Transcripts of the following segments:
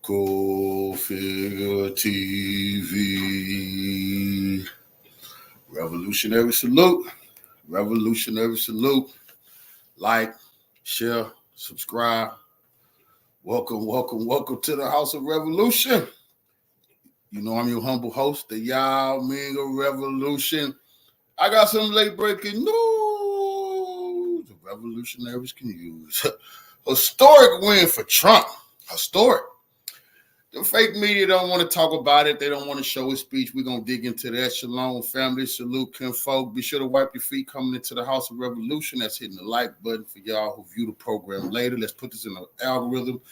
CultfiggaTV. Revolutionary salute. Revolutionary salute. Like, share, subscribe. Welcome to the House of Revolution. You know I'm your humble host, the Yao Minga Revolution. I got some late breaking news the revolutionaries can use. Historic win for Trump. Historic. The fake media don't want to talk about it. They don't want to show his speech. We're going to dig into that. Shalom, family. Salute, kinfolk. Be sure to wipe your feet coming into the House of Revolution. That's hitting the like button for y'all who view the program later. Let's put this in the algorithm.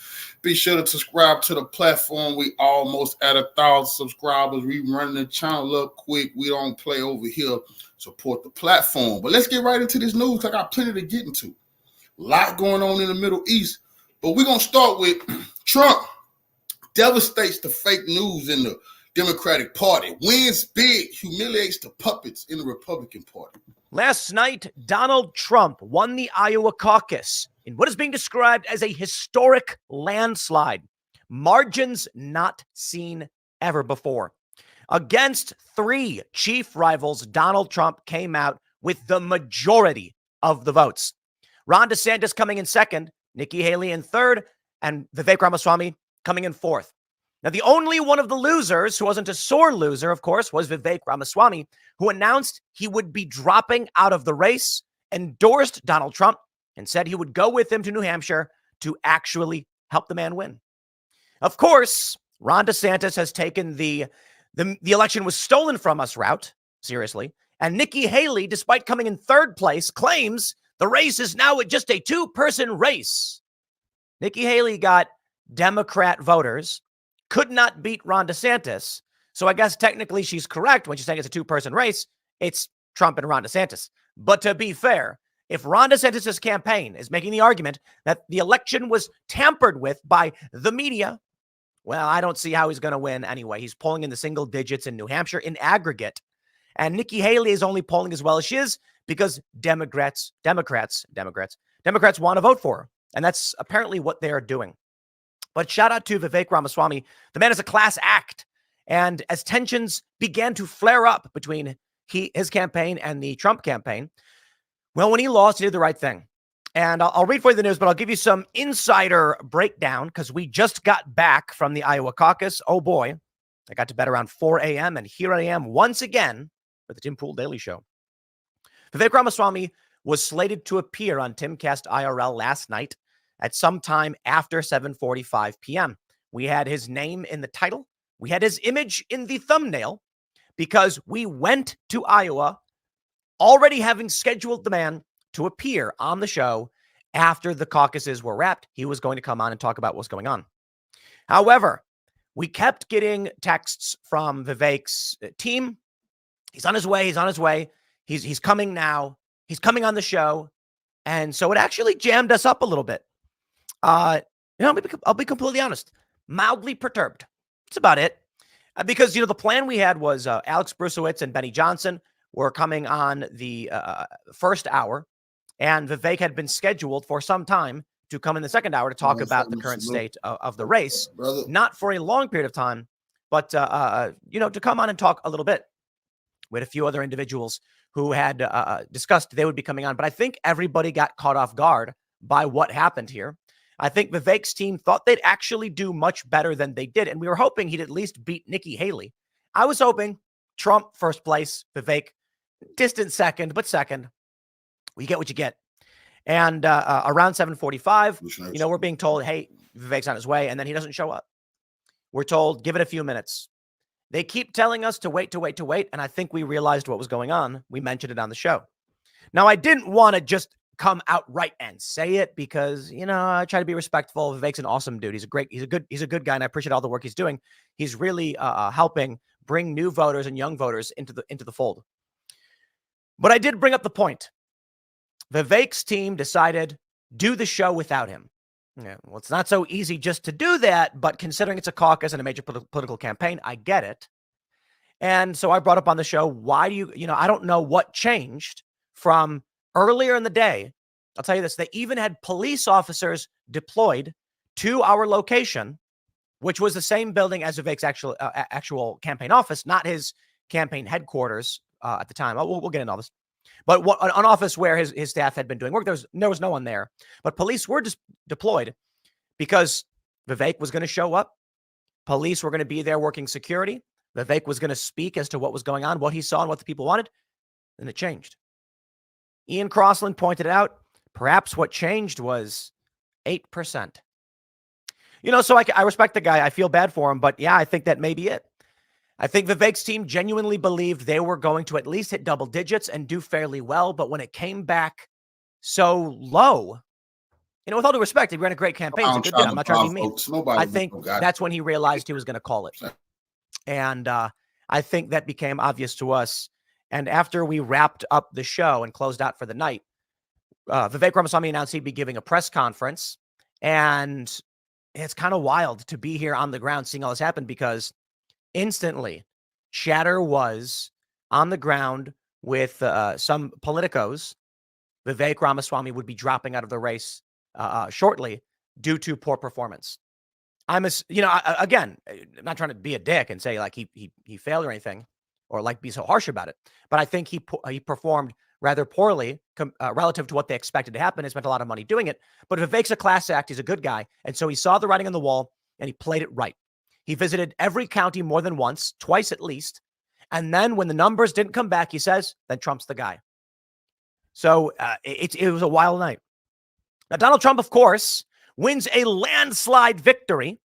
Be sure to subscribe to the platform. We almost at 1,000 subscribers. We running the channel up quick. We don't play over here. Support the platform. But let's get right into this news. I got plenty to get into. A lot going on in the Middle East. But we're going to start with Trump. Devastates the fake news in the Democratic Party. Wins big, humiliates the puppets in the Republican Party. Last night, Donald Trump won the Iowa caucus in what is being described as a historic landslide. Margins not seen ever before. Against three chief rivals, Donald Trump came out with the majority of the votes. Ron DeSantis coming in second, Nikki Haley in third, and Vivek Ramaswamy coming in fourth. Now, the only one of the losers who wasn't a sore loser, of course, was Vivek Ramaswamy, who announced he would be dropping out of the race, endorsed Donald Trump, and said he would go with him to New Hampshire to actually help the man win. Of course, Ron DeSantis has taken the election was stolen from us route, seriously, and Nikki Haley, despite coming in third place, claims the race is now just a two-person race. Nikki Haley got Democrat voters, could not beat Ron DeSantis. So I guess technically she's correct when she's saying it's a two-person race. It's Trump and Ron DeSantis. But to be fair, if Ron DeSantis' campaign is making the argument that the election was tampered with by the media, well, I don't see how he's going to win anyway. He's polling in the single digits in New Hampshire in aggregate. And Nikki Haley is only polling as well as she is because Democrats want to vote for her. And that's apparently what they are doing. But shout out to Vivek Ramaswamy. The man is a class act. And as tensions began to flare up between his campaign and the Trump campaign, well, when he lost, he did the right thing. And I'll read for you the news, but I'll give you some insider breakdown because we just got back from the Iowa caucus. Oh boy, I got to bed around 4 a.m. and here I am once again with the Tim Pool Daily Show. Vivek Ramaswamy was slated to appear on Timcast IRL last night at some time after 7:45 p.m. We had his name in the title. We had his image in the thumbnail because we went to Iowa already having scheduled the man to appear on the show after the caucuses were wrapped. He was going to come on and talk about what's going on. However, we kept getting texts from Vivek's team. He's on his way. He's coming now. He's coming on the show. And so it actually jammed us up a little bit. I'll be completely honest, mildly perturbed. That's about it. Because, the plan we had was Alex Brusowitz and Benny Johnson were coming on the first hour, and Vivek had been scheduled for some time to come in the second hour to talk about the current state of the race, not for a long period of time, but, to come on and talk a little bit. We had a few other individuals who had discussed they would be coming on, but I think everybody got caught off guard by what happened here. I think Vivek's team thought they'd actually do much better than they did, and we were hoping he'd at least beat Nikki Haley. I was hoping Trump first place, Vivek distant second, but second. You get what you get. And around 7:45, we're being told, hey, Vivek's on his way, and then he doesn't show up. We're told, give it a few minutes. They keep telling us to wait, and I think we realized what was going on. We mentioned it on the show. Now, I didn't want to just come outright and say it because, I try to be respectful. Vivek's an awesome dude. He's a good guy, and I appreciate all the work he's doing. He's really helping bring new voters and young voters into the fold. But I did bring up the point. Vivek's team decided do the show without him. Yeah, well, it's not so easy just to do that, but considering it's a caucus and a major political campaign, I get it. And so I brought up on the show, why do you I don't know what changed from earlier in the day. I'll tell you this, they even had police officers deployed to our location which was the same building as Vivek's actual campaign office, not his campaign headquarters at the time. We'll get into all this. But an office where his staff had been doing work. There was no one there. But police were just deployed because Vivek was going to show up. Police were going to be there working security. Vivek was going to speak as to what was going on, what he saw, and what the people wanted. And it changed. Ian Crossland pointed it out. Perhaps what changed was 8%. So I respect the guy. I feel bad for him. But yeah, I think that may be it. I think Vivek's team genuinely believed they were going to at least hit double digits and do fairly well. But when it came back so low, with all due respect, he ran a great campaign. It's a good bit. I'm not trying to be mean. I think that's when he realized he was going to call it. And I think that became obvious to us. And after we wrapped up the show and closed out for the night, Vivek Ramaswamy announced he'd be giving a press conference. And it's kind of wild to be here on the ground seeing all this happen, because instantly chatter was on the ground with some politicos. Vivek Ramaswamy would be dropping out of the race shortly due to poor performance. Again, I'm not trying to be a dick and say like he failed or anything, or like be so harsh about it. But I think he performed rather poorly relative to what they expected to happen. He spent a lot of money doing it. But Vivek's a class act. He's a good guy. And so he saw the writing on the wall and he played it right. He visited every county more than once, twice at least. And then when the numbers didn't come back, he says, then Trump's the guy. So it was a wild night. Now, Donald Trump, of course, wins a landslide victory,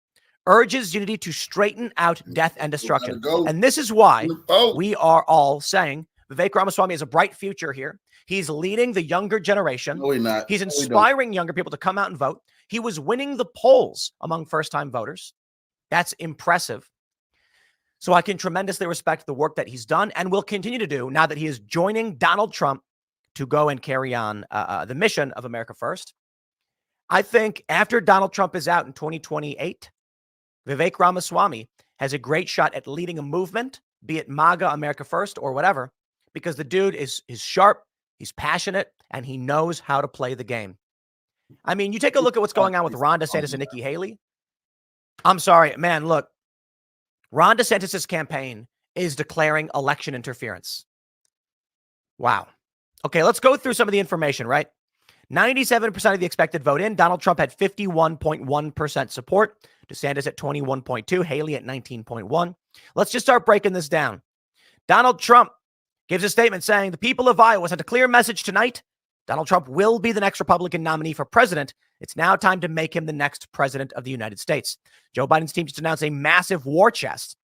urges unity to straighten out death and destruction. And this is why we are all saying Vivek Ramaswamy has a bright future here. He's leading the younger generation. No, he's not. He's inspiring younger people to come out and vote. He was winning the polls among first-time voters. That's impressive. So I can tremendously respect the work that he's done and will continue to do now that he is joining Donald Trump to go and carry on the mission of America First. I think after Donald Trump is out in 2028, Vivek Ramaswamy has a great shot at leading a movement, be it MAGA, America First, or whatever, because the dude is sharp, he's passionate, and he knows how to play the game. I mean, you take a look at what's going on with Ron DeSantis and Nikki Haley. I'm sorry, man, look, Ron DeSantis' campaign is declaring election interference. Wow. Okay, let's go through some of the information, right? 97% of the expected vote in. Donald Trump had 51.1% support. DeSantis at 21.2%. Haley at 19.1%. Let's just start breaking this down. Donald Trump gives a statement saying the people of Iowa sent a clear message tonight. Donald Trump will be the next Republican nominee for president. It's now time to make him the next president of the United States. Joe Biden's team just announced a massive war chest.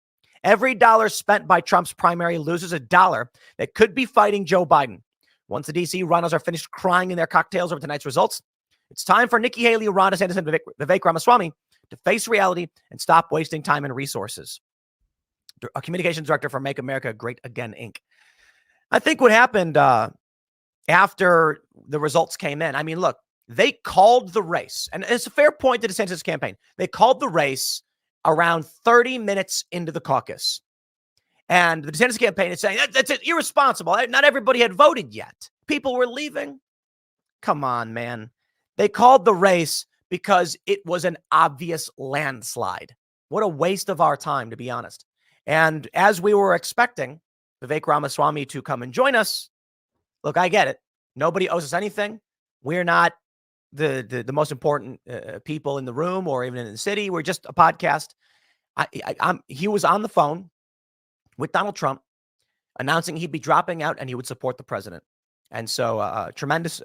Every dollar spent by Trump's primary loses a dollar that could be fighting Joe Biden. Once the D.C. runners are finished crying in their cocktails over tonight's results, it's time for Nikki Haley, Ron DeSantis, and Vivek Ramaswamy to face reality and stop wasting time and resources. A communications director for Make America Great Again, Inc. I think what happened after the results came in, I mean, look, they called the race, and it's a fair point to DeSantis' campaign. They called the race around 30 minutes into the caucus. And the DeSantis campaign is saying, that's irresponsible. Not everybody had voted yet. People were leaving. Come on, man. They called the race because it was an obvious landslide. What a waste of our time, to be honest. And as we were expecting Vivek Ramaswamy to come and join us, look, I get it. Nobody owes us anything. We're not the most important people in the room or even in the city. We're just a podcast. He was on the phone with Donald Trump announcing he'd be dropping out and he would support the president. And so tremendous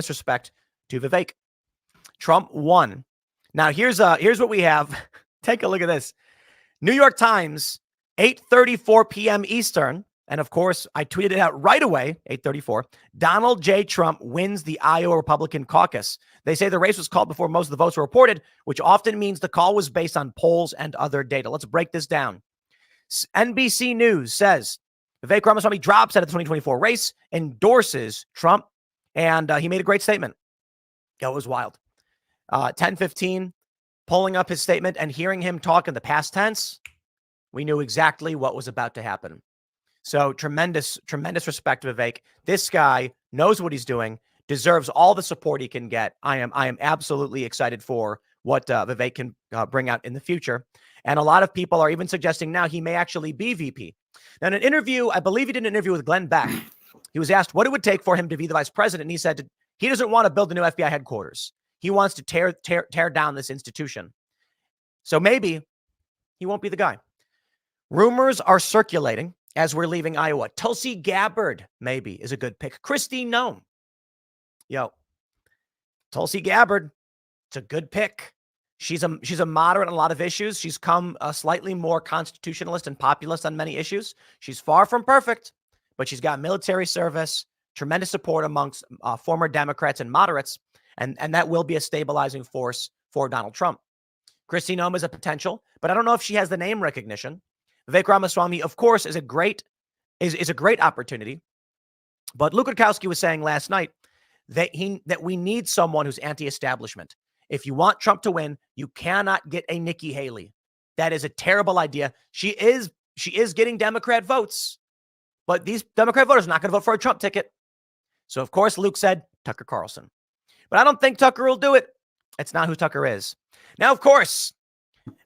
respect to Vivek. Trump won. Now here's what we have. Take a look at this. New York Times, 8:34 p.m. Eastern. And of course, I tweeted it out right away, 8:34. Donald J. Trump wins the Iowa Republican caucus. They say the race was called before most of the votes were reported, which often means the call was based on polls and other data. Let's break this down. NBC News says Vivek Ramaswamy drops out of the 2024 race, endorses Trump, and he made a great statement. It was wild. 10:15, pulling up his statement and hearing him talk in the past tense, we knew exactly what was about to happen. So tremendous respect to Vivek. This guy knows what he's doing, deserves all the support he can get. I am absolutely excited for what Vivek can bring out in the future. And a lot of people are even suggesting now he may actually be VP. Now, in an interview, I believe he did an interview with Glenn Beck. He was asked what it would take for him to be the vice president. And he said he doesn't want to build a new FBI headquarters. He wants to tear down this institution. So maybe he won't be the guy. Rumors are circulating as we're leaving Iowa. Tulsi Gabbard maybe is a good pick. Kristi Noem. Tulsi Gabbard, it's a good pick. She's a moderate on a lot of issues. She's come slightly more constitutionalist and populist on many issues. She's far from perfect, but she's got military service, tremendous support amongst former Democrats and moderates, and that will be a stabilizing force for Donald Trump. Kristi Noem is a potential, but I don't know if she has the name recognition. Vivek Ramaswamy, of course, is a great opportunity. But Luke Rutkowski was saying last night that we need someone who's anti-establishment. If you want Trump to win, you cannot get a Nikki Haley. That is a terrible idea. She is getting Democrat votes, but these Democrat voters are not going to vote for a Trump ticket. So, of course, Luke said Tucker Carlson. But I don't think Tucker will do it. It's not who Tucker is. Now, of course,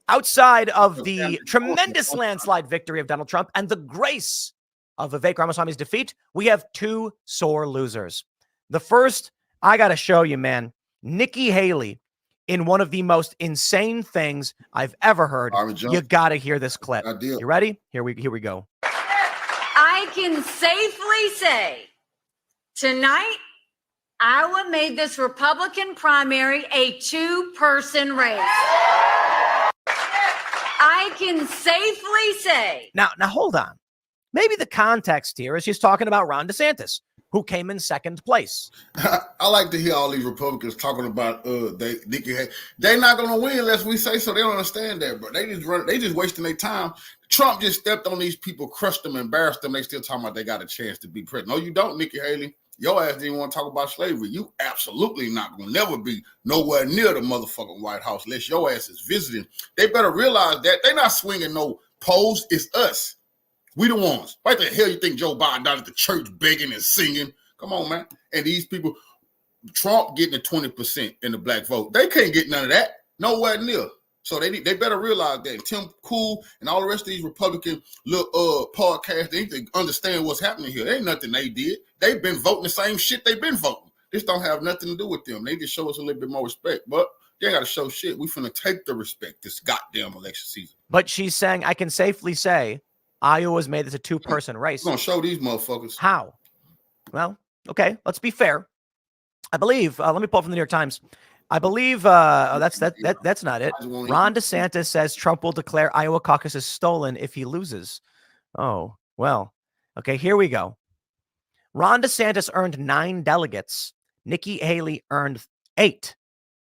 outside of the tremendous landslide victory of Donald Trump and the grace of Vivek Ramaswamy's defeat, we have two sore losers. The first, I got to show you, man, Nikki Haley in one of the most insane things I've ever heard. You got to hear this clip. You ready? Here we go. I can safely say tonight, Iowa made this Republican primary a two-person race. I can safely say. Now hold on. Maybe the context here is she's talking about Ron DeSantis, who came in second place. I like to hear all these Republicans talking about Nikki Haley. They're not going to win unless we say so. They don't understand that, bro. They just wasting their time. Trump just stepped on these people, crushed them, embarrassed them. They still talking about they got a chance to be president. No, you don't, Nikki Haley. Your ass didn't want to talk about slavery. You absolutely not going to never be nowhere near the motherfucking White House unless your ass is visiting. They better realize that they're not swinging no poles. It's us. We the ones. Why the hell you think Joe Biden down at the church begging and singing? Come on, man. And these people, Trump getting the 20% in the black vote. They can't get none of that. Nowhere near. So they better realize that. And Tim Cool and all the rest of these Republican little podcasts, they need to understand what's happening here. There ain't nothing they did. They've been voting the same shit they've been voting. This don't have nothing to do with them. They just show us a little bit more respect. But they got to show shit. We finna take the respect this goddamn election season. But she's saying, I can safely say, Iowa's made this a two-person race. We're going to show these motherfuckers. How? Well, okay, let's be fair. I believe, let me pull from the New York Times. I believe that's not it. Ron DeSantis says Trump will declare Iowa caucus is stolen if he loses. Oh, well, okay, here we go. Ron DeSantis earned 9 delegates. Nikki Haley earned 8.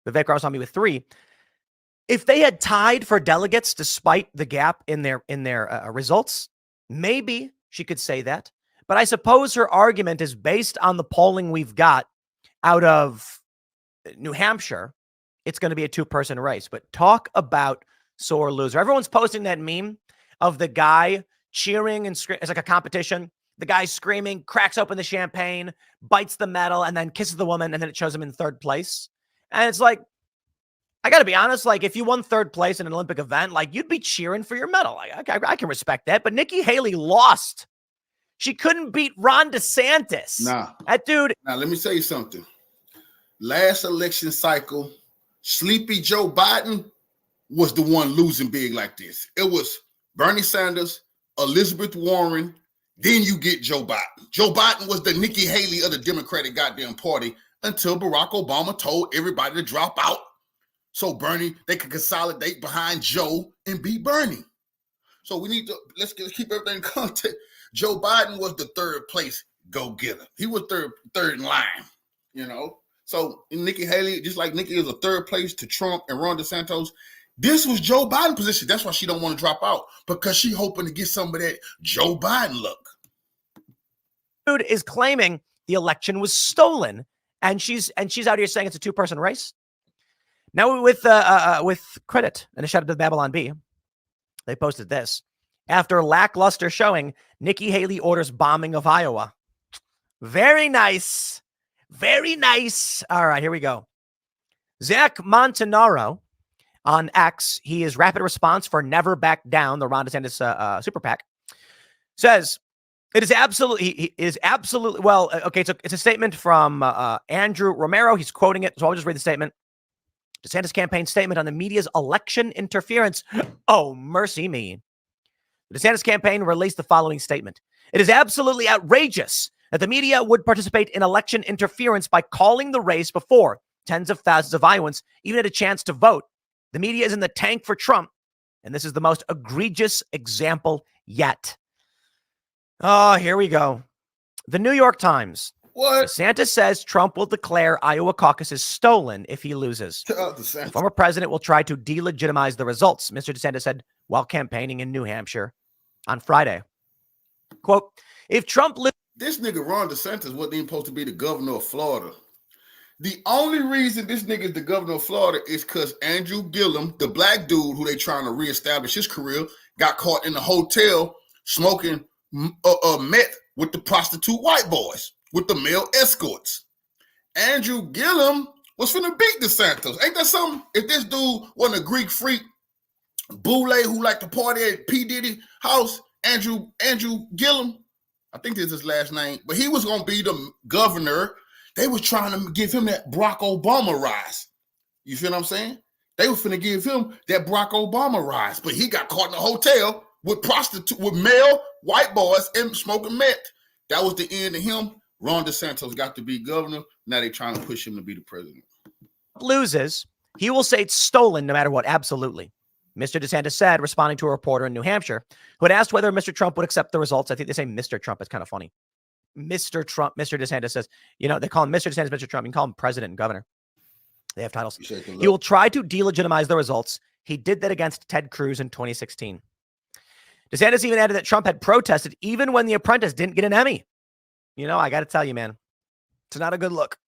Vivek Ramaswamy with 3. If they had tied for delegates despite the gap in their results, maybe she could say that. But I suppose her argument is based on the polling we've got out of New Hampshire. It's going to be a two-person race. But talk about sore loser. Everyone's posting that meme of the guy cheering and screaming. It's like a competition. The guy screaming, cracks open the champagne, bites the medal, and then kisses the woman, and then it shows him in third place. And it's like, I got to be honest, like if you won third place in an Olympic event, like you'd be cheering for your medal. I can respect that. But Nikki Haley lost. She couldn't beat Ron DeSantis. Nah. That dude. Now, let me tell you something. Last election cycle, Sleepy Joe Biden was the one losing big like this. It was Bernie Sanders, Elizabeth Warren, then you get Joe Biden. Joe Biden was the Nikki Haley of the Democratic goddamn party until Barack Obama told everybody to drop out. So Bernie, they could consolidate behind Joe and beat Bernie. So we need to, let's keep everything in context. Joe Biden was the third place go-getter. He was third in line, you know. So Nikki Haley, just like Nikki is a third place to Trump and Ron DeSantis, this was Joe Biden's position. That's why she don't want to drop out, because she hoping to get some of that Joe Biden look. Dude is claiming the election was stolen, and she's out here saying it's a two-person race. Now with credit and a shout out to Babylon Bee, they posted this. After lackluster showing, Nikki Haley orders bombing of Iowa. Very nice. Very nice. All right, here we go. Zach Montanaro On X, his rapid response for Never Back Down, the Ron DeSantis super PAC, says, it is absolutely, well, okay, it's a statement from Andrew Romero. He's quoting it, so I'll just read the statement. DeSantis campaign statement on the media's election interference. Oh, mercy me. The DeSantis campaign released the following statement. It is absolutely outrageous that the media would participate in election interference by calling the race before tens of thousands of Iowans even had a chance to vote. The media is in the tank for Trump, and this is the most egregious example yet. Oh, here we go. The New York Times. What? DeSantis says Trump will declare Iowa caucus is stolen if he loses. The former president will try to delegitimize the results, Mr. DeSantis said while campaigning in New Hampshire on Friday. Quote, if Trump... This nigga Ron DeSantis wasn't even supposed to be the governor of Florida. The only reason this nigga is the governor of Florida is because Andrew Gillum, the black dude who they trying to reestablish his career, got caught in the hotel smoking meth with the prostitute white boys, with the male escorts. Andrew Gillum was finna beat DeSantis. Ain't that something? If this dude wasn't a Greek freak, boule who liked to party at P. Diddy house, Andrew Gillum, I think this is his last name, but he was gonna be the governor. They was trying to give him that Barack Obama rise. You feel what I'm saying? They were finna give him that Barack Obama rise, but he got caught in a hotel with male white boys and smoking meth. That was the end of him. Ron DeSantis got to be governor. Now they're trying to push him to be the president. Loses, he will say it's stolen no matter what. Absolutely. Mr. DeSantis said, responding to a reporter in New Hampshire who had asked whether Mr. Trump would accept the results. I think they say Mr. Trump. It's kind of funny. Mr. Trump, Mr. DeSantis says, they call him Mr. DeSantis, Mr. Trump. You can call him president and governor. They have titles. He will try to delegitimize the results. He did that against Ted Cruz in 2016. DeSantis even added that Trump had protested even when The Apprentice didn't get an Emmy. I got to tell you, man, it's not a good look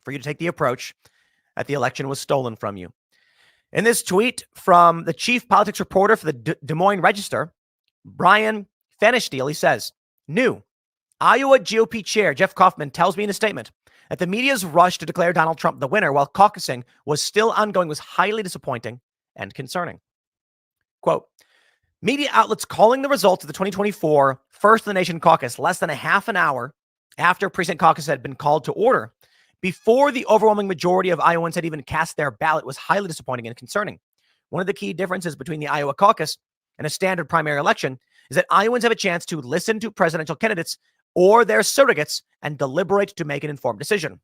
for you to take the approach that the election was stolen from you. In this tweet from the chief politics reporter for the Des Moines Register, Brian Fenishstein, he says, new Iowa GOP chair Jeff Kaufman tells me in a statement that the media's rush to declare Donald Trump the winner while caucusing was still ongoing was highly disappointing and concerning. Quote, media outlets calling the results of the 2024 First in the Nation caucus less than a half an hour after precinct caucus had been called to order, before the overwhelming majority of Iowans had even cast their ballot, was highly disappointing and concerning. One of the key differences between the Iowa caucus and a standard primary election is that Iowans have a chance to listen to presidential candidates or their surrogates and deliberate to make an informed decision.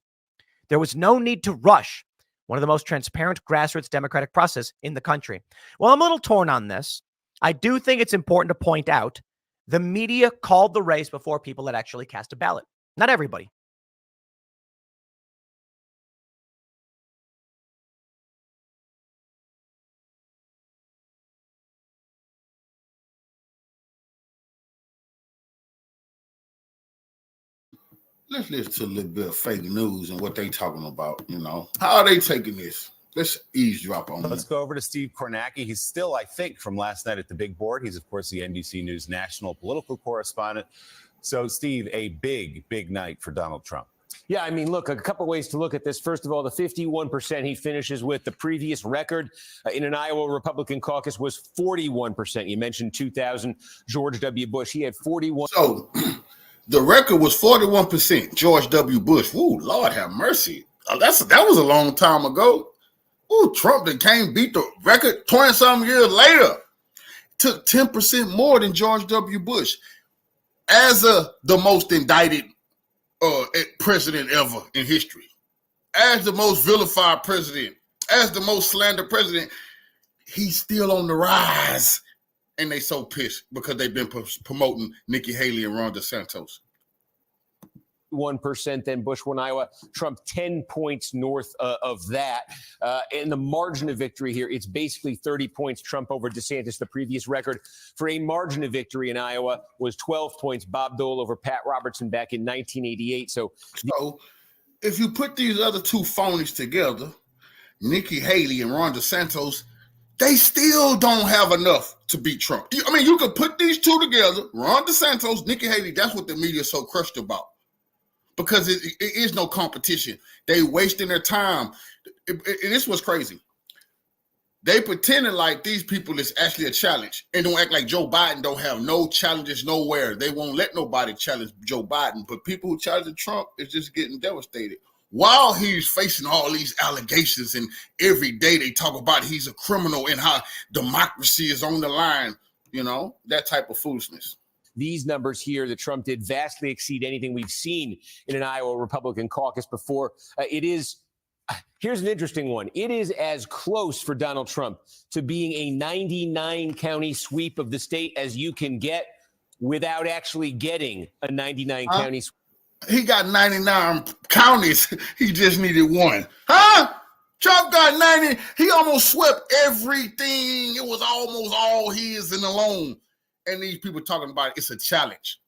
There was no need to rush one of the most transparent grassroots democratic process in the country. Well, I'm a little torn on this. I do think it's important to point out the media called the race before people had actually cast a ballot. Not everybody. Let's listen to a little bit of fake news and what they talking about, How are they taking this? Let's eavesdrop on Let's go over to Steve Kornacki. He's still, I think, from last night at the big board. He's, of course, the NBC News national political correspondent. So, Steve, a big, big night for Donald Trump. Yeah, I mean, look, a couple ways to look at this. First of all, the 51% he finishes with. The previous record in an Iowa Republican caucus was 41%. You mentioned 2000, George W. Bush. He had 41. So the record was 41%, George W. Bush. Ooh, Lord have mercy. That was a long time ago. Ooh, Trump that came beat the record 20-something years later. Took 10% more than George W. Bush. As the most indicted president ever in history, as the most vilified president, as the most slandered president, he's still on the rise. And they so pissed because they've been promoting Nikki Haley and Ron DeSantis. 1%, then Bush won Iowa, Trump 10 points north of that. And the margin of victory here, it's basically 30 points Trump over DeSantis. The previous record for a margin of victory in Iowa was 12 points, Bob Dole over Pat Robertson back in 1988. So if you put these other two phonies together, Nikki Haley and Ron DeSantis, they still don't have enough to beat Trump. I mean, you could put these two together, Ron DeSantis, Nikki Haley, that's what the media is so crushed about. Because it is no competition. They wasting their time. And this was crazy. They pretending like these people is actually a challenge and don't act like Joe Biden don't have no challenges nowhere. They won't let nobody challenge Joe Biden, but people who challenge Trump is just getting devastated. While he's facing all these allegations and every day they talk about he's a criminal and how democracy is on the line, you know, that type of foolishness. These numbers here that Trump did vastly exceed anything we've seen in an Iowa Republican caucus before. Here's an interesting one. It is as close for Donald Trump to being a 99 county sweep of the state as you can get without actually getting a 99 county sweep. He got 99 counties. He just needed one. Huh? Trump got 90. He almost swept everything. It was almost all his and alone. And these people talking about it's a challenge.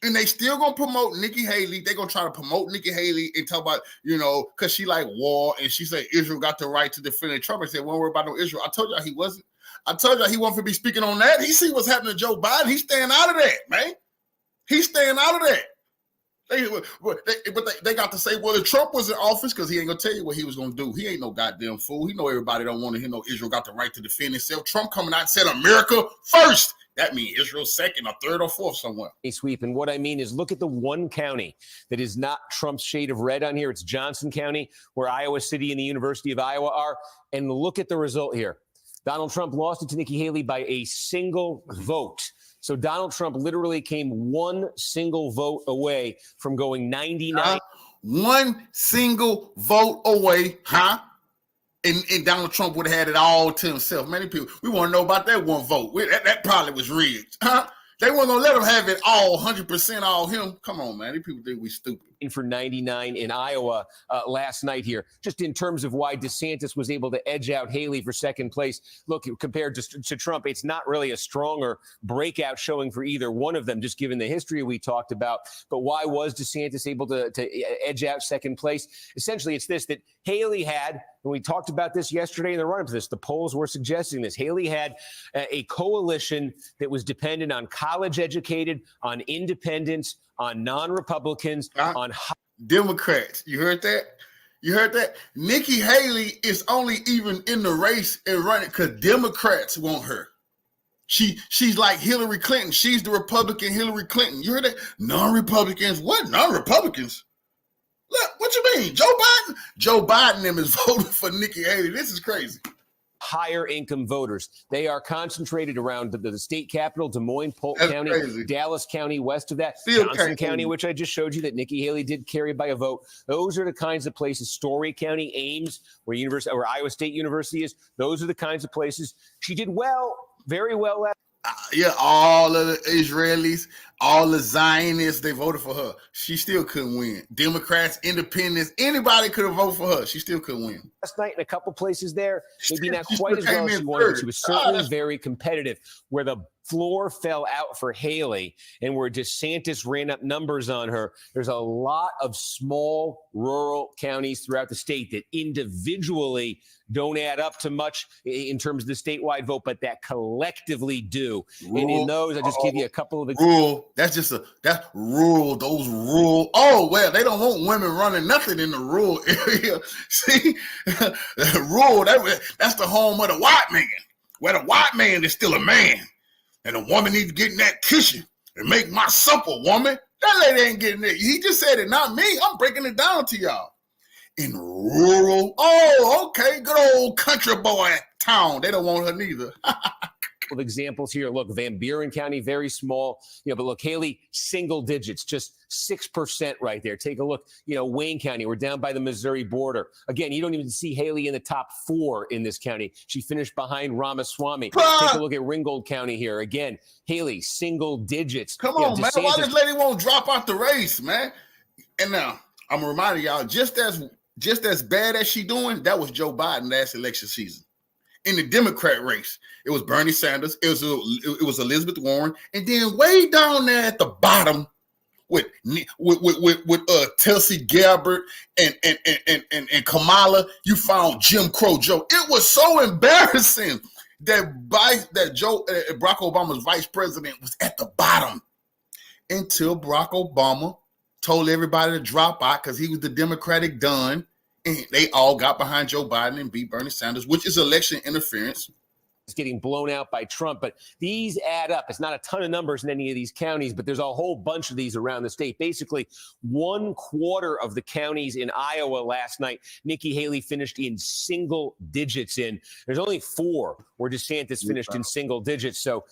And they still gonna promote Nikki Haley. They gonna try to promote Nikki Haley and talk about, you know, because she like war and she said Israel got the right to defend Trump. And said, "Won't worry about no Israel." I told y'all he wasn't. I told y'all he wasn't to be speaking on that. He see what's happening to Joe Biden. He's staying out of that, man. He's staying out of that. They got to say, well, if Trump was in office, because he ain't gonna tell you what he was gonna do. He ain't no goddamn fool. He know everybody don't want to hear no Israel got the right to defend itself. Trump coming out and said America first. That means Israel second or third or fourth somewhere. A sweep. And what I mean is look at the one county that is not Trump's shade of red on here. It's Johnson County, where Iowa City and the University of Iowa are. And look at the result here. Donald Trump lost it to Nikki Haley by a single vote. So Donald Trump literally came one single vote away from going 99. One single vote away, huh? And Donald Trump would have had it all to himself. Many people, we want to know about that one vote. That probably was rigged, huh? They weren't going to let him have it all, 100% all him. Come on, man. These people think we stupid. For 99 in Iowa last night here, just in terms of why DeSantis was able to edge out Haley for second place. Look, compared to Trump, it's not really a stronger breakout showing for either one of them, just given the history we talked about. But why was DeSantis able to edge out second place? Essentially, it's this, that Haley had, and we talked about this yesterday in the run-up to this, the polls were suggesting this. Haley had a coalition that was dependent on college-educated, on independents, on non-Republicans, on Democrats. You heard that? You heard that? Nikki Haley is only even in the race and running because Democrats want her. She's like Hillary Clinton. She's the Republican Hillary Clinton. You heard that? Non-Republicans? What? Non-Republicans? Look, what you mean? Joe Biden? Joe Biden them is voting for Nikki Haley. This is crazy. Higher income voters. They are concentrated around the state capital, Des Moines, Polk County, crazy. Dallas County, west of that, Johnson County, which I just showed you that Nikki Haley did carry by a vote. Those are the kinds of places, Story County, Ames, where Iowa State University is. Those are the kinds of places she did well, very well last. Yeah, all of the Israelis, all the Zionists, they voted for her. She still couldn't win. Democrats, independents, anybody could have voted for her. She still couldn't win. Last night in a couple places there, maybe not quite as well as she wanted, but she was certainly very competitive. Where the floor fell out for Haley and where DeSantis ran up numbers on her, there's a lot of small rural counties throughout the state that individually don't add up to much in terms of the statewide vote, but that collectively do. Rule, and in those, I just give you a couple of examples. That's rural, those rural. Oh, well, they don't want women running nothing in the rural area. See, rural, that's the home of the white man, where the white man is still a man. And a woman needs to get in that kitchen and make my supper, woman. That lady ain't getting it. He just said it, not me. I'm breaking it down to y'all. In rural, oh, okay, good old country boy town. They don't want her neither. Of examples here. Look, Van Buren County, very small, but look, Haley, single digits, just 6% right there. Take a look, Wayne County, we're down by the Missouri border. Again, you don't even see Haley in the top 4 in this county. She finished behind Ramaswamy. Take a look at Ringgold County here. Again, Haley, single digits. Come on, man. Why this lady won't drop out the race, man? And now, I'm reminding y'all, just as bad as she doing, that was Joe Biden last election season. In the Democrat race, it was Bernie Sanders, it was Elizabeth Warren, and then way down there at the bottom with Tulsi Gabbard and Kamala, you found Jim Crow Joe. It was so embarrassing that Barack Obama's vice president was at the bottom until Barack Obama told everybody to drop out because he was the Democratic Don. And they all got behind Joe Biden and beat Bernie Sanders, which is election interference. It's getting blown out by Trump, but these add up. It's not a ton of numbers in any of these counties, but there's a whole bunch of these around the state. Basically, 1/4 of the counties in Iowa last night, Nikki Haley finished in single digits in. There's only 4 where DeSantis finished in single digits. So,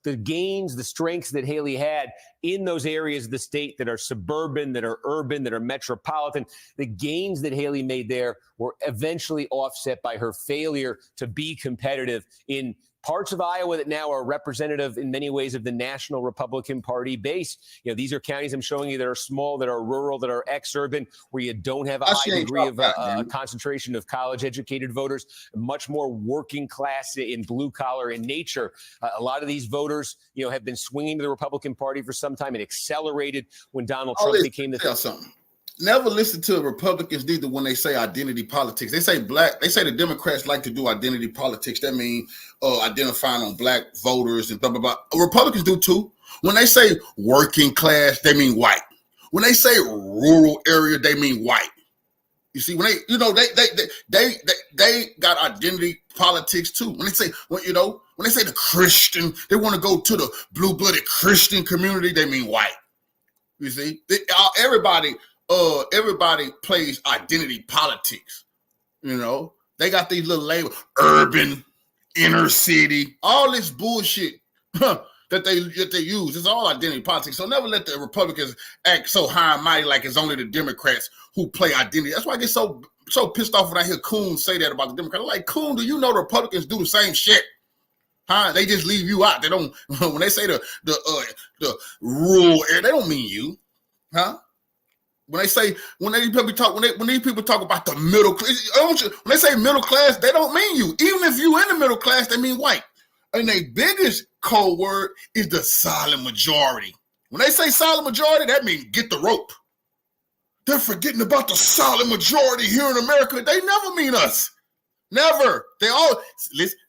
the gains, the strengths that Haley had in those areas of the state that are suburban, that are urban, that are metropolitan, the gains that Haley made there were eventually offset by her failure to be competitive in parts of Iowa that now are representative in many ways of the national Republican Party base. These are counties I'm showing you that are small, that are rural, that are ex-urban, where you don't have a high degree of concentration of college-educated voters, much more working class in blue collar in nature. A lot of these voters, have been swinging to the Republican Party for some time. It accelerated when Donald Trump became the something. Never listen to Republicans neither when they say identity politics. They say the Democrats like to do identity politics. That means identifying on black voters and blah, blah, blah. Republicans do too. When they say working class, they mean white. When they say rural area, they mean white. You see, when they got identity politics too. When they say, when they say the Christian, they want to go to the blue-blooded Christian community, they mean white. You see, everybody plays identity politics. They got these little labels, urban, inner city, all this bullshit that they use. It's all identity politics. So never let the Republicans act so high and mighty like it's only the Democrats who play identity. That's why I get so pissed off when I hear Coon say that about the Democrats. I'm like, Coon, do you know the Republicans do the same shit? Huh? They just leave you out. They don't. When they say the rural area, they don't mean you, huh? When these people talk about the middle class, when they say middle class, they don't mean you. Even if you in the middle class, they mean white. And their biggest code word is the silent majority. When they say silent majority, that means get the rope. They're forgetting about the silent majority here in America. They never mean us. Never. They all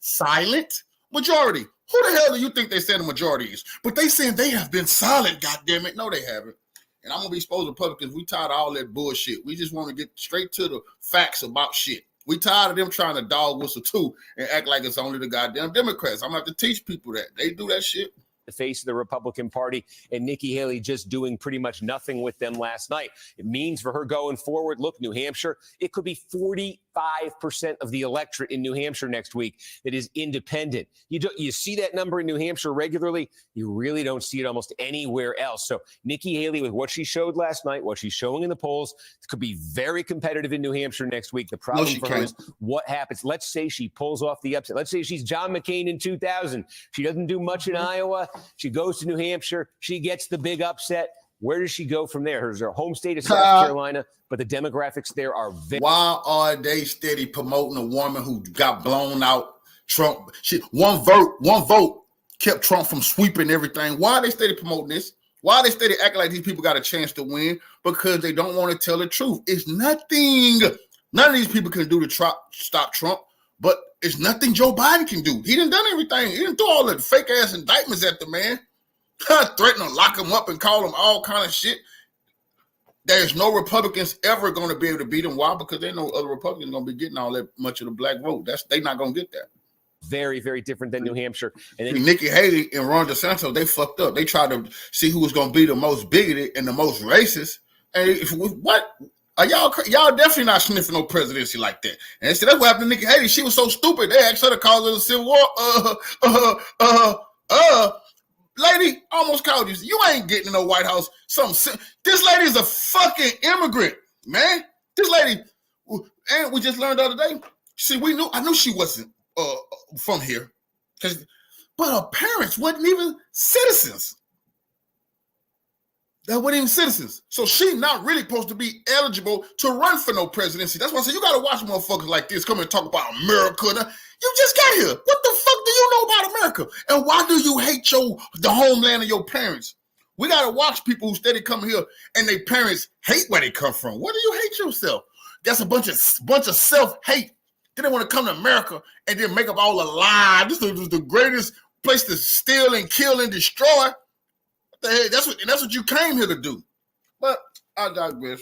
silent majority. Who the hell do you think they say the majority is? But they saying they have been silent, goddammit. No, they haven't. And I'm going to be exposed to Republicans. We tired of all that bullshit. We just want to get straight to the facts about shit. We tired of them trying to dog whistle too and act like it's only the goddamn Democrats. I'm going to have to teach people that. They do that shit. The face of the Republican Party, and Nikki Haley just doing pretty much nothing with them last night. It means for her going forward, look, New Hampshire, it could be 45% of the electorate in New Hampshire next week that is independent. You see that number in New Hampshire regularly. You really don't see it almost anywhere else. So Nikki Haley, with what she showed last night, what she's showing in the polls, could be very competitive in New Hampshire next week. The problem for her is what happens. Let's say she pulls off the upset. Let's say she's John McCain in 2000. She doesn't do much in Iowa. She goes to New Hampshire. She gets the big upset. Where does she go from there? Her home state is South Carolina, but the demographics there are very. Why are they steady promoting a woman who got blown out? Trump, one vote kept Trump from sweeping everything. Why are they steady promoting this? Why are they steady acting like these people got a chance to win? Because they don't want to tell the truth. It's nothing. None of these people can do to stop Trump, but it's nothing Joe Biden can do. He done everything. He didn't throw all the fake ass indictments at the man. Threaten to lock him up and call him all kind of shit. There's no Republicans ever going to be able to beat him. Why? Because they know other Republicans going to be getting all that much of the black vote. They're not going to get that. Very, very different than New Hampshire. And then Nikki Haley and Ron DeSantis, they fucked up. They tried to see who was going to be the most bigoted and the most racist. And what? Y'all definitely not sniffing no presidency like that. And so that's what happened to Nikki Haley. She was so stupid. They asked her to cause it a civil war. Lady, almost called you. You ain't getting in no White House. This lady is a fucking immigrant, man. This lady, and we just learned the other day. See, I knew she wasn't from here, but her parents wasn't even citizens. They weren't even citizens. So she not really supposed to be eligible to run for no presidency. That's why I say you got to watch motherfuckers like this come and talk about America. You just got here. What the fuck do you know about America? And why do you hate the homeland of your parents? We got to watch people who steady coming here and their parents hate where they come from. What do you hate yourself? That's a bunch of self-hate. Then they want to come to America and then make up all the lies. This is the greatest place to steal and kill and destroy. That's what you came here to do. But I digress.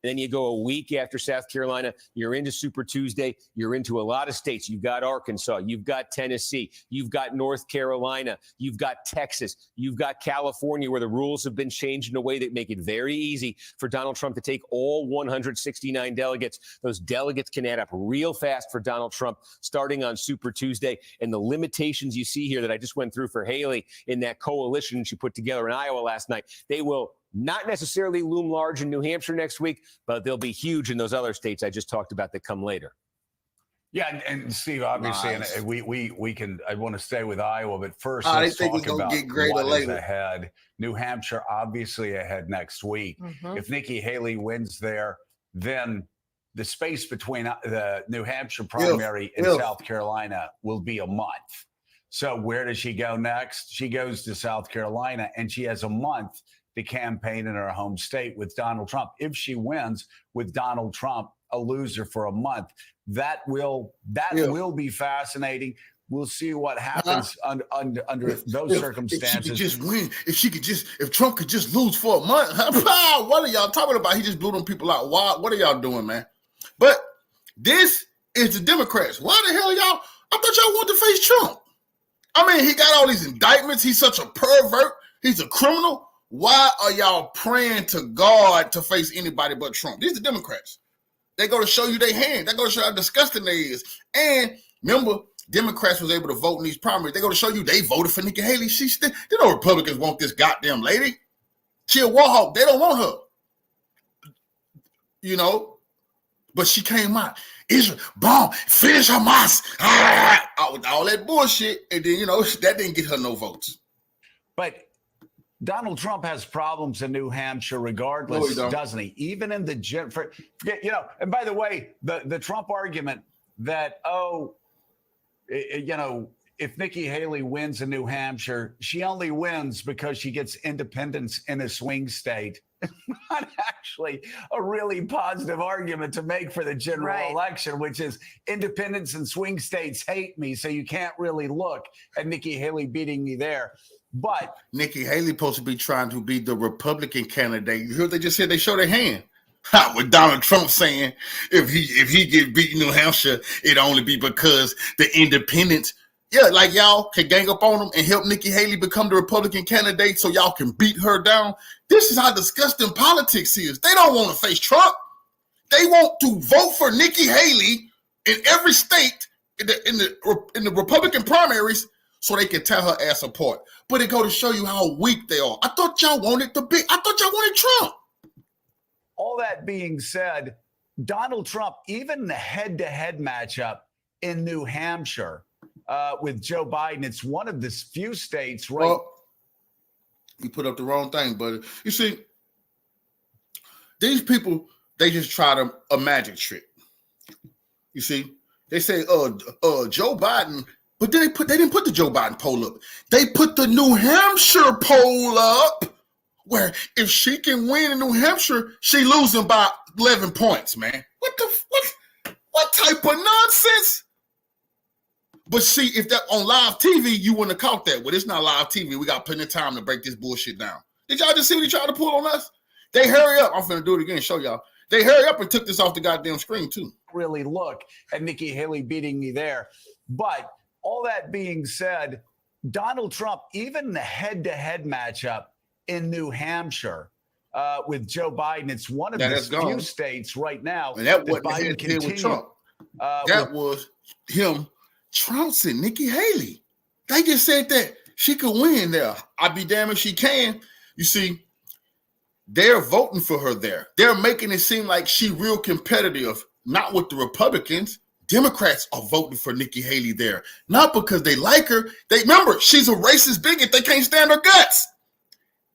And then you go a week after South Carolina, you're into Super Tuesday, you're into a lot of states. You've got Arkansas, you've got Tennessee, you've got North Carolina, you've got Texas, you've got California, where the rules have been changed in a way that make it very easy for Donald Trump to take all 169 delegates. Those delegates can add up real fast for Donald Trump starting on Super Tuesday. And the limitations you see here that I just went through for Haley in that coalition she put together in Iowa last night, they will not necessarily loom large in New Hampshire next week, but they'll be huge in those other states I just talked about that come later. Yeah, and Steve, obviously, Nice. and we can. I want to stay with Iowa, but first, I let's think talk it's gonna about get greater what is later. ahead. New Hampshire, obviously, ahead next week. If Nikki Haley wins there, then the space between the New Hampshire primary and South Carolina will be a month. So where does she go next? She goes to South Carolina, and she has a month to campaign in her home state with Donald Trump. If she wins with Donald Trump, a loser for a month, that will be fascinating. We'll see what happens under those circumstances. If Trump could just lose for a month, what are y'all talking about? He just blew them people out. What are y'all doing, man? But this is the Democrats. Why the hell y'all? I thought y'all wanted to face Trump. I mean, he got all these indictments. He's such a pervert. He's a criminal. Why are y'all praying to God to face anybody but Trump? These are the Democrats. They go to show you their hand. They go to show how disgusting they is. And remember, Democrats was able to vote in these primaries. They go to show you they voted for Nikki Haley. They know Republicans want this goddamn lady. She a war hawk. They don't want her. You know? But she came out. Israel, bomb, finish Hamas. All that bullshit. And then, that didn't get her no votes. But Donald Trump has problems in New Hampshire regardless, doesn't he? Even in the forget, and by the way, the Trump argument that, if Nikki Haley wins in New Hampshire, she only wins because she gets independence in a swing state. Not actually a really positive argument to make for the general election, which is independents and swing states hate me, so you can't really look at Nikki Haley beating me there. But Nikki Haley supposed to be trying to be the Republican candidate. You heard what they just said? They showed their hand. With Donald Trump saying if he get beat in New Hampshire, it'd only be because the independents, like y'all can gang up on them and help Nikki Haley become the Republican candidate so y'all can beat her down. This is how disgusting politics is. They don't want to face Trump. They want to vote for Nikki Haley in every state in the Republican primaries so they can tear her ass apart. But it go to show you how weak they are. I thought y'all wanted Trump. All that being said, Donald Trump, even the head-to-head matchup in New Hampshire with Joe Biden, it's one of the few states, right? Well, you put up the wrong thing, buddy. You see, these people, they just try a magic trick. You see, they say, Joe Biden, but they didn't put the Joe Biden poll up. They put the New Hampshire poll up, where if she can win in New Hampshire, she losing by 11 points, man. What type of nonsense? But see, if that on live TV, you wouldn't have caught that. Well, it's not live TV. We got plenty of time to break this bullshit down. Did y'all just see what he tried to pull on us? They hurry up. I'm finna do it again, show y'all. They hurry up and took this off the goddamn screen, too. Really look at Nikki Haley beating me there. But all that being said, Donald Trump, even the head-to-head matchup in New Hampshire with Joe Biden, it's one of the few states right now and that Biden continued with Trump. That was him trouncing Nikki Haley. They just said that she could win there. I'd be damned if she can. You see, they're voting for her there. They're making it seem like she real competitive, not with the Republicans. Democrats are voting for Nikki Haley there, not because they like her. They remember she's a racist bigot. They can't stand her guts.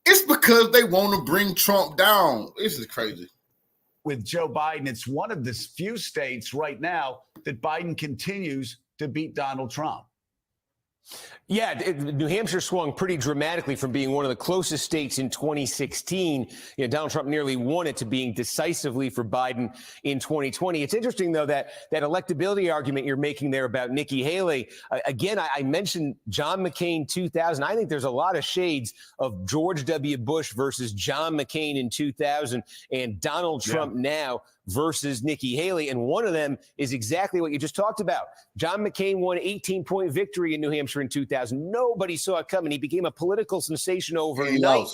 It's because they want to bring Trump down. This is crazy. With Joe Biden, it's one of the few states right now that Biden continues to beat Donald Trump. Yeah, New Hampshire swung pretty dramatically from being one of the closest states in 2016. Donald Trump nearly won it to being decisively for Biden in 2020. It's interesting, though, that electability argument you're making there about Nikki Haley. Again, I mentioned John McCain 2000. I think there's a lot of shades of George W. Bush versus John McCain in 2000 and Donald Trump now versus Nikki Haley. And one of them is exactly what you just talked about. John McCain won an 18-point victory in New Hampshire in 2000. Nobody saw it coming. He became a political sensation overnight.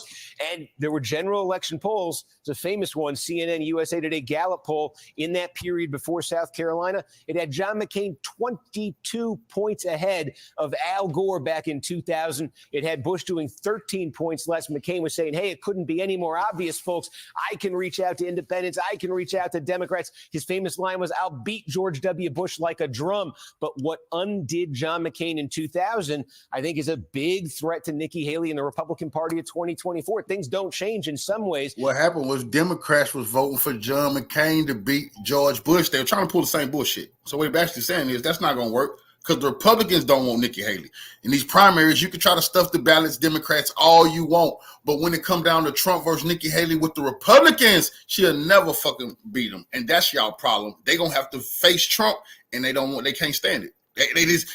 And there were general election polls. It's a famous one, CNN, USA Today Gallup poll in that period before South Carolina. It had John McCain 22 points ahead of Al Gore back in 2000. It had Bush doing 13 points less. McCain was saying, hey, it couldn't be any more obvious, folks. I can reach out to independents. I can reach out to Democrats. His famous line was, I'll beat George W. Bush like a drum. But what undid John McCain in 2000, I think, is a big threat to Nikki Haley and the Republican Party of 2024. Things don't change in some ways. What happened was Democrats was voting for John McCain to beat George Bush. They were trying to pull the same bullshit. So what they're actually saying is that's not going to work because the Republicans don't want Nikki Haley. In these primaries, you can try to stuff the ballots, Democrats, all you want. But when it come down to Trump versus Nikki Haley with the Republicans, she'll never fucking beat them. And that's y'all problem. They're going to have to face Trump, and they can't stand it.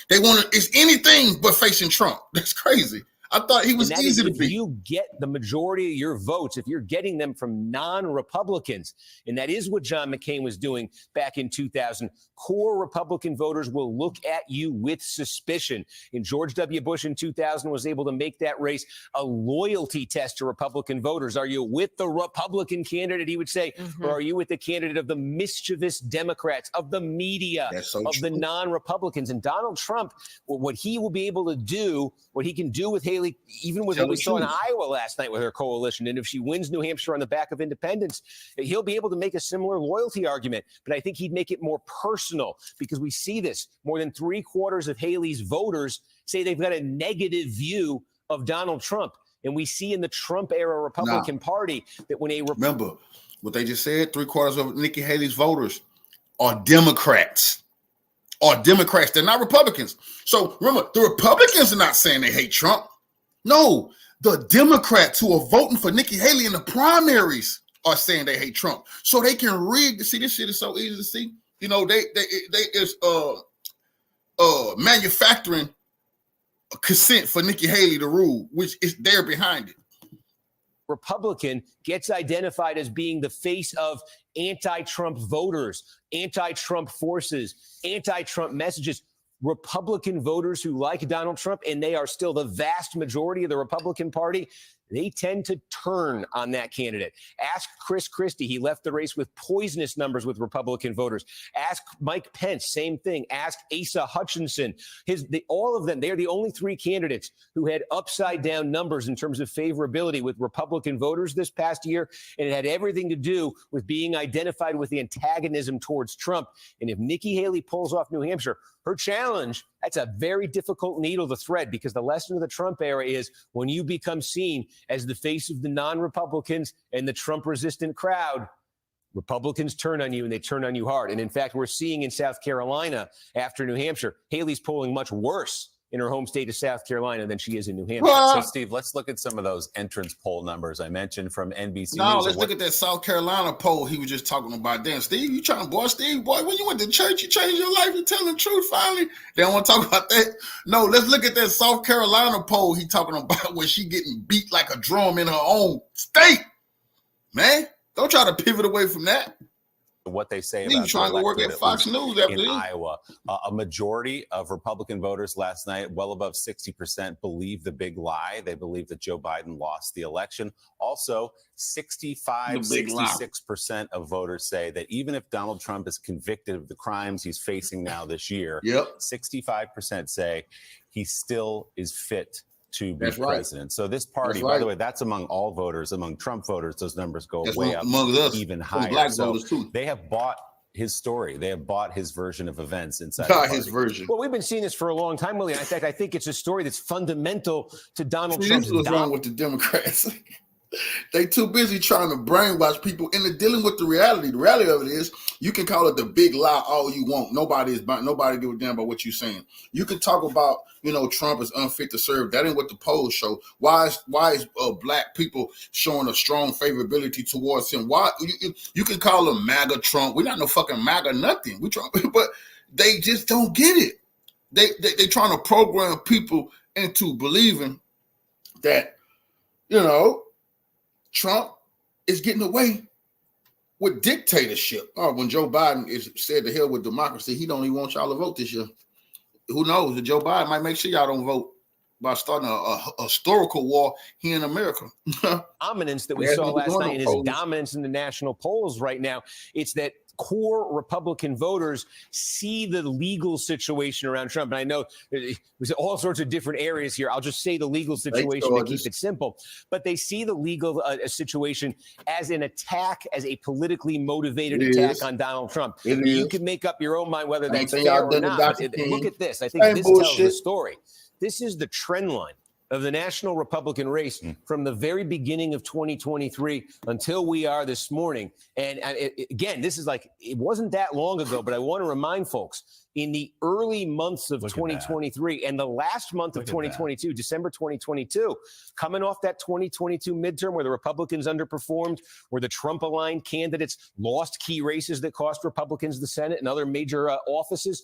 They want to, it's anything but facing Trump. That's crazy. I thought he was easy to beat. If you get the majority of your votes, if you're getting them from non-Republicans, and that is what John McCain was doing back in 2000, core Republican voters will look at you with suspicion. And George W. Bush in 2000 was able to make that race a loyalty test to Republican voters. Are you with the Republican candidate, he would say, or are you with the candidate of the mischievous Democrats, of the media, of the non-Republicans? And Donald Trump, what he will be able to do, what he can do with Haley, even with what we saw in Iowa last night with her coalition, and if she wins New Hampshire on the back of independence, he'll be able to make a similar loyalty argument. But I think he'd make it more personal because we see this. More than 3/4 of Haley's voters say they've got a negative view of Donald Trump. And we see in the Trump-era Republican Party that when remember what they just said, 3/4 of Nikki Haley's voters are Democrats. They're not Republicans. So remember, the Republicans are not saying they hate Trump. No, the Democrats who are voting for Nikki Haley in the primaries are saying they hate Trump. So they can rig. See, this shit is so easy to see. You know, they is manufacturing a consent for Nikki Haley to rule, which is there behind it. Republican gets identified as being the face of anti-Trump voters, anti-Trump forces, anti-Trump messages. Republican voters who like Donald Trump, and they are still the vast majority of the Republican Party, they tend to turn on that candidate. Ask Chris Christie. He left the race with poisonous numbers with Republican voters. Ask Mike Pence, same thing. Ask Asa Hutchinson. All of them, they're the only 3 candidates who had upside down numbers in terms of favorability with Republican voters this past year. And it had everything to do with being identified with the antagonism towards Trump. And if Nikki Haley pulls off New Hampshire, her challenge, that's a very difficult needle to thread because the lesson of the Trump era is when you become seen as the face of the non-Republicans and the Trump-resistant crowd, Republicans turn on you and they turn on you hard. And in fact, we're seeing in South Carolina after New Hampshire, Haley's polling much worse in her home state of South Carolina than she is in New Hampshire. So, Steve, let's look at some of those entrance poll numbers I mentioned from NBC News. Let's look at that South Carolina poll he was just talking about. Damn, Steve, you trying to, Steve, when you went to church, you changed your life, you telling the truth finally? They don't want to talk about that. No, let's look at that South Carolina poll he talking about where she getting beat like a drum in her own state. Man, don't try to pivot away from that. What they say about trying to work at Fox News after in Iowa. A majority of Republican voters last night, well above 60%, believe the big lie. They believe that Joe Biden lost the election. Also, 66% of voters say that even if Donald Trump is convicted of the crimes he's facing now this year, 65% say he still is fit to be president. So this party, by the way, that's among all voters, among Trump voters, those numbers go way up, even higher. Black so voters too. They have bought his story. They have bought his version of events inside. His version. Well, we've been seeing this for a long time, Willie. In fact, I think it's a story that's fundamental to Donald Trump's. What's wrong with the Democrats? They too busy trying to brainwash people into dealing with the reality. The reality of it is, you can call it the big lie all you want. Nobody give a damn about what you're saying. You can talk about, Trump is unfit to serve. That ain't what the polls show. Why is black people showing a strong favorability towards him? Why you can call him MAGA Trump? We're not no fucking MAGA nothing. We Trump, but they just don't get it. They trying to program people into believing that, Trump is getting away with dictatorship. Oh, when Joe Biden is said to hell with democracy, he don't even want y'all to vote this year. Who knows? Joe Biden might make sure y'all don't vote by starting a historical war here in America. Dominance that we saw last night and his dominance in the national polls right now, it's that core Republican voters see the legal situation around Trump. And I know there's all sorts of different areas here. I'll just say the legal situation to keep it simple. But they see the legal situation as an attack, as a politically motivated attack on Donald Trump. You can make up your own mind whether that's fair or not. Look at this. I think this tells the story. This is the trend line of the national Republican race from the very beginning of 2023 until we are this morning. And again, this is it wasn't that long ago, but I want to remind folks, in the early months of 2023 and the last month of 2022, December 2022, coming off that 2022 midterm where the Republicans underperformed, where the Trump-aligned candidates lost key races that cost Republicans the Senate and other major offices,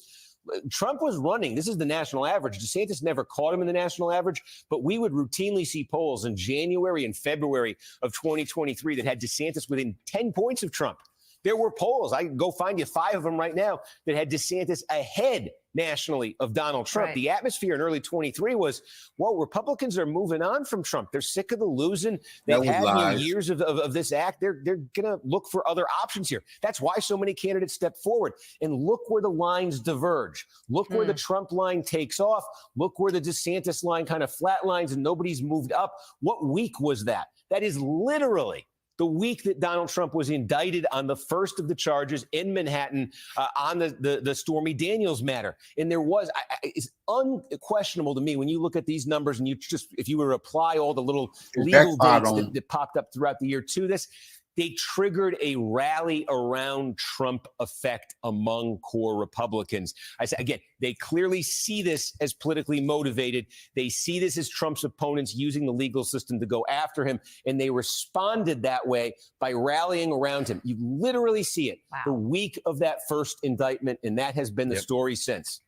Trump was running. This is the national average. DeSantis never caught him in the national average, but we would routinely see polls in January and February of 2023 that had DeSantis within 10 points of Trump. There were polls, I can go find you 5 of them right now, that had DeSantis ahead nationally of Donald Trump. Right. The atmosphere in early 23 was, Republicans are moving on from Trump. They're sick of the losing. They've had years of this act. They're going to look for other options here. That's why so many candidates step forward. And look where the lines diverge. Look where the Trump line takes off. Look where the DeSantis line kind of flatlines and nobody's moved up. What week was that? That is literally the week that Donald Trump was indicted on the first of the charges in Manhattan on the Stormy Daniels matter. And there was, it's unquestionable to me when you look at these numbers and if you were to apply all the little legal dates that popped up throughout the year to this, they triggered a rally around Trump effect among core Republicans. I say again, they clearly see this as politically motivated. They see this as Trump's opponents using the legal system to go after him, and they responded that way by rallying around him. You literally see it the week of that first indictment, and that has been the story since.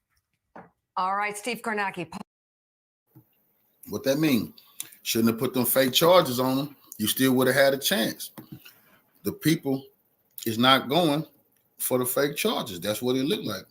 All right, Steve Kornacki. What that mean? Shouldn't have put them fake charges on him. You still would have had a chance. The people is not going for the fake charges. That's what it looked like.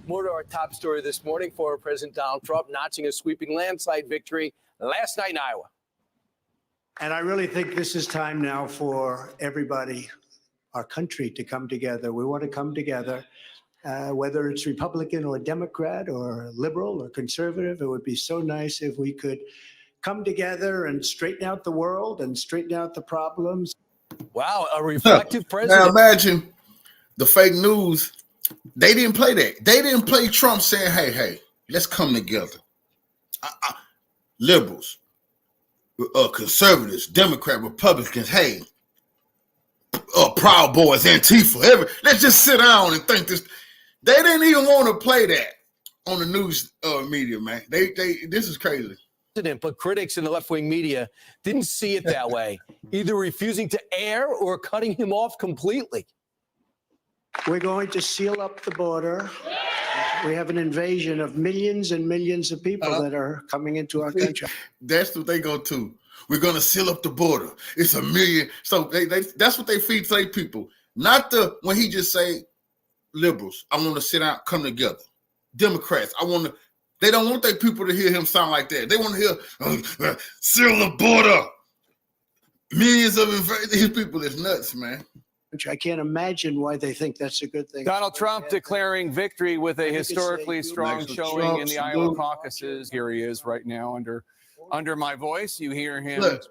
More to our top story this morning. Former President Donald Trump notching a sweeping landslide victory last night in Iowa. And I really think this is time now for everybody, our country, to come together. We want to come together, whether it's Republican or Democrat or liberal or conservative. It would be so nice if we could come together and straighten out the world and straighten out the problems. Wow, a reflective president. Now imagine the fake news. They didn't play that. They didn't play Trump saying, hey, let's come together. Liberals, conservatives, Democrat, Republicans, hey, Proud Boys, Antifa, let's just sit down and think this. They didn't even want to play that on the news media, man. This is crazy. But critics in the left-wing media didn't see it that way, either refusing to air or cutting him off completely. We're going to seal up the border. We have an invasion of millions and millions of people that are coming into our country. That's what they go to. We're going to seal up the border. It's a million. So that's what they feed to their people. Not when he just say, liberals, I want to sit down, come together. Democrats, they don't want their people to hear him sound like that. They want to hear, seal the border. Millions of these people is nuts, man. which I can't imagine why they think that's a good thing. Donald Trump declaring victory with a historically strong showing in the Iowa caucuses. Here he is right now under my voice. You hear him. Look,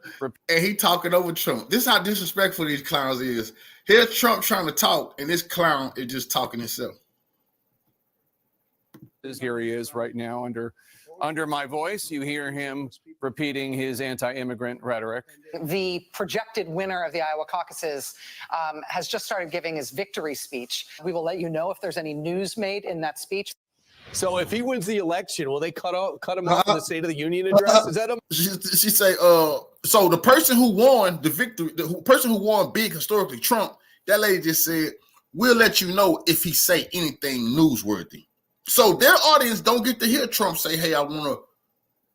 and he talking over Trump. This is how disrespectful these clowns is. Here's Trump trying to talk, and this clown is just talking himself. Here he is right now under my voice. You hear him repeating his anti-immigrant rhetoric. The projected winner of the Iowa caucuses has just started giving his victory speech. We will let you know if there's any news made in that speech. So if he wins the election, will they cut him off in the State of the Union address? Is that a... She say, so the person who won the victory, the person who won big historically, Trump, that lady just said, we'll let you know if he say anything newsworthy. So their audience don't get to hear Trump say, hey, I want to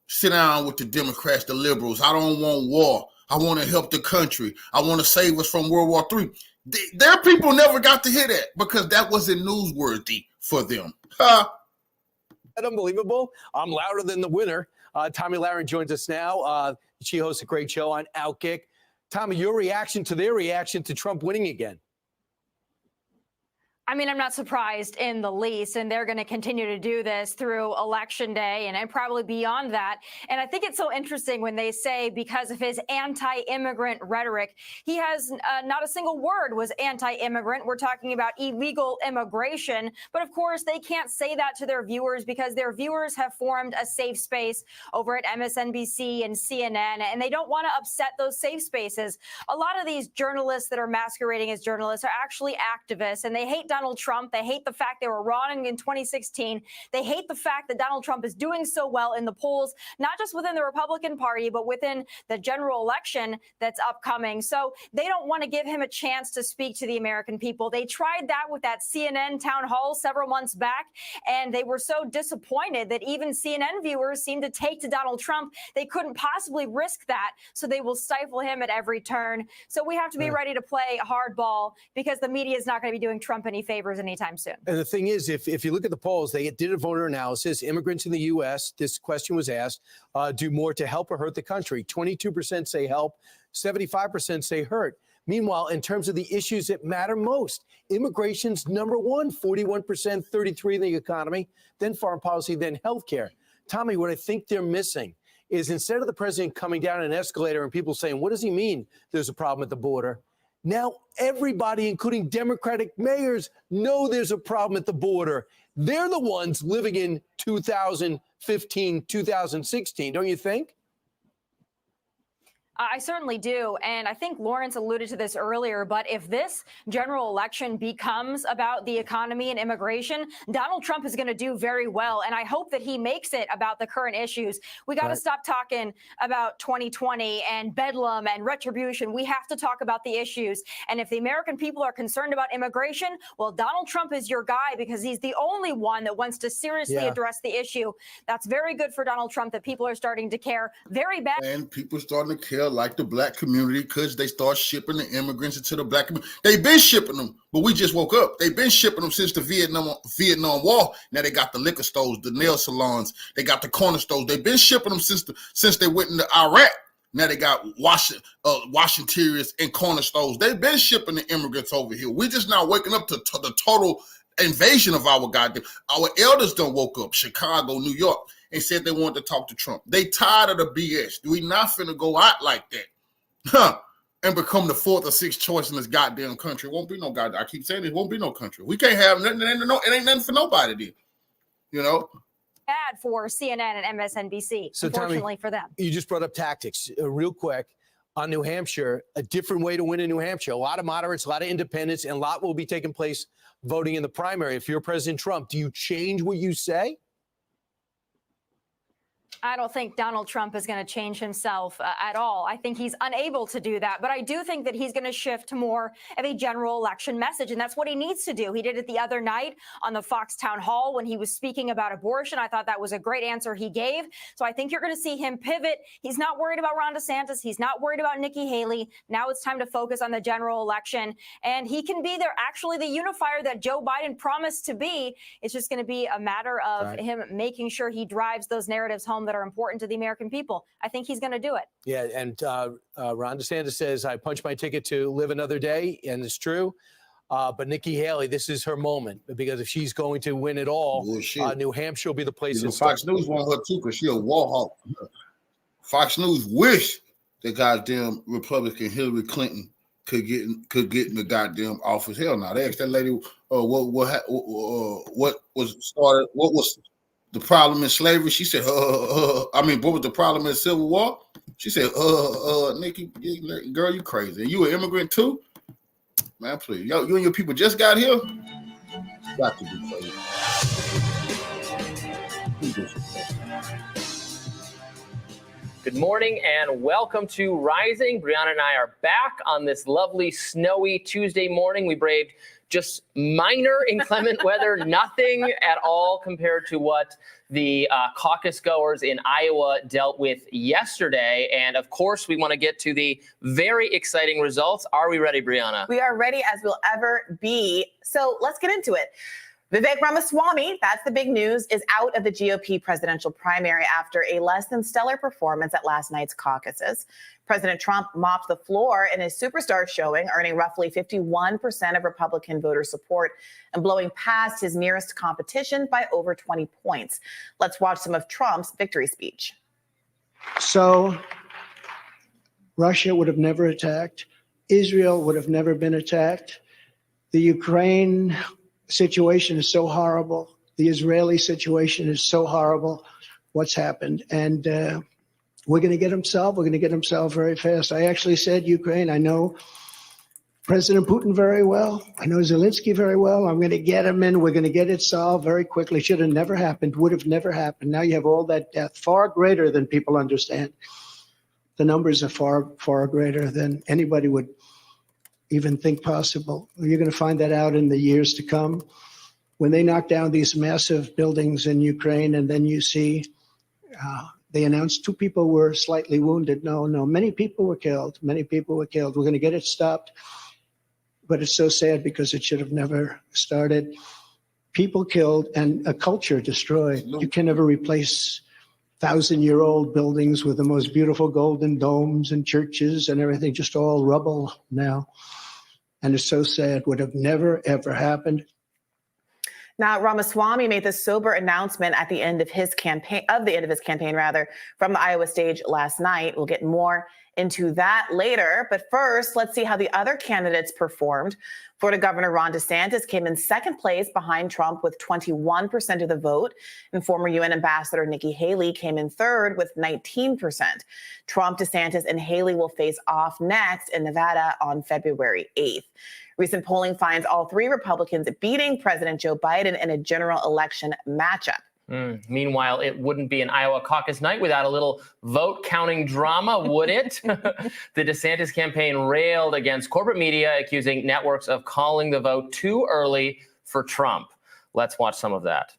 sit down with the Democrats, the liberals. I don't want war. I want to help the country. I want to save us from World War III. Their people never got to hear that because that wasn't newsworthy for them. Unbelievable. I'm louder than the winner. Tommy Lahren joins us now. She hosts a great show on Outkick. Tommy, your reaction to their reaction to Trump winning again? I mean, I'm not surprised in the least, and they're going to continue to do this through Election Day and probably beyond that. And I think it's so interesting when they say because of his anti-immigrant rhetoric, he has not a single word was anti-immigrant. We're talking about illegal immigration. But of course, they can't say that to their viewers because their viewers have formed a safe space over at MSNBC and CNN, and they don't want to upset those safe spaces. A lot of these journalists that are masquerading as journalists are actually activists, and they hate Donald Trump. They hate the fact they were wrong in 2016. They hate the fact that Donald Trump is doing so well in the polls, not just within the Republican Party, but within the general election that's upcoming. So they don't want to give him a chance to speak to the American people. They tried that with that CNN town hall several months back, and they were so disappointed that even CNN viewers seemed to take to Donald Trump. They couldn't possibly risk that, so they will stifle him at every turn. So we have to be ready to play hardball because the media is not going to be doing Trump any favors anytime soon. And the thing is, if you look at the polls, they did a voter analysis. Immigrants in the U.S., this question was asked, do more to help or hurt the country. 22% say help, 75% say hurt. Meanwhile, in terms of the issues that matter most, immigration's number one, 41%, 33% in the economy, then foreign policy, then healthcare. Tommy, what I think they're missing is instead of the president coming down an escalator and people saying, what does he mean there's a problem at the border? Now, everybody, including Democratic mayors, know there's a problem at the border. They're the ones living in 2015, 2016, don't you think? I certainly do. And I think Lawrence alluded to this earlier, but if this general election becomes about the economy and immigration, Donald Trump is going to do very well. And I hope that he makes it about the current issues. We got to stop talking about 2020 and bedlam and retribution. We have to talk about the issues. And if the American people are concerned about immigration, well, Donald Trump is your guy because he's the only one that wants to seriously address the issue. That's very good for Donald Trump that people are starting to care. Very bad. And people starting to care like the black community because they start shipping the immigrants into the black community. They've been shipping them, but we just woke up. They've been shipping them since the Vietnam War. Now they got the liquor stores, the nail salons, they got the corner stores. They've been shipping them since they went into Iraq. Now they got wash interiors and corner stores. They've been shipping the immigrants over here. We're just now waking up to the total invasion of our goddamn. Our elders done woke up, Chicago, New York, and said they wanted to talk to Trump. They tired of the BS. We not finna go out like that, and become the fourth or sixth choice in this goddamn country. It won't be no goddamn. I keep saying it won't be no country. We can't have nothing. It ain't nothing for nobody then, you know. Bad for CNN and MSNBC, so unfortunately, Tommy, for them. You just brought up tactics real quick on New Hampshire, a different way to win in New Hampshire. A lot of moderates, a lot of independents, and a lot will be taking place voting in the primary. If you're President Trump, do you change what you say? I don't think Donald Trump is going to change himself at all. I think he's unable to do that. But I do think that he's going to shift to more of a general election message. And that's what he needs to do. He did it the other night on the Fox town hall when he was speaking about abortion. I thought that was a great answer he gave. So I think you're going to see him pivot. He's not worried about Ron DeSantis. He's not worried about Nikki Haley. Now it's time to focus on the general election. And he can be there, actually the unifier that Joe Biden promised to be. It's just going to be a matter of him making sure he drives those narratives home that that are important to the American people. I think he's going to do it. Yeah, and Ron DeSantis says, I punched my ticket to live another day, and it's true. But Nikki Haley, this is her moment, because if she's going to win it all, New Hampshire will be the place to start. Fox News want her too, because she's a war hawk. Fox News wish the goddamn Republican Hillary Clinton could get in the goddamn office. Hell no. They asked that lady what was the problem in slavery. She said, what was the problem in the Civil War? She said, Nikki, girl, you crazy. You an immigrant too? Man, please. You and your people just got here? Got to be crazy. Good morning and welcome to Rising. Brianna and I are back on this lovely, snowy Tuesday morning. We braved just minor inclement weather, nothing at all compared to what the caucus goers in Iowa dealt with yesterday. And of course, we want to get to the very exciting results. Are we ready, Brianna? We are ready as we'll ever be. So let's get into it. Vivek Ramaswamy, that's the big news, is out of the GOP presidential primary after a less than stellar performance at last night's caucuses. President Trump mopped the floor in his superstar showing, earning roughly 51% of Republican voter support and blowing past his nearest competition by over 20 points. Let's watch some of Trump's victory speech. So Russia would have never attacked. Israel would have never been attacked. The Ukraine situation is so horrible. The Israeli situation is so horrible. What's happened? And we're going to get them solved. We're going to get them solved very fast. I actually said, Ukraine, I know President Putin very well. I know Zelensky very well. I'm going to get him in. We're going to get it solved very quickly. Should have never happened. Would have never happened. Now you have all that death, far greater than people understand. The numbers are far, far greater than anybody would even think possible. You're going to find that out in the years to come. When they knock down these massive buildings in Ukraine, and then you see they announced 2 people were slightly wounded. No, many people were killed. Many people were killed. We're going to get it stopped. But it's so sad because it should have never started. People killed and a culture destroyed. You can never replace 1,000-year-old buildings with the most beautiful golden domes and churches and everything, just all rubble now. And it's so sad. Would have never, ever happened. Now, Ramaswamy made this sober announcement at the end of his campaign, from the Iowa stage last night. We'll get more into that later. But first, let's see how the other candidates performed. Florida Governor Ron DeSantis came in second place behind Trump with 21% of the vote. And former UN Ambassador Nikki Haley came in third with 19%. Trump, DeSantis, and Haley will face off next in Nevada on February 8th. Recent polling finds all 3 Republicans beating President Joe Biden in a general election matchup. Meanwhile, it wouldn't be an Iowa caucus night without a little vote counting drama, would it? The DeSantis campaign railed against corporate media, accusing networks of calling the vote too early for Trump. Let's watch some of that.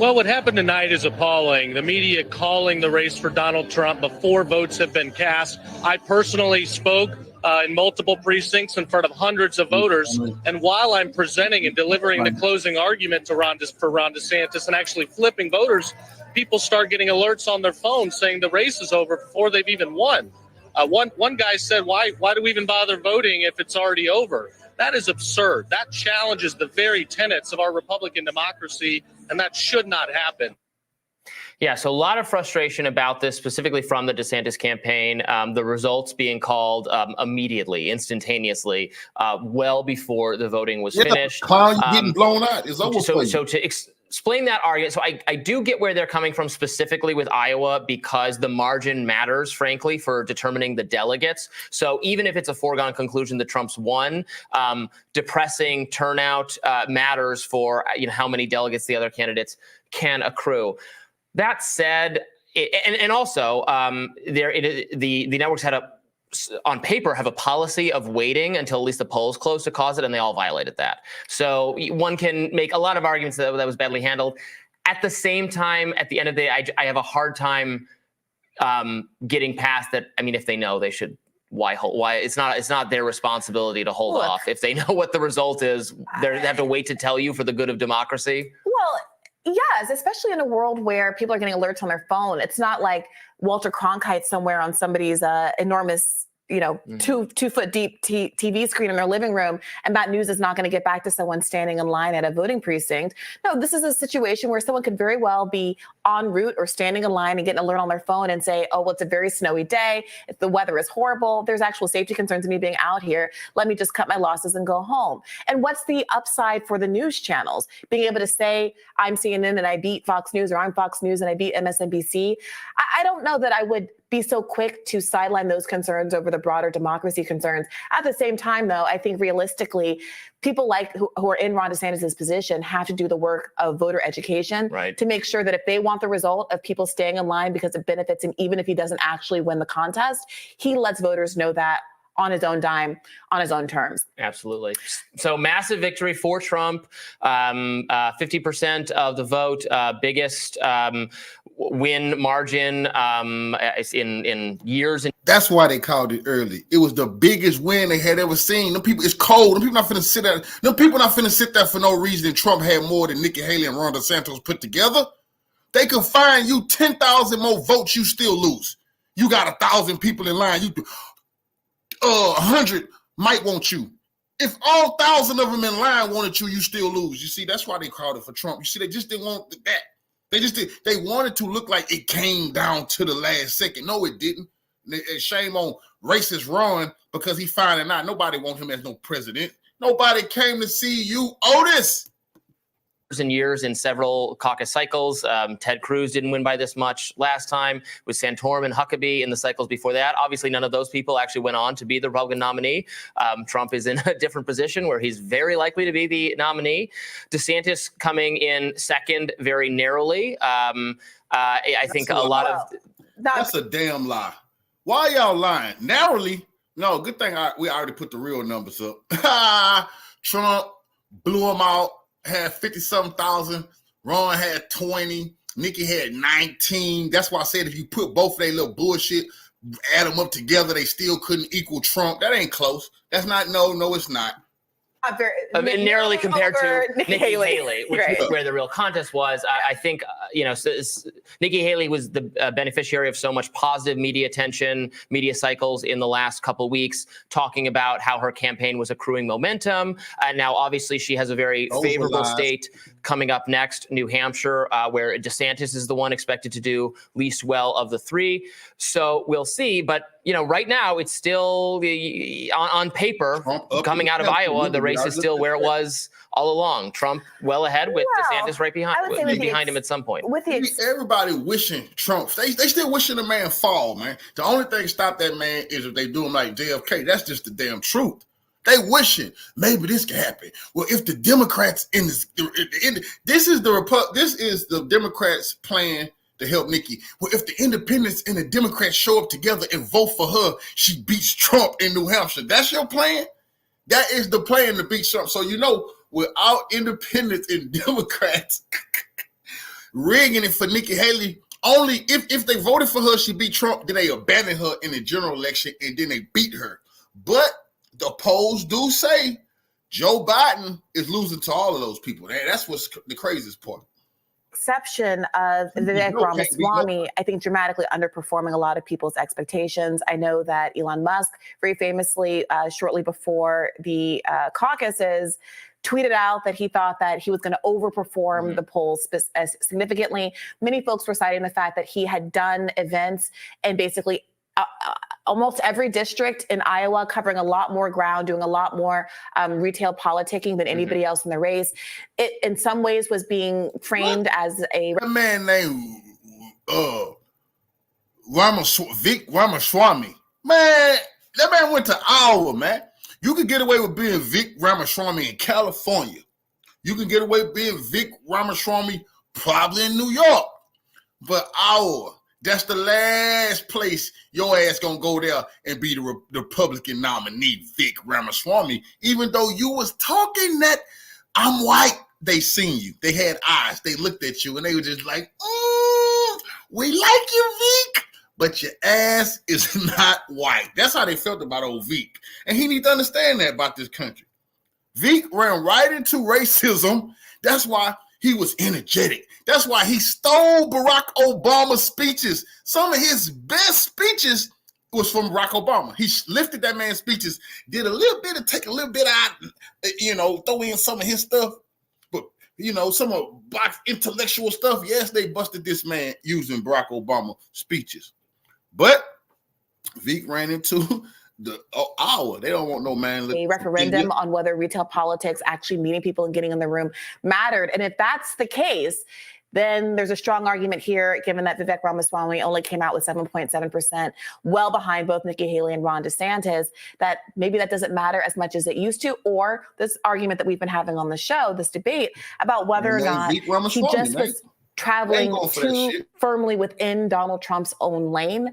Well, what happened tonight is appalling. The media calling the race for Donald Trump before votes have been cast. I personally spoke in multiple precincts in front of hundreds of voters. And while I'm presenting and delivering the closing argument for Ron DeSantis and actually flipping voters, people start getting alerts on their phone saying the race is over before they've even won. One guy said, why do we even bother voting if it's already over? That is absurd. That challenges the very tenets of our Republican democracy, and that should not happen. Yeah, so a lot of frustration about this, specifically from the DeSantis campaign, the results being called immediately, instantaneously, well before the voting was finished. Clown, you're getting blown out. It's over. So to explain that argument, so I do get where they're coming from specifically with Iowa, because the margin matters, frankly, for determining the delegates. So even if it's a foregone conclusion that Trump's won, depressing turnout matters for how many delegates the other candidates can accrue. That said, and also the networks on paper have a policy of waiting until at least the polls close to cause it, and they all violated that. So one can make a lot of arguments that was badly handled. At the same time, at the end of the day, I have a hard time getting past that. I mean, if they know, they should. Why it's not their responsibility to hold off. If they know what the result is, they have to wait to tell you for the good of democracy. Well, Yes, especially in a world where people are getting alerts on their phone. It's not like Walter Cronkite somewhere on somebody's enormous, 2 foot deep TV screen in their living room, and that news is not going to get back to someone standing in line at a voting precinct. No, this is a situation where someone could very well be en route or standing in line and get an alert on their phone and say, oh, well, it's a very snowy day. If the weather is horrible, there's actual safety concerns of me being out here. Let me just cut my losses and go home. And what's the upside for the news channels? Being able to say, I'm CNN and I beat Fox News, or I'm Fox News and I beat MSNBC. I don't know that I would be so quick to sideline those concerns over the broader democracy concerns. At the same time, though, I think realistically, people like who are in Ron DeSantis' position have to do the work of voter education to make sure that if they want the result of people staying in line because it benefits him, even if he doesn't actually win the contest, he lets voters know that on his own dime, on his own terms. Absolutely. So massive victory for Trump, 50% of the vote, biggest win margin in years. That's why they called it early. It was the biggest win they had ever seen. Them people, it's cold. Them people not finna sit there. Them people not finna sit there for no reason. And Trump had more than Nikki Haley and Ron DeSantis put together. They could find you 10,000 more votes, you still lose. You got 1,000 people in line. 100 might want you. If all 1,000 of them in line wanted you, you still lose. You see, that's why they called it for Trump. You see, they just didn't want that. They wanted to look like it came down to the last second. No, it didn't. Shame on racist Ron, because he finding out nobody want him as no president. Nobody came to see you, Otis. And years in several caucus cycles. Ted Cruz didn't win by this much last time, with Santorum and Huckabee in the cycles before that. Obviously, none of those people actually went on to be the Republican nominee. Trump is in a different position where he's very likely to be the nominee. DeSantis coming in second very narrowly. I think a lot of... That's a damn lie. Why y'all lying? Narrowly? No, good thing we already put the real numbers up. Trump blew them out. Had 50-something thousand. Ron had 20. Nikki had 19. That's why I said if you put both of their little bullshit, add them up together, they still couldn't equal Trump. That ain't close. That's not, no, it's not. Narrowly compared to Nikki Haley, which right. is where the real contest was. I think, Nikki Haley was the beneficiary of so much positive media attention, media cycles in the last couple of weeks, talking about how her campaign was accruing momentum. And now, obviously, she has a very favorable state coming up next, New Hampshire, where DeSantis is the one expected to do least well of the three. So we'll see. But right now, it's still on paper, coming out of Iowa, the race is still where it was all along. Trump well ahead with DeSantis right behind him at some point. Everybody wishing Trump. They still wishing the man fall, man. The only thing to stop that man is if they do him like JFK. That's just the damn truth. They wishing maybe this can happen. Well, if the Democrats this is the Democrats' plan to help Nikki. Well, if the independents and the Democrats show up together and vote for her, she beats Trump in New Hampshire. That's your plan? That is the plan to beat Trump. So, without independents and Democrats rigging it for Nikki Haley, only if they voted for her, she beat Trump, then they abandon her in the general election and then they beat her. But the polls do say Joe Biden is losing to all of those people. That's what's the craziest part. Exception of Vivek Ramaswamy, I think dramatically underperforming a lot of people's expectations. I know that Elon Musk very famously shortly before the caucuses tweeted out that he thought that he was going to overperform the polls significantly. Many folks were citing the fact that he had done events and basically almost every district in Iowa, covering a lot more ground, doing a lot more retail politicking than anybody else in the race. It, in some ways, was being framed as a man named Vic Ramaswamy. Man, that man went to Iowa, man. You can get away with being Vic Ramaswamy in California. You can get away with being Vic Ramaswamy probably in New York. But Iowa, that's the last place your ass gonna go there and be the Republican nominee, Vic Ramaswamy. Even though you was talking that I'm white, they seen you. They had eyes. They looked at you and they were just like, we like you, Vic, but your ass is not white. That's how they felt about old Vic. And he needs to understand that about this country. Vic ran right into racism. That's why He was energetic. That's why he stole Barack Obama's speeches. Some of his best speeches was from Barack Obama. He lifted that man's speeches, did a little bit of take a little bit out, throw in some of his stuff. But, some of Barack's intellectual stuff, yes, they busted this man using Barack Obama speeches. But Vic ran into the hour. They don't want no man. A referendum on whether retail politics, actually meeting people and getting in the room, mattered. And if that's the case, then there's a strong argument here, given that Vivek Ramaswamy only came out with 7.7%, well behind both Nikki Haley and Ron DeSantis, that maybe that doesn't matter as much as it used to, or this argument that we've been having on the show, this debate about whether or not he just was traveling too firmly within Donald Trump's own lane.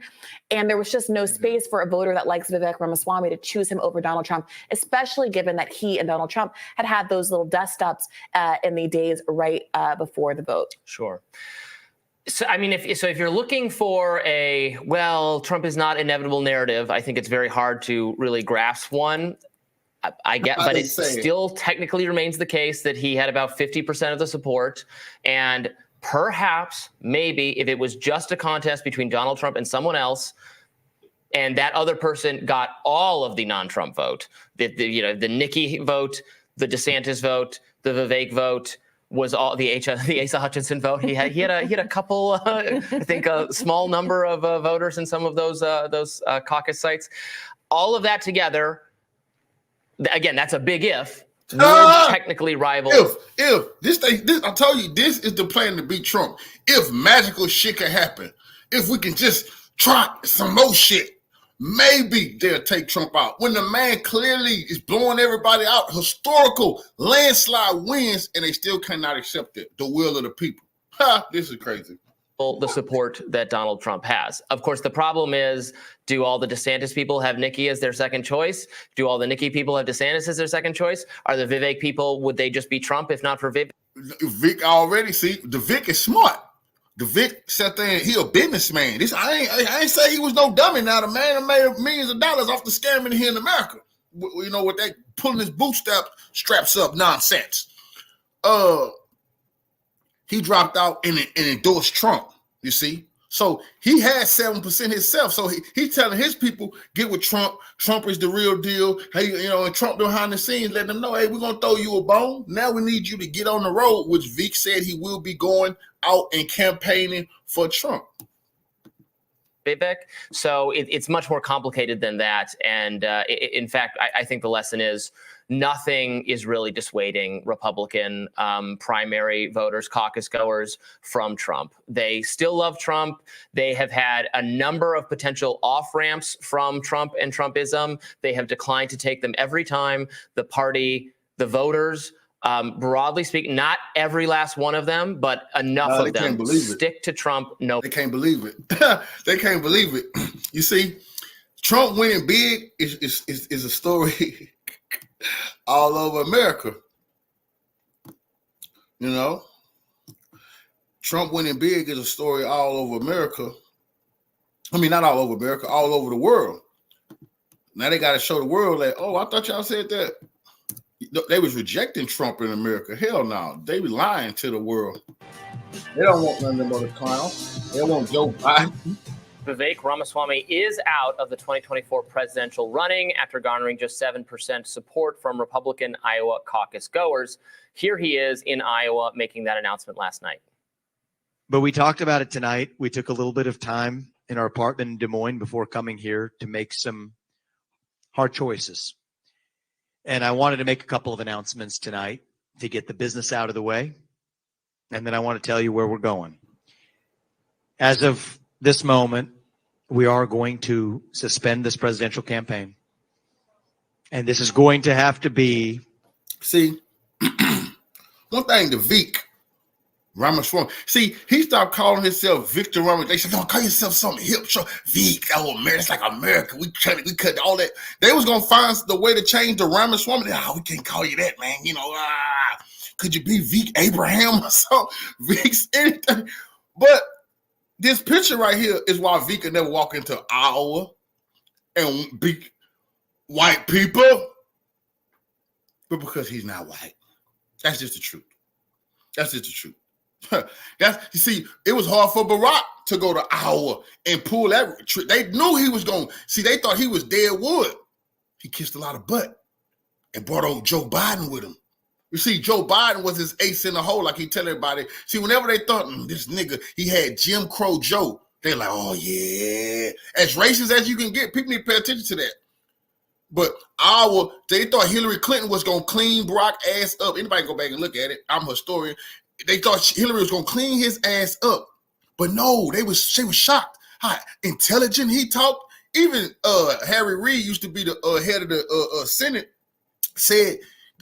And there was just no space for a voter that likes Vivek Ramaswamy to choose him over Donald Trump, especially given that he and Donald Trump had those little dust-ups in the days right before the vote. Sure. So, I mean, if you're looking for Trump is not inevitable narrative, I think it's very hard to really grasp one. I get, but it still technically remains the case that he had about 50% of the support. And perhaps, maybe, if it was just a contest between Donald Trump and someone else, and that other person got all of the non-Trump vote, the Nikki vote, the DeSantis vote, the Vivek vote, was all the Asa Hutchinson vote. He had a couple, I think, a small number of voters in some of those caucus sites. All of that together, again, that's a big if. Would technically rival. If this I told you, this is the plan to beat Trump. If magical shit can happen, if we can just try some more shit, maybe they'll take Trump out. When the man clearly is blowing everybody out, historical landslide wins, and they still cannot accept it. The will of the people. This is crazy. The support that Donald Trump has. Of course, the problem is, do all the DeSantis people have Nikki as their second choice? Do all the Nikki people have DeSantis as their second choice? Are the Vivek people, would they just be Trump if not for Vivek? Vic already, the Vic is smart. The Vic sat there and he a businessman. I ain't say he was no dummy. Now the man made millions of dollars off the scamming here in America. With that pulling his straps up nonsense. He dropped out and endorsed Trump, you see. So he had 7% himself. So he's telling his people, get with Trump. Trump is the real deal. Hey, and Trump behind the scenes, letting them know, hey, we're going to throw you a bone. Now we need you to get on the road, which Vic said he will be going out and campaigning for Trump. Vivek. So it's much more complicated than that. And in fact, I think the lesson is nothing is really dissuading Republican primary voters, caucus goers from Trump. They still love Trump. They have had a number of potential off-ramps from Trump and Trumpism. They have declined to take them every time. The party, the voters, broadly speaking, not every last one of them, but enough of them stick to Trump. No, they can't believe it. They can't believe it. You see, Trump winning big is a story all over America. Trump winning big is a story all over America. I mean, not all over America, all over the world. Now they got to show the world that, oh, I thought y'all said that. They was rejecting Trump in America. Hell no. They were lying to the world. They don't want nothing but a clown. They want Joe Biden. Vivek Ramaswamy is out of the 2024 presidential running after garnering just 7% support from Republican Iowa caucus goers. Here he is in Iowa making that announcement last night. But we talked about it tonight. We took a little bit of time in our apartment in Des Moines before coming here to make some hard choices. And I wanted to make a couple of announcements tonight to get the business out of the way. And then I want to tell you where we're going. As of this moment, we are going to suspend this presidential campaign. And this is going to have to be... See, one thing, the Vic Ramaswamy. See, he stopped calling himself Victor Ramaswamy. They said, "Don't call yourself something hip." So Vic, oh man, it's like America. We cut all that. They was gonna find the way to change the Ramaswamy. We can't call you that, man. Could you be Vic Abraham or something? Vic's anything. But this picture right here is why Vic could never walk into Iowa and beat white people. But because he's not white. That's just the truth. That's just the truth. You see, it was hard for Barack to go to Iowa and pull that. They knew he was going. See, they thought he was dead wood. He kissed a lot of butt and brought old Joe Biden with him. You see, Joe Biden was his ace in the hole, like he tell everybody. See, whenever they thought this nigga, he had Jim Crow Joe, they're like, oh yeah, as racist as you can get. People need to pay attention to that. But they thought Hillary Clinton was gonna clean Barack ass up. Anybody can go back and look at it. I'm a historian. They thought Hillary was gonna clean his ass up, but no, they was shocked how intelligent he talked. Even Harry Reid used to be the head of the Senate, said,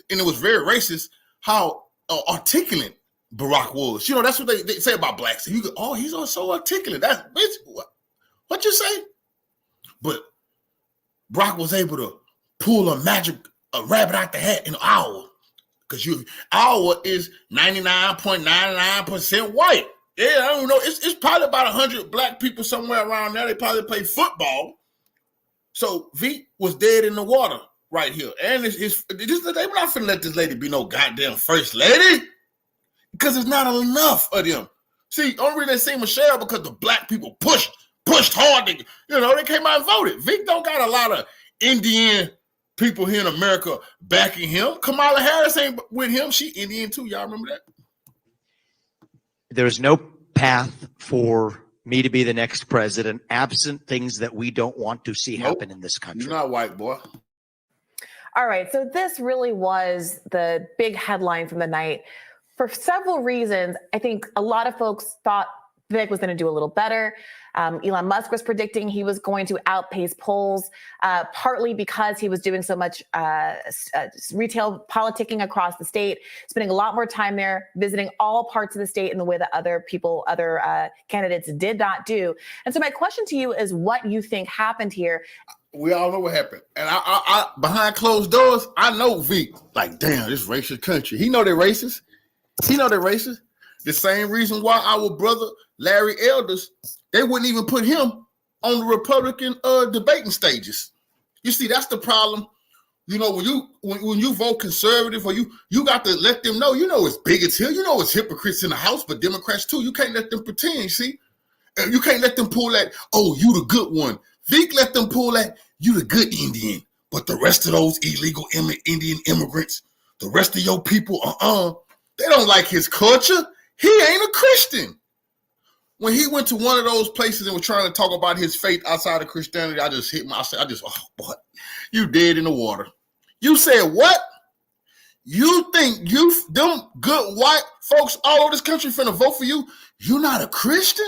and it was very racist, how articulate Barack was. You know, that's what they say about blacks. You go, he's so articulate. That's what you say. But Barack was able to pull a rabbit out the hat in Iowa. Because Iowa is 99.99% white. Yeah, I don't know. It's probably about 100 black people somewhere around there. They probably play football. So Vic was dead in the water right here. And they were not finna let this lady be no goddamn first lady. Because there's not enough of them. See, only reason they say Michelle because the black people pushed hard. They came out and voted. Vic don't got a lot of Indian people here in America backing him. Kamala Harris ain't with him. She Indian too. Y'all remember that? There's no path for me to be the next president absent things that we don't want to see happen in this country. You're not white, boy. All right. So this really was the big headline from the night. For several reasons, I think a lot of folks thought Vivek was going to do a little better. Elon Musk was predicting he was going to outpace polls, partly because he was doing so much retail politicking across the state, spending a lot more time there, visiting all parts of the state in the way that other candidates did not do. And so my question to you is what you think happened here. We all know what happened. And I behind closed doors, I know Vic, like, damn, this racist country. He know they're racist. The same reason why our brother Larry Elders, they wouldn't even put him on the Republican debating stages. You see, that's the problem. You know, when you vote conservative, or you got to let them know, it's bigots here, it's hypocrites in the House, but Democrats too. You can't let them pretend, see? You can't let them pull that, you the good one. Vic let them pull that, you the good Indian. But the rest of those illegal Indian immigrants, the rest of your people, they don't like his culture. He ain't a Christian. When he went to one of those places and was trying to talk about his faith outside of Christianity, I just hit boy, you dead in the water. You said what? You think them good white folks all over this country finna vote for you? You not a Christian?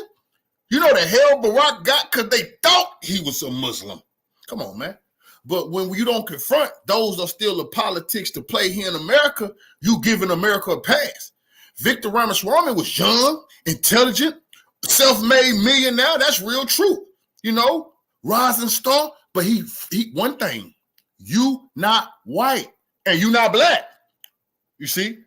You know the hell Barack got because they thought he was a Muslim. Come on, man. But when you don't confront those are still the politics to play here in America, you giving America a pass. Victor Ramaswamy was young, intelligent, self-made millionaire. That's real truth. Rising star. But he one thing, you not white and you not black. You see?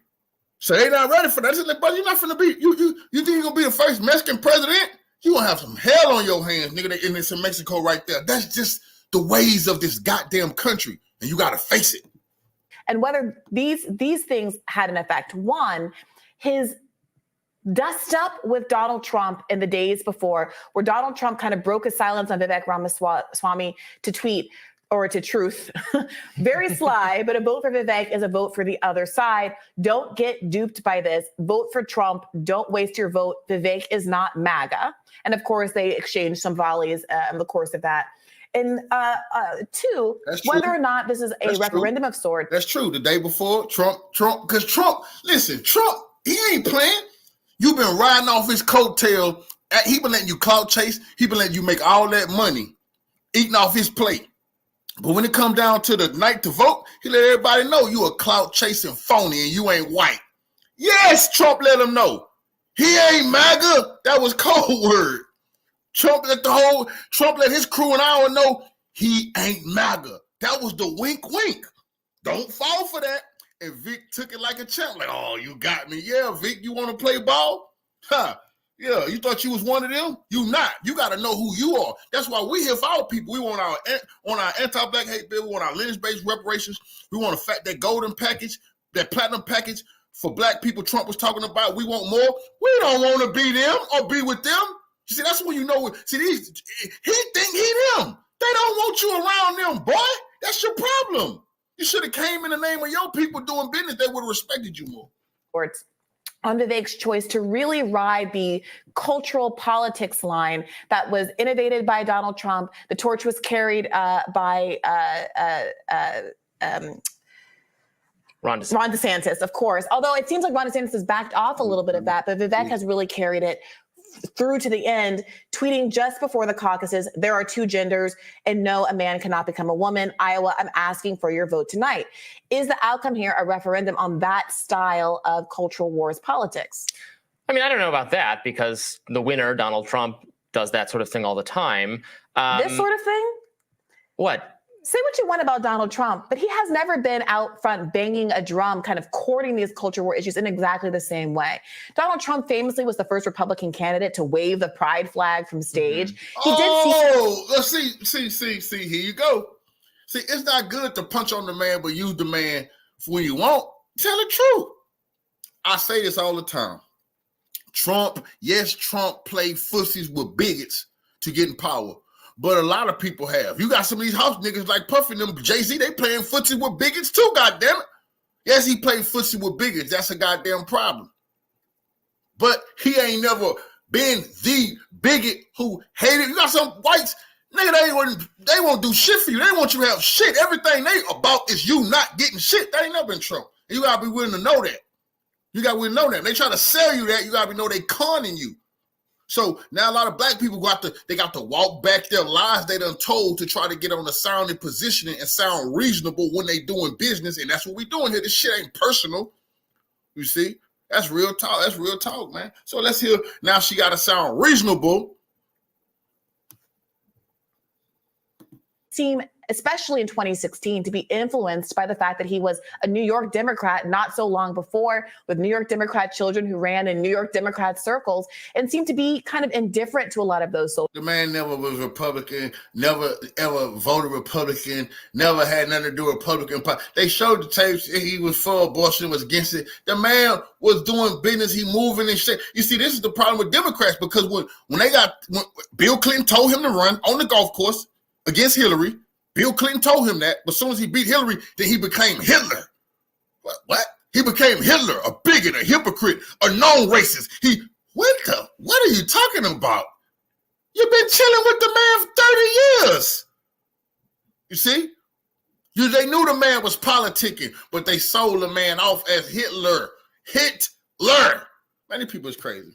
So they not ready for that. They like, brother, you're not finna be, you think you're gonna be the first Mexican president? You gonna have some hell on your hands, nigga, and it's in Mexico right there. That's just the ways of this goddamn country, and you got to face it. And whether these things had an effect. One, his dust up with Donald Trump in the days before, where Donald Trump kind of broke his silence on Vivek Ramaswamy to tweet or to truth. Very sly, but a vote for Vivek is a vote for the other side. Don't get duped by this. Vote for Trump. Don't waste your vote. Vivek is not MAGA. And of course, they exchanged some volleys in the course of that. And two, whether or not this is a referendum of sorts. That's true. The day before, Trump, because Trump, he ain't playing. You've been riding off his coattail. He been letting you clout chase. He been letting you make all that money, eating off his plate. But when it come down to the night to vote, he let everybody know you a clout chasing phony and you ain't white. Yes, Trump let him know. He ain't MAGA. That was code word. Trump let his crew and I know he ain't MAGA. That was the wink wink. Don't fall for that. And Vic took it like a champ. Like, oh, you got me. Yeah, Vic, you want to play ball? Yeah, you thought you was one of them? You not. You got to know who you are. That's why we here for our people. We want our anti-black hate bill. We want our lineage-based reparations. We want that golden package, that platinum package for black people Trump was talking about, we want more. We don't want to be them or be with them. You see, that's when you know. See, he think he them. They don't want you around them, boy. That's your problem. You should have came in the name of your people doing business. They would have respected you more. On Vivek's choice to really ride the cultural politics line that was innovated by Donald Trump. The torch was carried by Ron DeSantis, of course. Although it seems like Ron DeSantis has backed off a little bit of that, but Vivek has really carried it through to the end, tweeting just before the caucuses, there are two genders, and no, a man cannot become a woman. Iowa, I'm asking for your vote tonight. Is the outcome here a referendum on that style of cultural wars politics? I mean, I don't know about that because the winner, Donald Trump, does that sort of thing all the time. This sort of thing? What? Say what you want about Donald Trump, but he has never been out front banging a drum, kind of courting these culture war issues in exactly the same way. Donald Trump famously was the first Republican candidate to wave the pride flag from stage. Mm-hmm. See, here you go. See, it's not good to punch on the man, but use the man when you want. Tell the truth. I say this all the time. Trump played fussies with bigots to get in power. But a lot of people have. You got some of these house niggas like Puffy and them, Jay-Z, they playing footsie with bigots too, goddammit. Yes, he played footsie with bigots. That's a goddamn problem. But he ain't never been the bigot who hated. You got some whites, nigga, they won't do shit for you. They want you to have shit. Everything they about is you not getting shit. That ain't never been Trump. You gotta be willing to know that. You gotta be willing to know that. They try to sell you that, you gotta know they conning you. So now a lot of black people got to walk back their lies they done told to try to get on a sounding positioning and sound reasonable when they doing business. And that's what we doing here. This shit ain't personal. You see? That's real talk. That's real talk, man. So let's hear. Now she got to sound reasonable. Team, especially in 2016, to be influenced by the fact that he was a New York Democrat not so long before, with New York Democrat children who ran in New York Democrat circles and seemed to be kind of indifferent to a lot of those social. The man never was Republican, never ever voted Republican, never had nothing to do with Republican. They showed the tapes, he was for abortion, was against it. The man was doing business, he moving and shit. You see, this is the problem with Democrats, because when Bill Clinton told him to run on the golf course against Hillary, Bill Clinton told him that, but as soon as he beat Hillary, then he became Hitler. What? He became Hitler, a bigot, a hypocrite, a known racist. What are you talking about? You've been chilling with the man for 30 years. You see? They knew the man was politicking, but they sold the man off as Hitler. Hitler. Many people is crazy.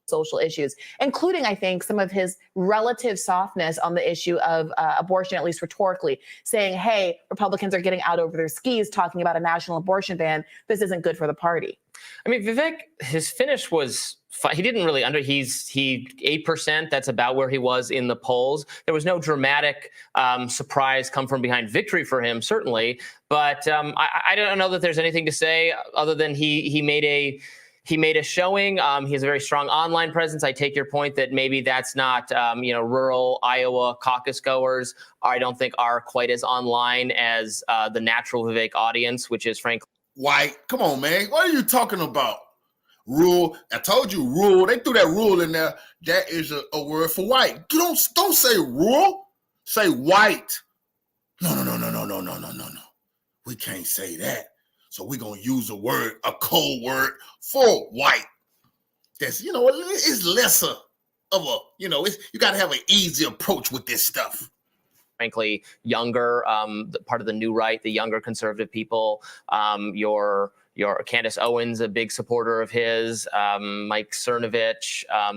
Social issues, including, I think, some of his relative softness on the issue of abortion, at least rhetorically, saying, hey, Republicans are getting out over their skis, talking about a national abortion ban. This isn't good for the party. I mean, Vivek, his finish was, he didn't really he 8%. That's about where he was in the polls. There was no dramatic surprise come from behind victory for him, certainly. But I don't know that there's anything to say other than he made a showing. He has a very strong online presence. I take your point that maybe that's not, rural Iowa caucus goers, I don't think are quite as online as the natural Vivek audience, which is frankly white. Come on, man. What are you talking about? Rural. I told you rural. They threw that rural in there. That is a word for white. Don't say rural. Say white. No. We can't say that. So we're going to use a code word for white. That's, it's lesser of you got to have an easy approach with this stuff. Frankly, younger, part of the new right, the younger conservative people, your Candace Owens, a big supporter of his, Mike Cernovich, I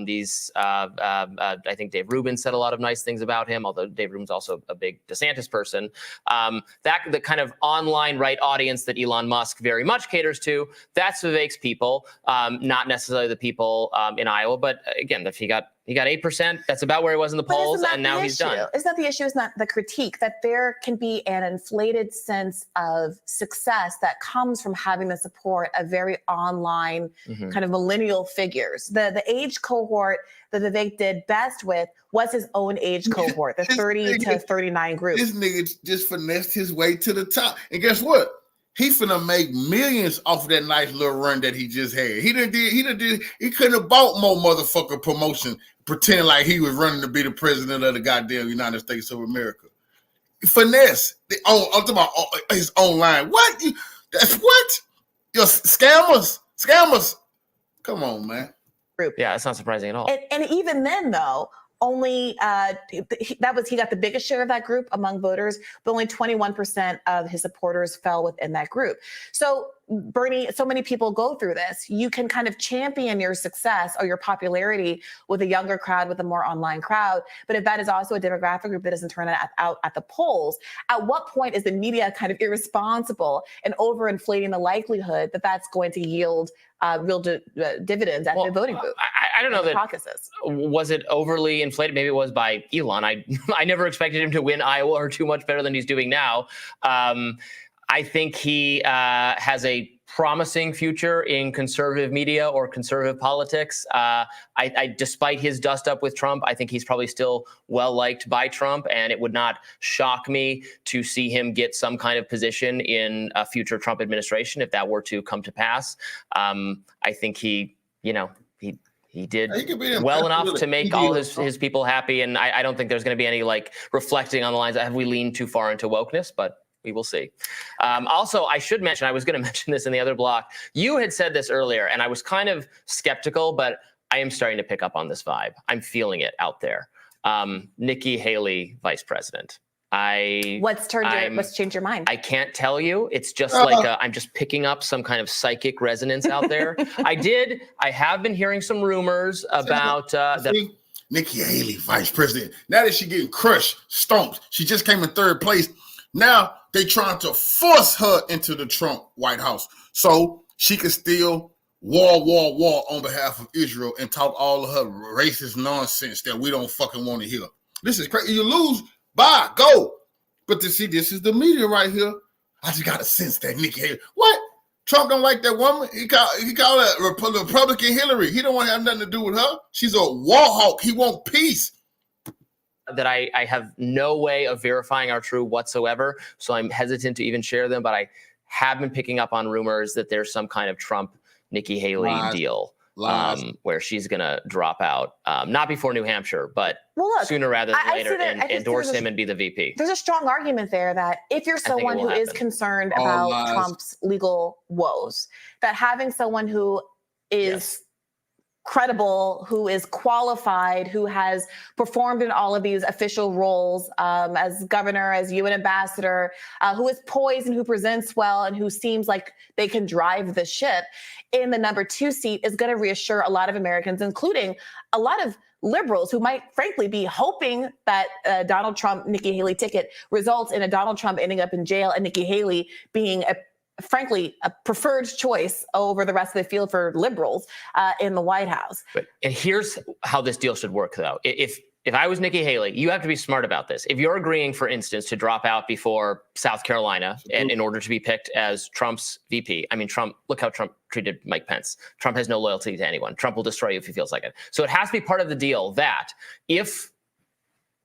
think Dave Rubin said a lot of nice things about him, although Dave Rubin's also a big DeSantis person. The kind of online right audience that Elon Musk very much caters to, that's Vivek's people, not necessarily the people in Iowa. But again, if he got 8%, that's about where he was in the polls, and now he's done. Isn't that the issue? Is not the critique that there can be an inflated sense of success that comes from having the support of very online kind of millennial figures. The age cohort that Vivek did best with was his own age cohort, the 30 to 39 group. This nigga just finessed his way to the top. And guess what? He finna make millions off of that nice little run that he just had. He couldn't have bought more motherfucker promotion pretending like he was running to be the president of the goddamn United States of America. Finesse. I'm talking about his own line. What? That's what? You're scammers. Come on, man. Yeah, it's not surprising at all. And even then, though, only he got the biggest share of that group among voters, but only 21% of his supporters fell within that group. So Bernie, so many people go through this. You can kind of champion your success or your popularity with a younger crowd, with a more online crowd. But if that is also a demographic group that doesn't turn out at the polls, at what point is the media kind of irresponsible and overinflating the likelihood that that's going to yield real dividends at the voting booth? I don't know that caucuses. Was it overly inflated? Maybe it was by Elon. I never expected him to win Iowa or too much better than he's doing now. I think he has a promising future in conservative media or conservative politics. Despite his dust up with Trump, I think he's probably still well liked by Trump, and it would not shock me to see him get some kind of position in a future Trump administration if that were to come to pass. I think he did well enough to make all his people happy, and I don't think there's going to be any like reflecting on the lines. Have we leaned too far into wokeness? But we will see. Also, I should mention, I was going to mention this in the other block. You had said this earlier, and I was kind of skeptical, but I am starting to pick up on this vibe. I'm feeling it out there. Nikki Haley, vice president. What's changed your mind? I can't tell you. It's just like I'm just picking up some kind of psychic resonance out there. I have been hearing some rumors about Nikki Haley, vice president. Now that she's getting crushed, stomped, she just came in third place. Now they trying to force her into the Trump White House so she can still war on behalf of Israel and talk all of her racist nonsense that we don't fucking want to hear. This is crazy. You lose, bye, go. But to see, this is the media right here. I just got a sense that Nikki Haley, what? Trump don't like that woman. He called her Republican Hillary. He don't want to have nothing to do with her. She's a war hawk. He want peace. That I have no way of verifying are true whatsoever, so I'm hesitant to even share them, but I have been picking up on rumors that there's some kind of Trump-Nikki Haley deal where she's going to drop out, not before New Hampshire, but sooner rather than later, and endorse him and be the VP. There's a strong argument there that if you're someone who is concerned about Trump's legal woes, that having someone who is credible, who is qualified, who has performed in all of these official roles as governor, as UN ambassador, who is poised and who presents well and who seems like they can drive the ship in the number 2 seat is going to reassure a lot of Americans, including a lot of liberals who might frankly be hoping that Donald Trump, Nikki Haley ticket results in a Donald Trump ending up in jail and Nikki Haley being frankly, a preferred choice over the rest of the field for liberals in the White House. And here's how this deal should work, though. If I was Nikki Haley, you have to be smart about this. If you're agreeing, for instance, to drop out before South Carolina and in order to be picked as Trump's VP, I mean, look how Trump treated Mike Pence. Trump has no loyalty to anyone. Trump will destroy you if he feels like it. So it has to be part of the deal that if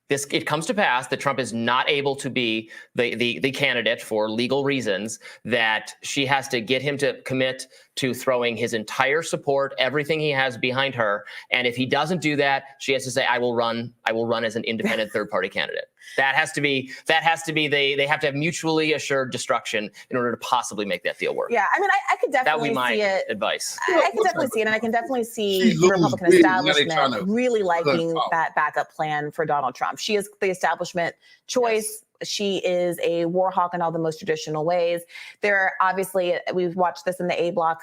it comes to pass that Trump is not able to be the candidate for legal reasons, that she has to get him to commit to throwing his entire support, everything he has behind her. And if he doesn't do that, she has to say, I will run as an independent third-party candidate. That has to be, they have to have mutually assured destruction in order to possibly make that deal work. Yeah, I mean, I could definitely see it. Advice. I can definitely see it, and I can definitely see the Republican establishment really liking that backup plan for Donald Trump. She is the establishment choice. Yes. She is a war hawk in all the most traditional ways. There are obviously, we've watched this in the A Block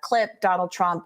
clip, Donald Trump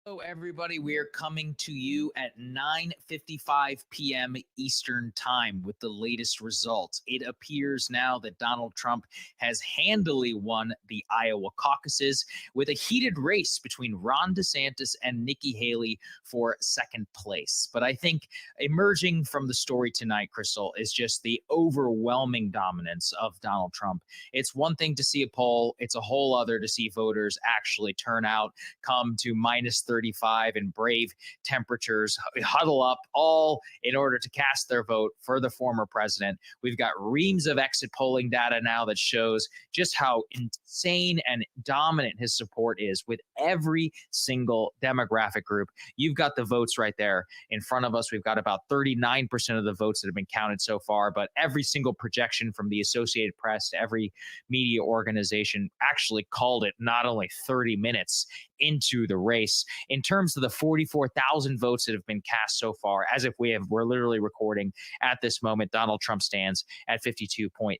Hello, everybody. We are coming to you at 9:55 p.m. Eastern Time with the latest results. It appears now that Donald Trump has handily won the Iowa caucuses with a heated race between Ron DeSantis and Nikki Haley for second place. But I think emerging from the story tonight, Crystal, is just the overwhelming dominance of Donald Trump. It's one thing to see a poll. It's a whole other to see voters actually turn out, come to minus 35 and brave temperatures, huddle up all in order to cast their vote for the former president. We've got reams of exit polling data now that shows just how insane and dominant his support is with every single demographic group. You've got the votes right there in front of us. We've got about 39% of the votes that have been counted so far, but every single projection from the Associated Press to every media organization actually called it not only 30 minutes into the race. In terms of the 44,000 votes that have been cast so far, as if we're literally recording at this moment, Donald Trump stands at 52.8%.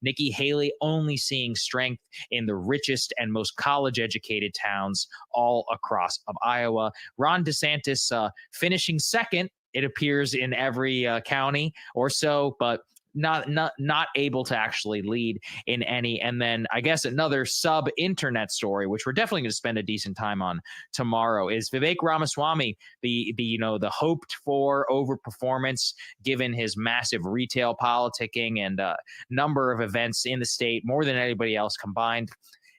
Nikki Haley only seeing strength in the richest and most college-educated towns all across of Iowa. Ron DeSantis finishing second, it appears, in every county or so, but not able to actually lead in any. And then I guess another sub-internet story, which we're definitely going to spend a decent time on tomorrow, is Vivek Ramaswamy, the hoped for overperformance given his massive retail politicking and number of events in the state, more than anybody else combined.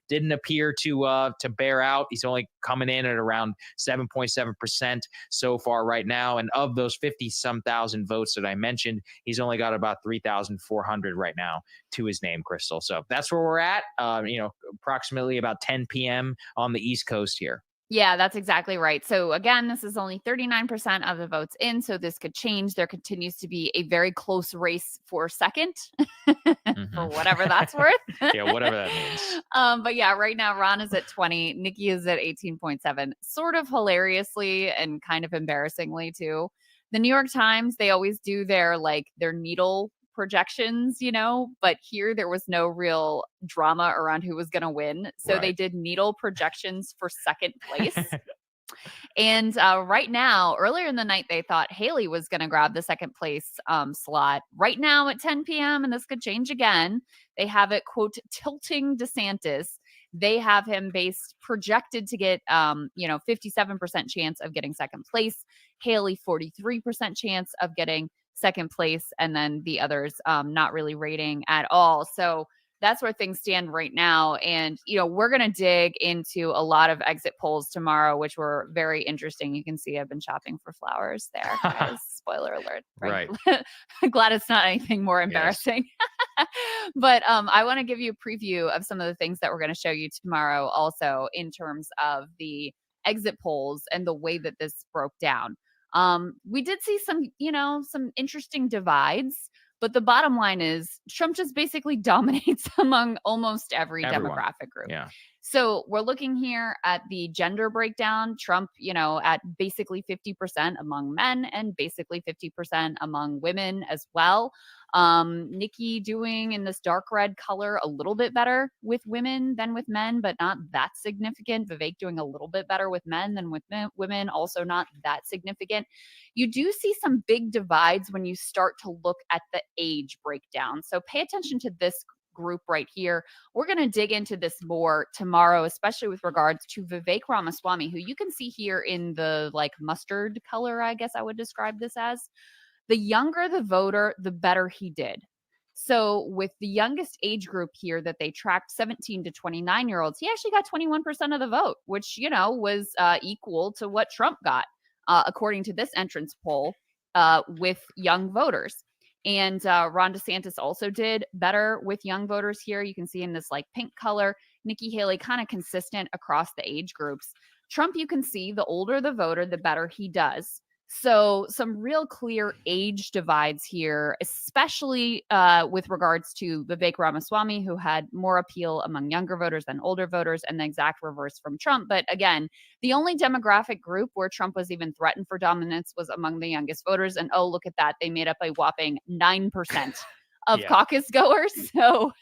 Didn't appear to bear out. He's only coming in at around 7.7% so far right now. And of those 50-some thousand votes that I mentioned, he's only got about 3,400 right now to his name, Crystal. So that's where we're at, approximately about 10 p.m. on the East Coast here. Yeah, that's exactly right. So again, this is only 39% of the votes in, so this could change. There continues to be a very close race for second, for whatever that's worth. Yeah, whatever that means. But yeah, right now Ron is at 20, Nikki is at 18.7. Sort of hilariously and kind of embarrassingly too. The New York Times, they always do their needle projections, but here there was no real drama around who was going to win. So They did needle projections for second place. And right now, earlier in the night, they thought Haley was going to grab the second place slot. Right now at 10 p.m., and this could change again, they have it, quote, tilting DeSantis. They have him projected to get, 57% chance of getting second place. Haley, 43% chance of getting second place, and then the others not really rating at all. So that's where things stand right now. And, we're going to dig into a lot of exit polls tomorrow, which were very interesting. You can see I've been shopping for flowers there, guys. Spoiler alert. Right. Glad it's not anything more embarrassing. Yes. But I want to give you a preview of some of the things that we're going to show you tomorrow also in terms of the exit polls and the way that this broke down. We did see some interesting divides, but the bottom line is Trump just basically dominates among almost everyone. Demographic group. Yeah. So we're looking here at the gender breakdown. Trump, at basically 50% among men and basically 50% among women as well. Nikki doing in this dark red color a little bit better with women than with men, but not that significant. Vivek doing a little bit better with men than with women, also not that significant. You do see some big divides when you start to look at the age breakdown. So pay attention to this group right here. We're going to dig into this more tomorrow, especially with regards to Vivek Ramaswamy, who you can see here in the mustard color, I guess I would describe this as. The younger the voter, the better he did. So with the youngest age group here that they tracked, 17 to 29-year-olds, he actually got 21% of the vote, which, was equal to what Trump got, according to this entrance poll, with young voters. And Ron DeSantis also did better with young voters here. You can see in this pink color. Nikki Haley kind of consistent across the age groups. Trump, you can see the older the voter, the better he does. So some real clear age divides here, especially with regards to Vivek Ramaswamy, who had more appeal among younger voters than older voters, and the exact reverse from Trump. But again, the only demographic group where Trump was even threatened for dominance was among the youngest voters. And oh, look at that. They made up a whopping 9% of caucus goers. So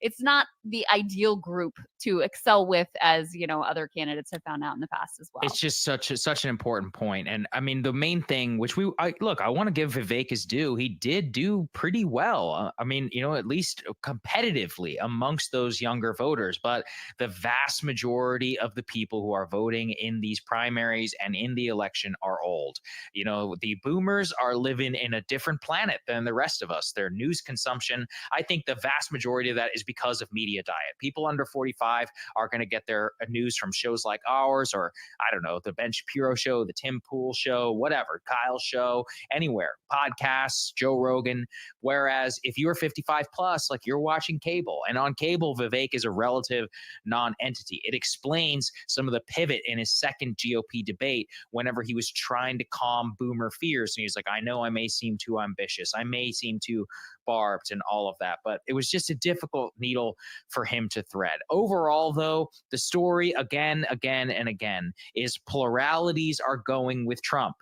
it's not the ideal group to excel with, as other candidates have found out in the past as well. It's just such an important point. And I mean, the main thing, which I want to give Vivek his due. He did do pretty well. I mean, at least competitively amongst those younger voters. But the vast majority of the people who are voting in these primaries and in the election are old. The boomers are living in a different planet than the rest of us. Their news consumption, I think the vast majority of that is because of media diet. People under 45 are going to get their news from shows like ours, or I don't know, the Ben Shapiro show, the Tim Pool show, whatever, Kyle's show, anywhere, podcasts, Joe Rogan. Whereas if you're 55 plus, like, you're watching cable, and on cable, Vivek is a relative non-entity. It explains some of the pivot in his second GOP debate whenever he was trying to calm boomer fears. And he's like, I know I may seem too ambitious. I may seem too barbed and all of that, but it was just a difficult needle for him to thread. Overall, though, the story again and again is pluralities are going with Trump.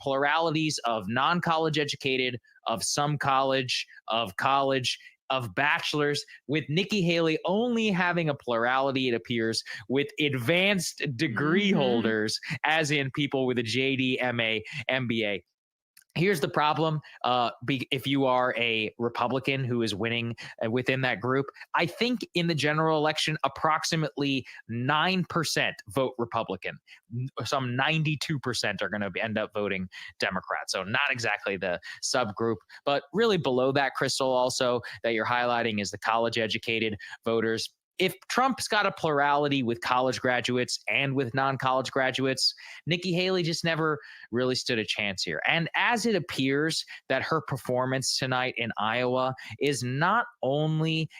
Pluralities of non-college educated, of some college, of bachelors, with Nikki Haley only having a plurality, it appears, with advanced degree holders, as in people with a JD, MA, MBA. Here's the problem. If you are a Republican who is winning within that group, I think in the general election, approximately 9% vote Republican. Some 92% are going to end up voting Democrat. So not exactly the subgroup, but really below that, Crystal, also that you're highlighting is the college educated voters. If Trump's got a plurality with college graduates and with non-college graduates, Nikki Haley just never really stood a chance here. And as it appears that her performance tonight in Iowa is not only,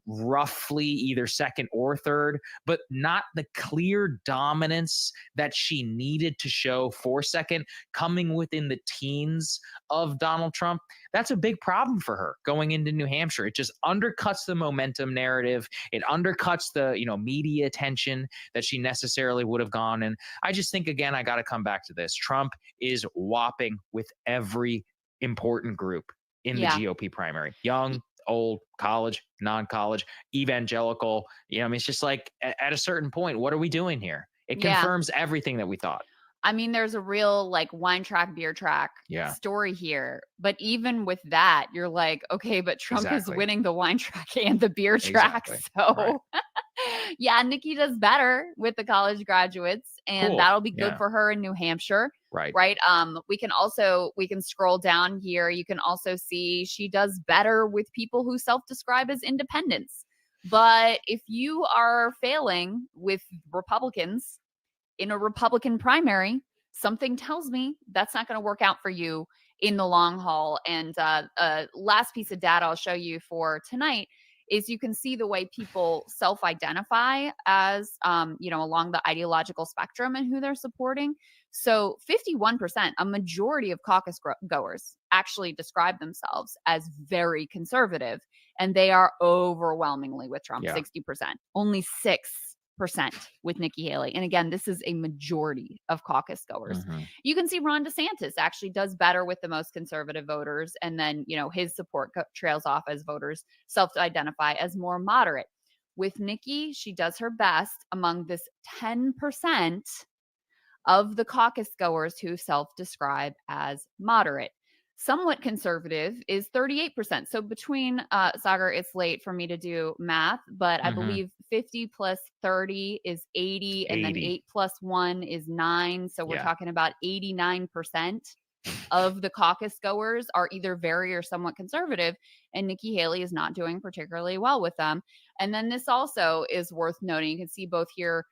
roughly either second or third, but not the clear dominance that she needed to show for second, coming within the teens of Donald Trump, that's a big problem for her going into New Hampshire. It just undercuts the momentum narrative. It undercuts the, media attention that she necessarily would have gone. And I just think, again, I got to come back to this. Trump is whopping with every important group in the GOP primary. Young, old, college, non-college, evangelical. It's just like at a certain point, what are we doing here? It confirms everything that we thought. I mean, there's a real wine track, beer track story here. But even with that, you're like, okay, but Trump is winning the wine track and the beer track. So Nikki does better with the college graduates, and that'll be good for her in New Hampshire. Right. We can scroll down here. You can also see she does better with people who self-describe as independents. But if you are failing with Republicans in a Republican primary, something tells me that's not going to work out for you in the long haul. And last piece of data I'll show you for tonight is you can see the way people self-identify as, along the ideological spectrum and who they're supporting. So 51%, a majority of caucus goers actually describe themselves as very conservative, and they are overwhelmingly with Trump, 60%. Only 6% with Nikki Haley. And again, this is a majority of caucus goers. You can see Ron DeSantis actually does better with the most conservative voters. And then, his support trails off as voters self-identify as more moderate. With Nikki, she does her best among this 10% of the caucus goers who self-describe as moderate. Somewhat conservative is 38%. So between, Sagar, it's late for me to do math, but I believe 50 plus 30 is 80, and then 8 plus 1 is 9. So we're talking about 89% of the caucus goers are either very or somewhat conservative, and Nikki Haley is not doing particularly well with them. And then this also is worth noting. You can see both here,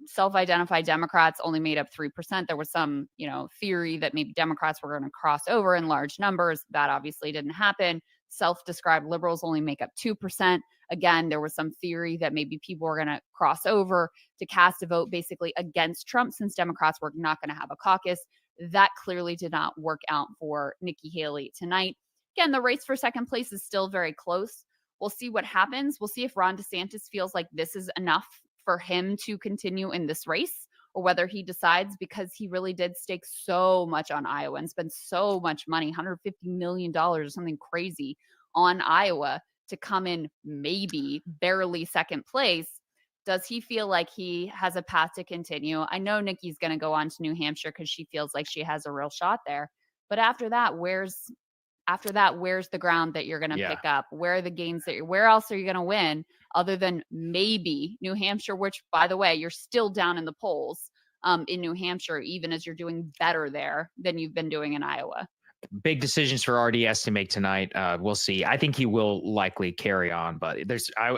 self-identified Democrats only made up 3%. There was some, theory that maybe Democrats were going to cross over in large numbers. That obviously didn't happen. Self-described liberals only make up 2%. Again, there was some theory that maybe people were going to cross over to cast a vote basically against Trump, since Democrats were not going to have a caucus. That clearly did not work out for Nikki Haley tonight. Again, the race for second place is still very close. We'll see what happens. We'll see if Ron DeSantis feels like this is enough for him to continue in this race, or whether he decides, because he really did stake so much on Iowa and spend so much money, $150 million or something crazy on Iowa to come in maybe barely second place. Does he feel like he has a path to continue? I know Nikki's going to go on to New Hampshire because she feels like she has a real shot there. But after that, where's the ground that you're going to pick up? Where are the gains where else are you going to win other than maybe New Hampshire, which, by the way, you're still down in the polls in New Hampshire, even as you're doing better there than you've been doing in Iowa. Big decisions for RDS to make tonight. We'll see. I think he will likely carry on, but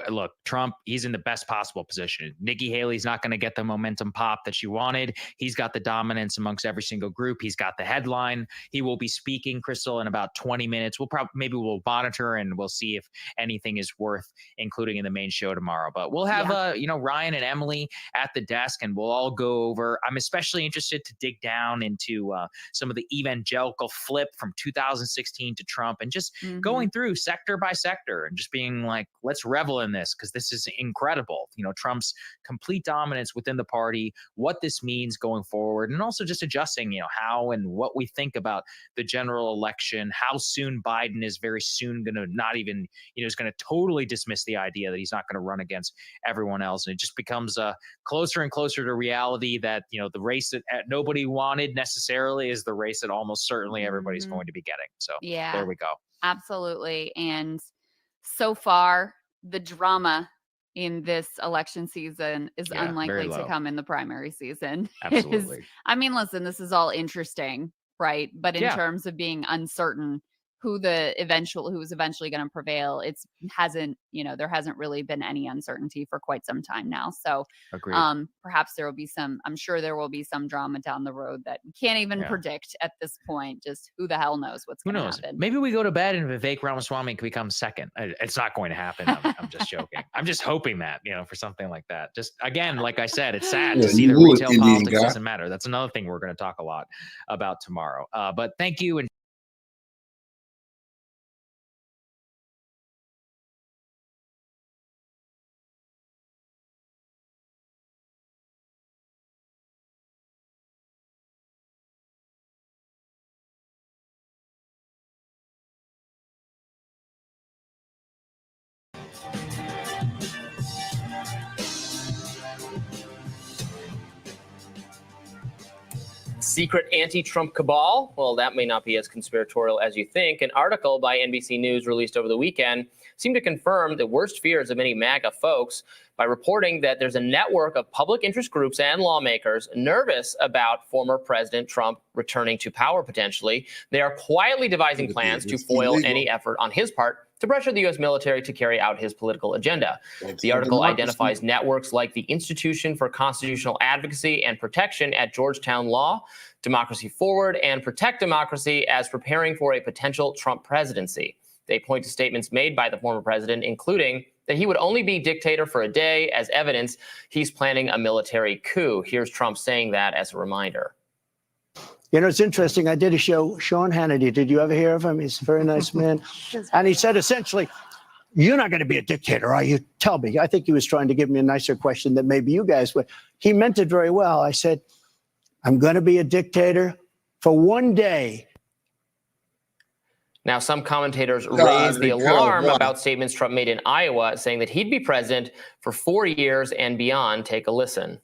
look, Trump, he's in the best possible position. Nikki Haley's not going to get the momentum pop that she wanted. He's got the dominance amongst every single group. He's got the headline. He will be speaking, Crystal, in about 20 minutes. Maybe we'll monitor and we'll see if anything is worth including in the main show tomorrow. But we'll have Ryan and Emily at the desk, and we'll all go over. I'm especially interested to dig down into some of the evangelical flip from 2016 to Trump, and just going through sector by sector and just being like, let's revel in this because this is incredible. Trump's complete dominance within the party, what this means going forward, and also just adjusting, how and what we think about the general election, how soon Biden is very soon going to not even, is going to totally dismiss the idea that he's not going to run against everyone else. And it just becomes closer and closer to reality that, the race that nobody wanted necessarily is the race that almost certainly everybody's going to be getting. So there we go. Absolutely. And so far, the drama in this election season is unlikely to come in the primary season. Absolutely. Listen, this is all interesting, right? But in terms of being uncertain who's eventually going to prevail, there hasn't really been any uncertainty for quite some time now. So perhaps I'm sure there will be some drama down the road that we can't even predict at this point. Just who the hell knows what's going to happen. Maybe we go to bed and Vivek Ramaswamy can become second. It's not going to happen. I'm just joking. I'm just hoping that, for something like that. Just again, like I said, it's sad to see that retail politics doesn't matter. That's another thing we're going to talk a lot about tomorrow. But thank you. And Secret anti-Trump cabal? Well, that may not be as conspiratorial as you think. An article by NBC News released over the weekend seemed to confirm the worst fears of many MAGA folks by reporting that there's a network of public interest groups and lawmakers nervous about former President Trump returning to power potentially. They are quietly devising plans to foil any effort on his part to pressure the U.S. military to carry out his political agenda. The article identifies networks like the Institution for Constitutional Advocacy and Protection at Georgetown Law, Democracy Forward, and Protect Democracy as preparing for a potential Trump presidency. They point to statements made by the former president, including that he would only be dictator for a day as evidence he's planning a military coup. Here's Trump saying that as a reminder. It's interesting. I did a show, Sean Hannity. Did you ever hear of him? He's a very nice man. And he said, essentially, you're not going to be a dictator, are you? Tell me. I think he was trying to give me a nicer question that maybe you guys would. He meant it very well. I said, I'm going to be a dictator for one day. Now, some commentators raised the alarm about statements Trump made in Iowa, saying that he'd be president for 4 years and beyond. Take a listen.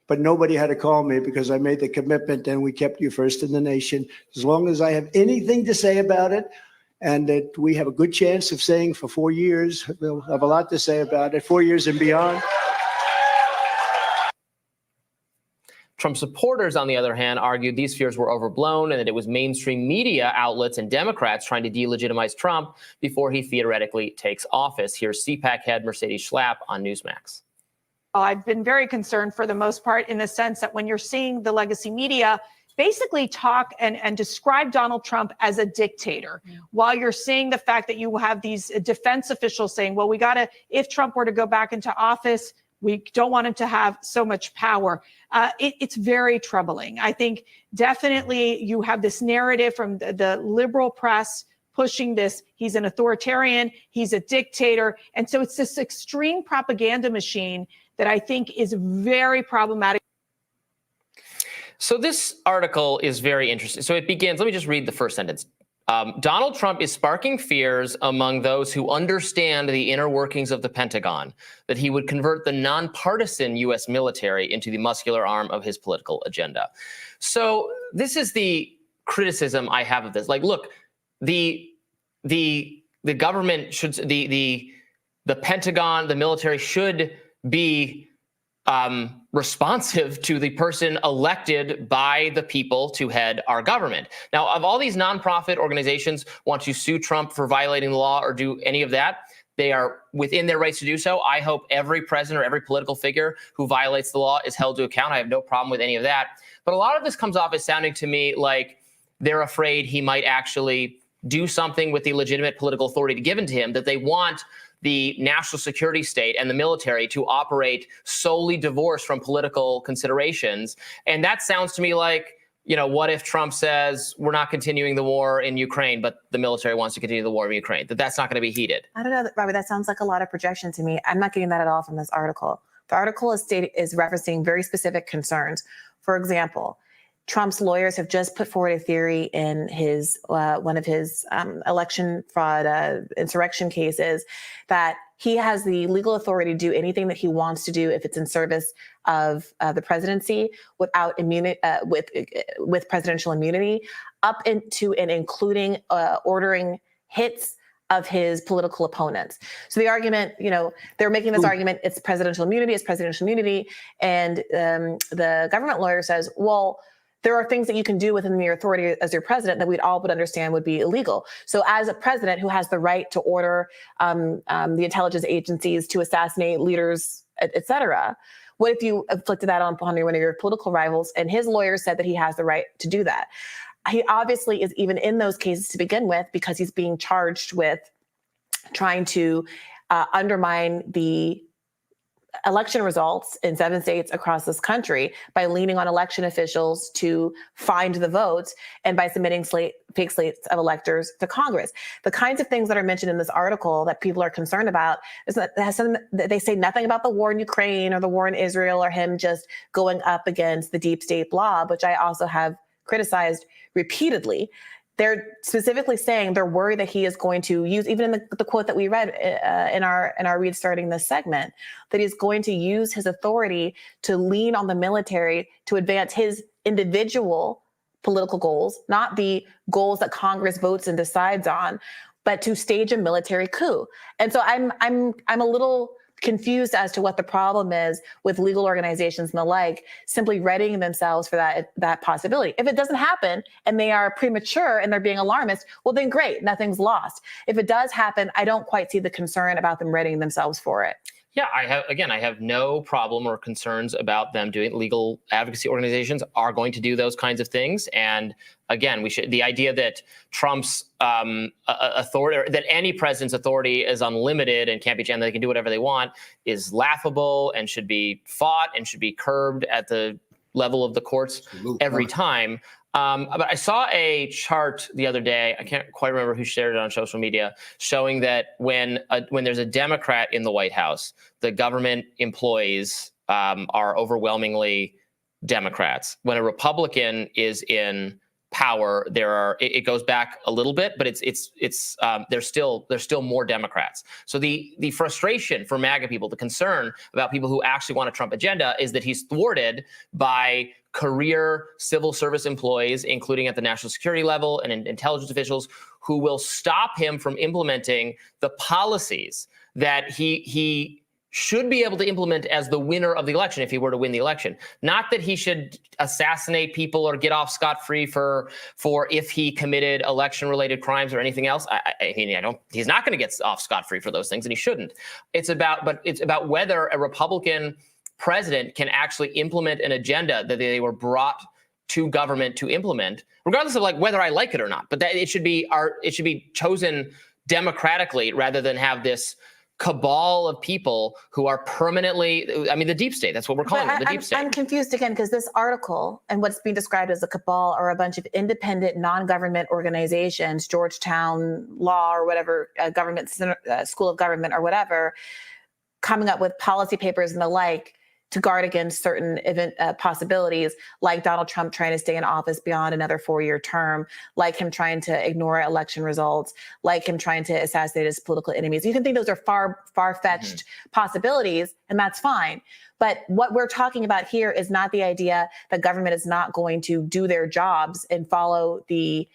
But nobody had to call me because I made the commitment and we kept you first in the nation. As long as I have anything to say about it, and that we have a good chance of saying for 4 years, we'll have a lot to say about it, 4 years and beyond. Trump supporters, on the other hand, argued these fears were overblown and that it was mainstream media outlets and Democrats trying to delegitimize Trump before he theoretically takes office. Here's CPAC head Mercedes Schlapp on Newsmax. I've been very concerned for the most part in the sense that when you're seeing the legacy media basically talk and describe Donald Trump as a dictator, while you're seeing the fact that you have these defense officials saying, well, if Trump were to go back into office, we don't want him to have so much power. It's very troubling. I think definitely you have this narrative from the liberal press pushing this. He's an authoritarian. He's a dictator. And so it's this extreme propaganda machine that I think is very problematic. So this article is very interesting. So it begins, let me just read the first sentence. Donald Trump is sparking fears among those who understand the inner workings of the Pentagon that he would convert the nonpartisan U.S. military into the muscular arm of his political agenda. So this is the criticism I have of this. Like, look, the government should, the Pentagon, the military should be responsive to the person elected by the people to head our government. Now, of all these nonprofit organizations want to sue Trump for violating the law or do any of that, they are within their rights to do so. I hope every president or every political figure who violates the law is held to account. I have no problem with any of that. But a lot of this comes off as sounding to me like they're afraid he might actually do something with the legitimate political authority given to him, that they want the national security state and the military to operate solely divorced from political considerations. And that sounds to me like, you know, what if Trump says we're not continuing the war in Ukraine, but the military wants to continue the war in Ukraine, that's not going to be heeded? I don't know, Robert, that sounds like a lot of projection to me. I'm not getting that at all from this article. The article is referencing very specific concerns. For example, Trump's lawyers have just put forward a theory in his one of his election fraud insurrection cases that he has the legal authority to do anything that he wants to do if it's in service of the presidency without immunity, with presidential immunity, up into and including ordering hits of his political opponents. So the argument, you know, they're making this argument, it's presidential immunity, and the government lawyer says, well, there are things that you can do within your authority as your president that we'd all would understand would be illegal. So as a president who has the right to order the intelligence agencies to assassinate leaders, et cetera, what if you inflicted that on one of your political rivals? And his lawyer said that he has the right to do that. He obviously is even in those cases to begin with because he's being charged with trying to undermine the election results in 7 states across this country by leaning on election officials to find the votes and by submitting fake slates of electors to Congress. The kinds of things that are mentioned in this article that people are concerned about is that they say nothing about the war in Ukraine or the war in Israel or him just going up against the deep state blob, which I also have criticized repeatedly. They're specifically saying they're worried that he is going to use, even in the quote that we read in our read starting this segment, that he's going to use his authority to lean on the military to advance his individual political goals, not the goals that Congress votes and decides on, but to stage a military coup. And so I'm a little confused as to what the problem is with legal organizations and the like, simply readying themselves for that possibility. If it doesn't happen and they are premature and they're being alarmist, well, then great, nothing's lost. If it does happen, I don't quite see the concern about them readying themselves for it. Yeah, I have no problem or concerns about them doing. Legal advocacy organizations are going to do those kinds of things. And again, the idea that Trump's authority, or that any president's authority is unlimited and can't be changed, they can do whatever they want, is laughable and should be fought and should be curbed at the level of the courts every time. But I saw a chart the other day, I can't quite remember who shared it on social media, showing that when there's a Democrat in the White House, the government employees are overwhelmingly Democrats. When a Republican is in power, it goes back a little bit, but there's still more Democrats. So the frustration for MAGA people, the concern about people who actually want a Trump agenda, is that he's thwarted by career civil service employees, including at the national security level and intelligence officials, who will stop him from implementing the policies that he should be able to implement as the winner of the election if he were to win the election. Not that he should assassinate people or get off scot-free for if he committed election-related crimes or anything else. He's not going to get off scot-free for those things, and he shouldn't. It's about whether a Republican president can actually implement an agenda that they were brought to government to implement, regardless of whether I like it or not. But that it should be chosen democratically rather than have this cabal of people who are permanently, the deep state. That's what we're calling it, the deep state. I'm confused again because this article and what's being described as a cabal are a bunch of independent non-government organizations, Georgetown Law or whatever, government school of government or whatever, coming up with policy papers and the like to guard against certain event possibilities, like Donald Trump trying to stay in office beyond another 4-year term, like him trying to ignore election results, like him trying to assassinate his political enemies. You can think those are far-fetched possibilities, and that's fine. But what we're talking about here is not the idea that government is not going to do their jobs and follow the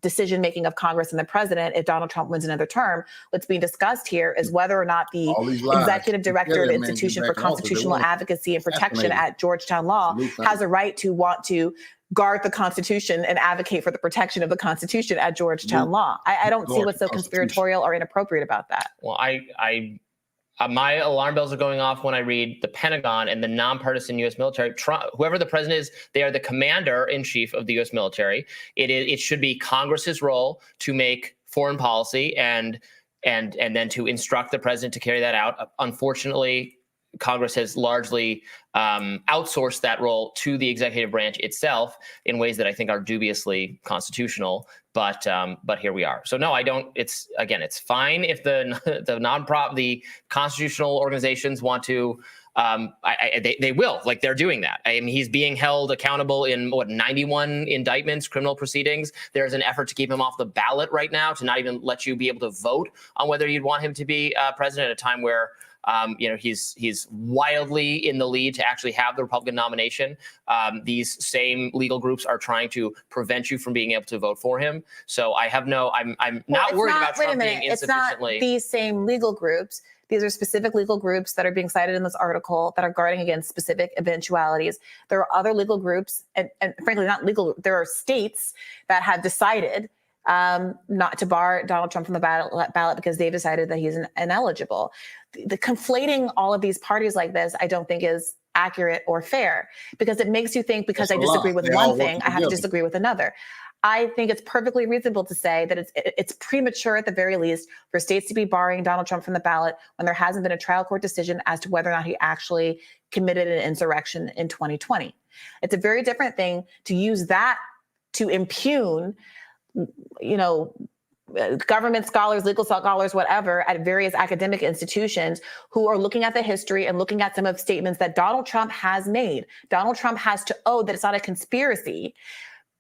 decision-making of Congress and the president if Donald Trump wins another term. What's being discussed here is whether or not the executive director of the Institution for Constitutional Advocacy and Protection at Georgetown Law has a right to want to guard the Constitution and advocate for the protection of the Constitution at Georgetown Law. I don't see what's so conspiratorial or inappropriate about that. Well, my alarm bells are going off when I read the Pentagon and the nonpartisan U.S. military. Trump, whoever the president is, they are the commander-in-chief of the U.S. military. It should be Congress's role to make foreign policy and then to instruct the president to carry that out. Unfortunately, Congress has largely outsourced that role to the executive branch itself in ways that I think are dubiously constitutional. But here we are. So no, I don't. It's fine if the constitutional organizations want to. They will, like they're doing that. I mean, he's being held accountable in 91 indictments, criminal proceedings. There's an effort to keep him off the ballot right now, to not even let you be able to vote on whether you'd want him to be president at a time where he's wildly in the lead to actually have the Republican nomination. These same legal groups are trying to prevent you from being able to vote for him. So I'm not worried about Trump being insufficiently. It's not these same legal groups. These are specific legal groups that are being cited in this article that are guarding against specific eventualities. There are other legal groups, and frankly, not legal. There are states that have decided not to bar Donald Trump from the ballot because they've decided that he's ineligible. The conflating all of these parties like this, I don't think is accurate or fair, because it makes you think because I disagree with one thing, I have to disagree with another. I think it's perfectly reasonable to say that it's premature at the very least for states to be barring Donald Trump from the ballot when there hasn't been a trial court decision as to whether or not he actually committed an insurrection in 2020. It's a very different thing to use that to impugn, government scholars, legal scholars, whatever, at various academic institutions who are looking at the history and looking at some of the statements that Donald Trump has made. Donald Trump has to owe that it's not a conspiracy,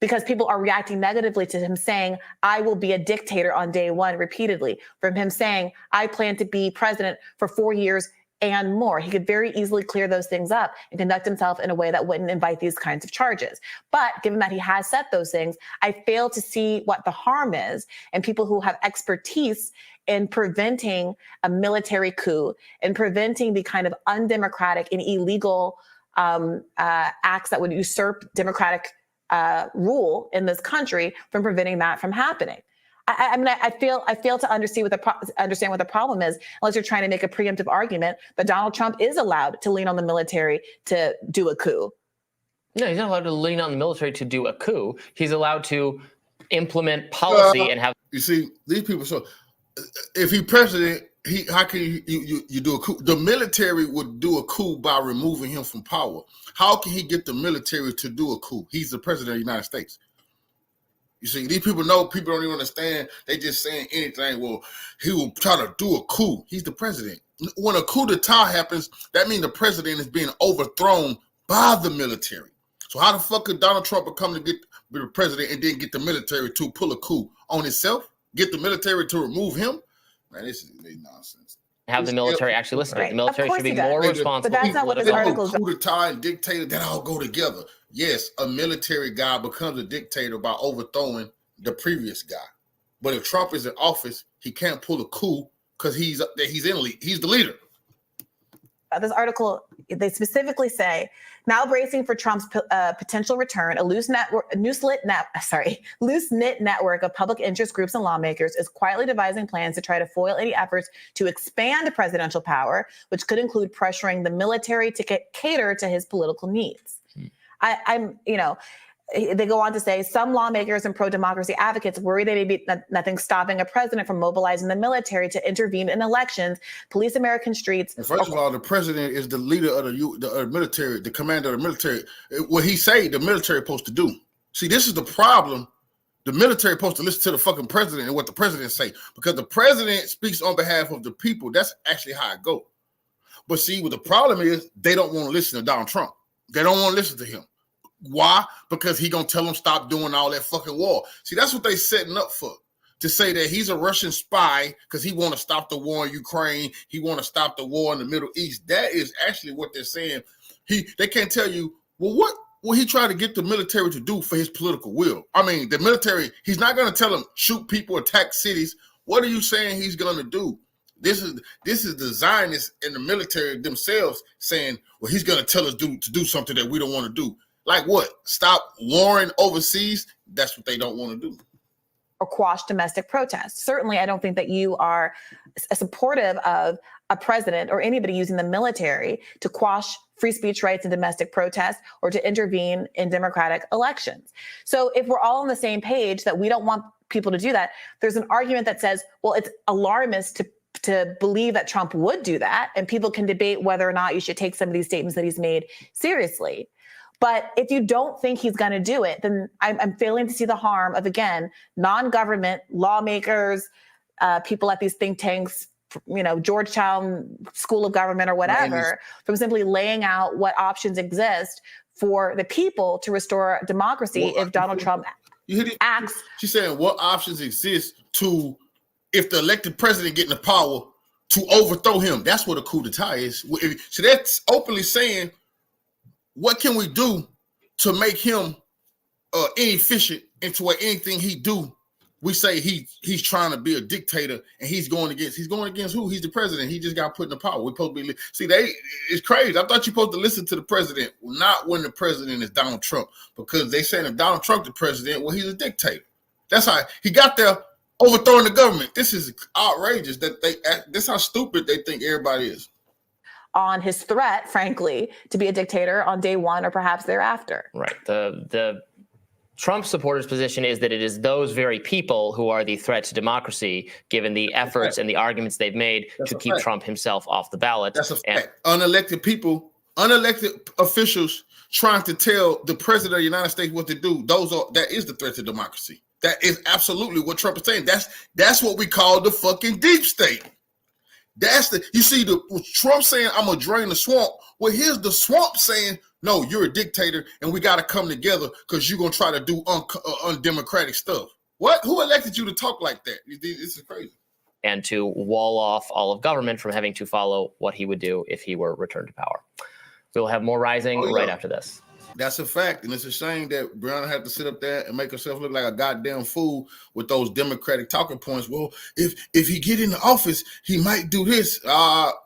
because people are reacting negatively to him saying, I will be a dictator on day one repeatedly, from him saying, I plan to be president for 4 years and more. He could very easily clear those things up and conduct himself in a way that wouldn't invite these kinds of charges. But given that he has said those things, I fail to see what the harm is. And people who have expertise in preventing a military coup and preventing the kind of undemocratic and illegal acts that would usurp democratic rule in this country from preventing that from happening. I fail to understand what the problem is, unless you're trying to make a preemptive argument that Donald Trump is allowed to lean on the military to do a coup. No, he's not allowed to lean on the military to do a coup. He's allowed to implement policy and have. You see, these people. So, if he's president, how can you do a coup? The military would do a coup by removing him from power. How can he get the military to do a coup? He's the president of the United States. You see, these people don't even understand. They just saying anything. Well, he will try to do a coup. He's the president. When a coup d'etat happens, that means the president is being overthrown by the military. So how the fuck could Donald Trump come to get the president and then get the military to pull a coup on itself? Get the military to remove him? Man, this is nonsense. Have the military actually listen to it. The military should be more responsible. But that's not what this article is. Coup d'etat and dictator, that all go together. Yes, a military guy becomes a dictator by overthrowing the previous guy. But if Trump is in office, he can't pull a coup because he's the leader. This article, they specifically say, now bracing for Trump's potential return, a loose-knit network of public interest groups and lawmakers is quietly devising plans to try to foil any efforts to expand presidential power, which could include pressuring the military to cater to his political needs. They go on to say some lawmakers and pro-democracy advocates worry there may be nothing stopping a president from mobilizing the military to intervene in elections, police American streets. And first of all, the president is the leader of the military, the commander of the military. What he say, the military is supposed to do. See, this is the problem. The military is supposed to listen to the fucking president and what the president say, because the president speaks on behalf of the people. That's actually how it goes. But see, what the problem is, they don't want to listen to Donald Trump. They don't want to listen to him. Why? Because he gonna tell them stop doing all that fucking war. See, that's what they setting up for. To say that he's a Russian spy because he want to stop the war in Ukraine, he want to stop the war in the Middle East. That is actually what they're saying. They can't tell you, well, what will he try to get the military to do for his political will? I mean, the military, he's not going to tell them shoot people, attack cities. What are you saying he's going to do? This is the Zionists in the military themselves saying, well, he's going to tell us to do something that we don't want to do. Like what? Stop warring overseas? That's what they don't want to do. Or quash domestic protests. Certainly, I don't think that you are supportive of a president or anybody using the military to quash free speech rights and domestic protests or to intervene in democratic elections. So if we're all on the same page that we don't want people to do that, there's an argument that says, well, it's alarmist to believe that Trump would do that, and people can debate whether or not you should take some of these statements that he's made seriously. But if you don't think he's going to do it, then I'm failing to see the harm of, again, non-government lawmakers, people at these think tanks, Georgetown School of Government or whatever, from simply laying out what options exist for the people to restore democracy if Donald Trump acts. She's saying what options exist to, if the elected president getting the power, to overthrow him. That's what a coup d'etat is. So that's openly saying, what can we do to make him inefficient into what anything he do? We say he's trying to be a dictator, and he's going against who? He's the president. He just got put in the power. We're supposed to be it's crazy. I thought you're supposed to listen to the president, not when the president is Donald Trump, because they saying if Donald Trump the president, well, he's a dictator. That's how he got there, overthrowing the government. This is outrageous. This how stupid they think everybody is. On his threat, frankly, to be a dictator on day one or perhaps thereafter. Right. The Trump supporters' position is that it is those very people who are the threat to democracy, given the efforts and the arguments they've made to keep Trump himself off the ballot. That's a fact. Unelected people, unelected officials trying to tell the president of the United States what to do. That is the threat to democracy. That is absolutely what Trump is saying. That's what we call the fucking deep state. You see Trump saying, I'm going to drain the swamp. Well, here's the swamp saying, no, you're a dictator and we got to come together because you're going to try to do undemocratic stuff. What? Who elected you to talk like that? This is crazy. And to wall off all of government from having to follow what he would do if he were returned to power. We'll have more Rising right after this. That's a fact. And it's a shame that Brown had to sit up there and make herself look like a goddamn fool with those Democratic talking points. Well, if he get in the office, he might do this.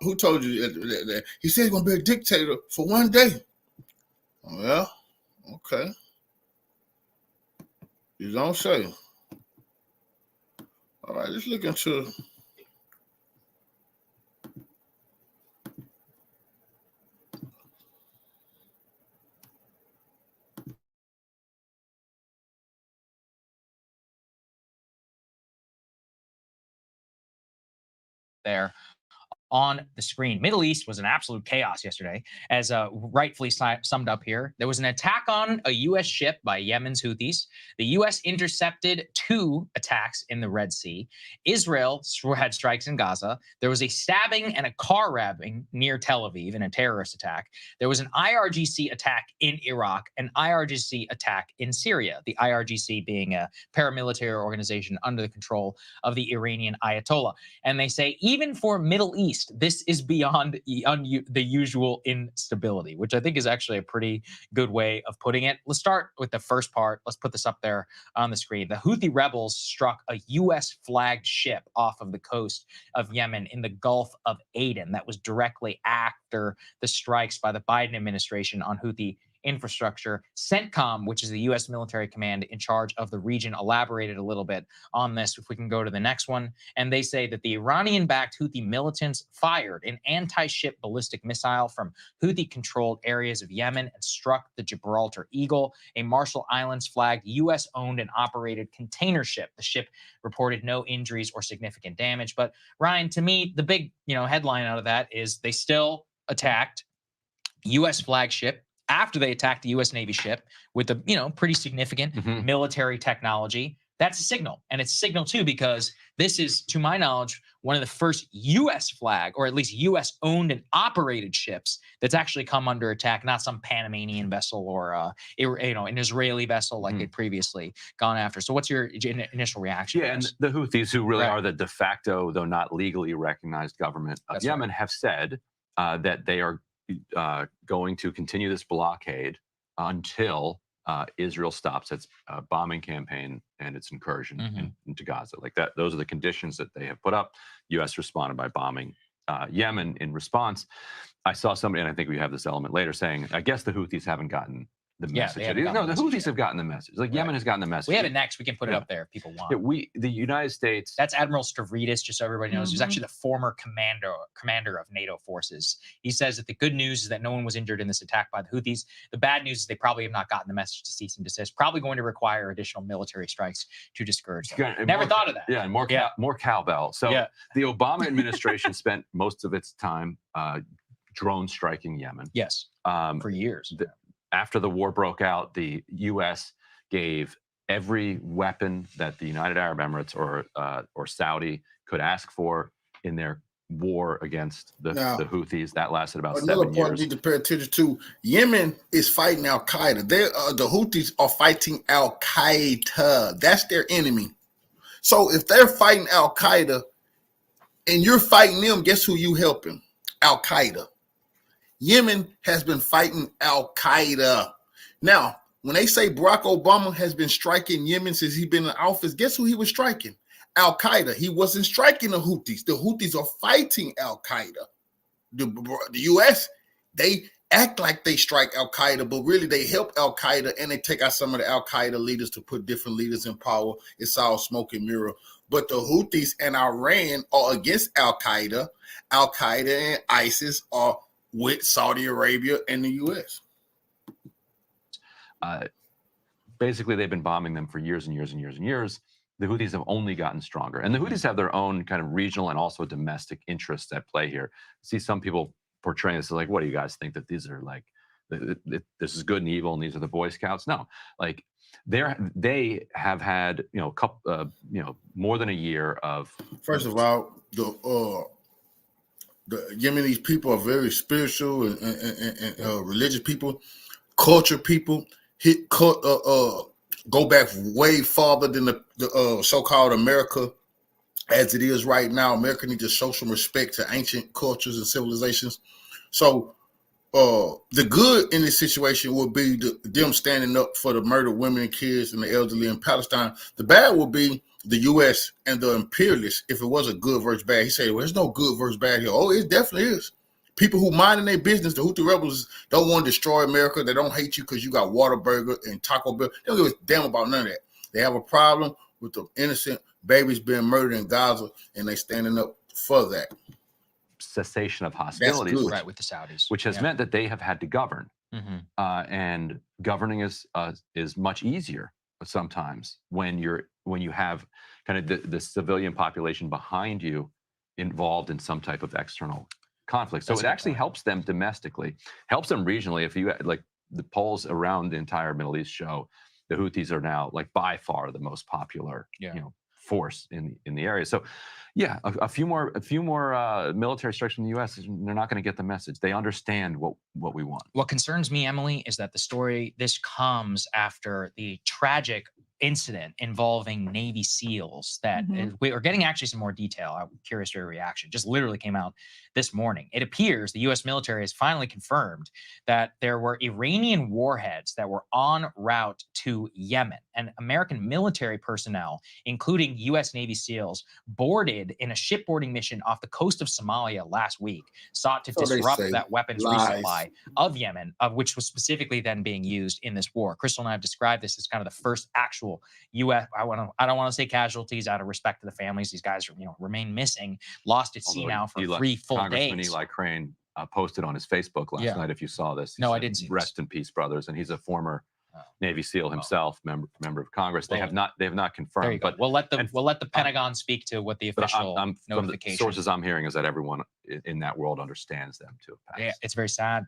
Who told you that? He said he's going to be a dictator for one day. Well, okay. You don't say. All right, let's look into... there on the screen. Middle East was an absolute chaos yesterday, as rightfully summed up here. There was an attack on a U.S. ship by Yemen's Houthis. The U.S. intercepted 2 attacks in the Red Sea. Israel had strikes in Gaza. There was a stabbing and a car ramming near Tel Aviv in a terrorist attack. There was an IRGC attack in Iraq, an IRGC attack in Syria, the IRGC being a paramilitary organization under the control of the Iranian Ayatollah. And they say even for Middle East, this is beyond the usual instability, which I think is actually a pretty good way of putting it. Let's start with the first part. Let's put this up there on the screen. The Houthi rebels struck a U.S. flagged ship off of the coast of Yemen in the Gulf of Aden. That was directly after the strikes by the Biden administration on Houthi infrastructure. CENTCOM, which is the U.S. military command in charge of the region, elaborated a little bit on this. If we can go to the next one. And they say that the Iranian-backed Houthi militants fired an anti-ship ballistic missile from Houthi-controlled areas of Yemen and struck the Gibraltar Eagle, a Marshall Islands-flagged U.S.-owned and operated container ship. The ship reported no injuries or significant damage. But Ryan, to me, the big headline out of that is they still attacked U.S. flagship after they attacked the U.S. Navy ship with a pretty significant military technology. That's a signal. And it's a signal, too, because this is, to my knowledge, one of the first U.S. flag, or at least U.S. owned and operated ships that's actually come under attack, not some Panamanian vessel or an Israeli vessel like they'd previously gone after. So what's your initial reaction? Yeah, and the Houthis, who really are the de facto, though not legally recognized government of Yemen, have said that they are going to continue this blockade until Israel stops its bombing campaign and its incursion into Gaza. Like that, those are the conditions that they have put up. U.S. responded by bombing Yemen in response. I saw somebody, and I think we have this element later, saying, I guess the Houthis haven't gotten the message. No, the Houthis have gotten the message. Like Yemen has gotten the message. We have it next. We can put it up there if people want. Yeah, the United States. That's Admiral Stavridis, just so everybody knows. He's actually the former commander of NATO forces. He says that the good news is that no one was injured in this attack by the Houthis. The bad news is they probably have not gotten the message to cease and desist. Probably going to require additional military strikes to discourage them. Never thought of that. Yeah, and more cowbell. So the Obama administration spent most of its time drone striking Yemen. Yes, for years. After the war broke out, the U.S. gave every weapon that the United Arab Emirates or Saudi could ask for in their war against the Houthis. That lasted about 7 years. Another point you need to pay attention to: Yemen is fighting Al Qaeda. The Houthis are fighting Al Qaeda. That's their enemy. So if they're fighting Al Qaeda and you're fighting them, guess who you helping? Al Qaeda. Yemen has been fighting Al Qaeda. Now, when they say Barack Obama has been striking Yemen since he's been in office, guess who he was striking? Al Qaeda. He wasn't striking the Houthis. The Houthis are fighting Al Qaeda. The U.S., they act like they strike Al Qaeda, but really they help Al Qaeda and they take out some of the Al Qaeda leaders to put different leaders in power. It's all smoke and mirror. But the Houthis and Iran are against Al Qaeda. Al Qaeda and ISIS are with Saudi Arabia and the U.S. Basically, they've been bombing them for years and years and years and years. The Houthis have only gotten stronger. And the Houthis have their own kind of regional and also domestic interests at play here. I see some people portraying this as like, what do you guys think that these are like, this is good and evil and these are the Boy Scouts? No, like they have had, more than a year of. First of all, the Yemenis people are very spiritual and religious people, culture people. Go back way farther than the so-called America as it is right now. America needs to show some respect to ancient cultures and civilizations. So the good in this situation would be them standing up for the murdered women and kids and the elderly in Palestine. The bad would be the U.S. and the imperialists. If it was a good versus bad, he said, well, there's no good versus bad here. Oh, it definitely is. People who minding their business, the Houthi rebels don't want to destroy America. They don't hate you because you got Whataburger and Taco Bell. They don't give a damn about none of that. They have a problem with the innocent babies being murdered in Gaza, and they standing up for that. Cessation of hostilities, right, with the Saudis, which has meant that they have had to govern, and governing is much easier sometimes when you have kind of the civilian population behind you involved in some type of external conflict. So it actually helps them domestically, helps them regionally. If you like the polls around the entire Middle East show, the Houthis are now like by far the most popular, force in the area. So yeah, a few more military strikes from the U.S. They're not going to get the message. They understand what we want. What concerns me, Emily, is that this comes after the tragic incident involving Navy SEALs that we are getting actually some more detail. I'm curious to your reaction. Just literally came out this morning. It appears the U.S. military has finally confirmed that there were Iranian warheads that were en route to Yemen, and American military personnel, including U.S. Navy SEALs, boarded in a shipboarding mission off the coast of Somalia last week, sought to disrupt that weapons resupply of Yemen, of which was specifically then being used in this war. Crystal and I have described this as kind of the first actual U.S. I don't want to say casualties out of respect to the families. These guys remain missing, lost at sea now for 3 full Congressman days. Eli Crane posted on his Facebook last night. If you saw this, no, I didn't see Rest in peace, brothers. And he's a former Navy SEAL himself, member of Congress. They have not confirmed. There you go. But we'll let the Pentagon speak to what the official from the notification. sources I'm hearing is that everyone in that world understands them to have passed. Yeah, it's very sad,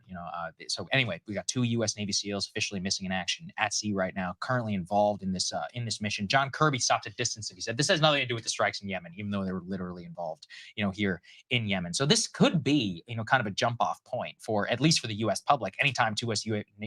so anyway, we got 2 U.S. Navy SEALs officially missing in action at sea right now, currently involved in this mission. John Kirby stopped at distance and he said this has nothing to do with the strikes in Yemen, even though they were literally involved, here in Yemen. So this could be, kind of a jump-off point for at least for the U.S. public. Anytime 2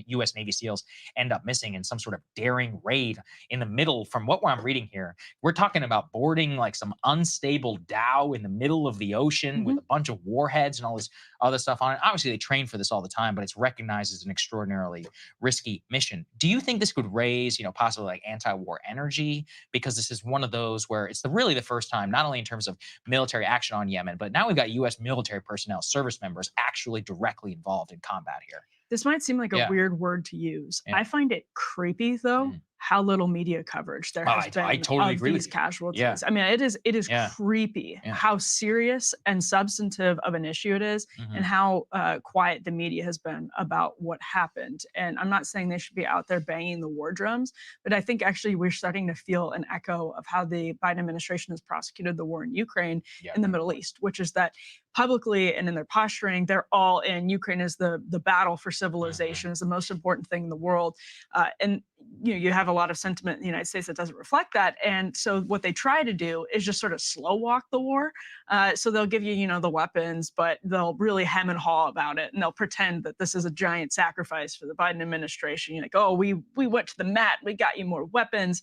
U.S. Navy SEAls end up missing in some sort of daring raid in the middle, from what I'm reading here, we're talking about boarding like some unstable dhow in the middle of the ocean with a bunch of warheads and all this other stuff on it. Obviously, they train for this all the time, but it's recognized as an extraordinarily risky mission. Do you think this could raise, possibly like anti-war energy? Because this is one of those where it's really the first time, not only in terms of military action on Yemen, but now we've got U.S. military personnel, service members actually directly involved in combat here. This might seem like a weird word to use. I find it creepy, though, how little media coverage there has been I totally agree these with you. casualties. Yeah. I mean, it is creepy how serious and substantive of an issue it is, and how quiet the media has been about what happened. And I'm not saying they should be out there banging the war drums, but I think actually we're starting to feel an echo of how the Biden administration has prosecuted the war in Ukraine in the Middle East, which is that publicly and in their posturing, they're all in Ukraine is the battle for civilization, is the most important thing in the world. And you have a lot of sentiment in the United States that doesn't reflect that. And so what they try to do is just sort of slow walk the war. So they'll give you, the weapons, but they'll really hem and haw about it. And they'll pretend that this is a giant sacrifice for the Biden administration. You're like, oh, we went to the mat, we got you more weapons.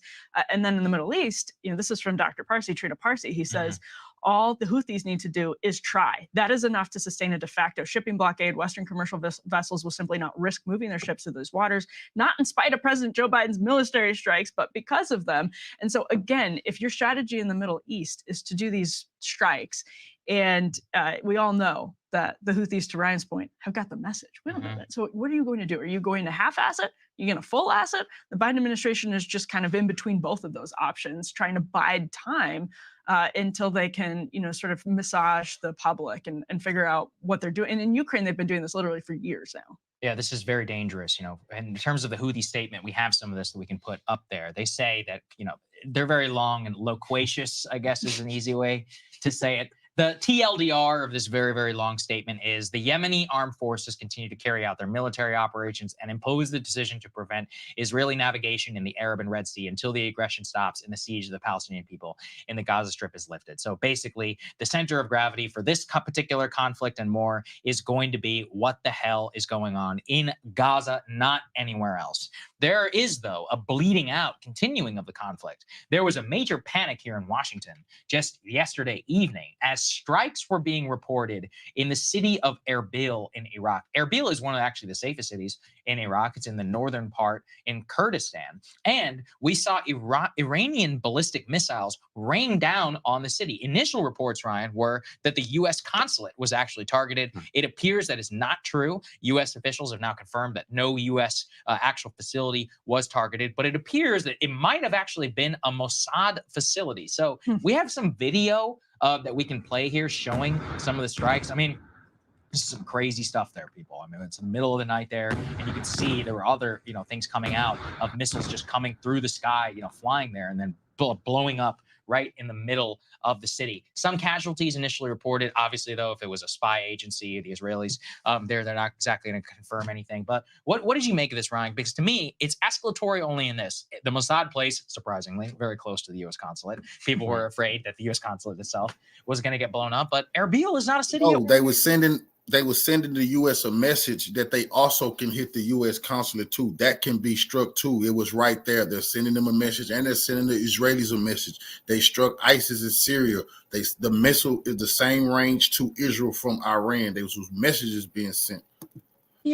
And then in the Middle East, this is from Dr. Parsi, Trina Parsi, he says, all the Houthis need to do is try. That is enough to sustain a de facto shipping blockade. Western commercial vessels will simply not risk moving their ships through those waters, not in spite of President Joe Biden's military strikes, but because of them. And so again, if your strategy in the Middle East is to do these strikes, and we all know that the Houthis, to Ryan's point, have got the message. We don't know that. So what are you going to do? Are you going to half-ass it? Are you going to full-ass it? The Biden administration is just kind of in between both of those options, trying to bide time until they can, sort of massage the public and figure out what they're doing. And in Ukraine, they've been doing this literally for years now. Yeah, this is very dangerous, And in terms of the Houthi statement, we have some of this that we can put up there. They say that, they're very long and loquacious, I guess is an easy way to say it. The TLDR of this very, very long statement is the Yemeni armed forces continue to carry out their military operations and impose the decision to prevent Israeli navigation in the Arab and Red Sea until the aggression stops and the siege of the Palestinian people in the Gaza Strip is lifted. So basically, the center of gravity for this particular conflict and more is going to be what the hell is going on in Gaza, not anywhere else. There is, though, a bleeding out continuing of the conflict. There was a major panic here in Washington just yesterday evening as strikes were being reported in the city of Erbil in Iraq. Erbil is one of actually the safest cities in Iraq. It's in the northern part in Kurdistan. And we saw Iranian ballistic missiles rain down on the city. Initial reports, Ryan, were that the U.S. consulate was actually targeted. It appears that is not true. U.S. officials have now confirmed that no U.S. Actual facility was targeted, but it appears that it might have actually been a Mossad facility. So we have some video that we can play here showing some of the strikes. I mean, this is some crazy stuff there, people. I mean, it's the middle of the night there, and you can see there were other, things coming out of missiles just coming through the sky, flying there and then blowing up right in the middle of the city. Some casualties initially reported. Obviously, though, if it was a spy agency, the Israelis, they're not exactly going to confirm anything. But what did you make of this, Ryan? Because to me, it's escalatory only in this. The Mossad place, surprisingly, very close to the U.S. consulate. People were afraid that the U.S. consulate itself was going to get blown up. But Erbil is not a city. Oh, they were sending the U.S. a message that they also can hit the U.S. consulate too. That can be struck too. It was right there. They're sending them a message, and they're sending the Israelis a message. They struck ISIS in Syria. The missile is the same range to Israel from Iran. There was messages being sent.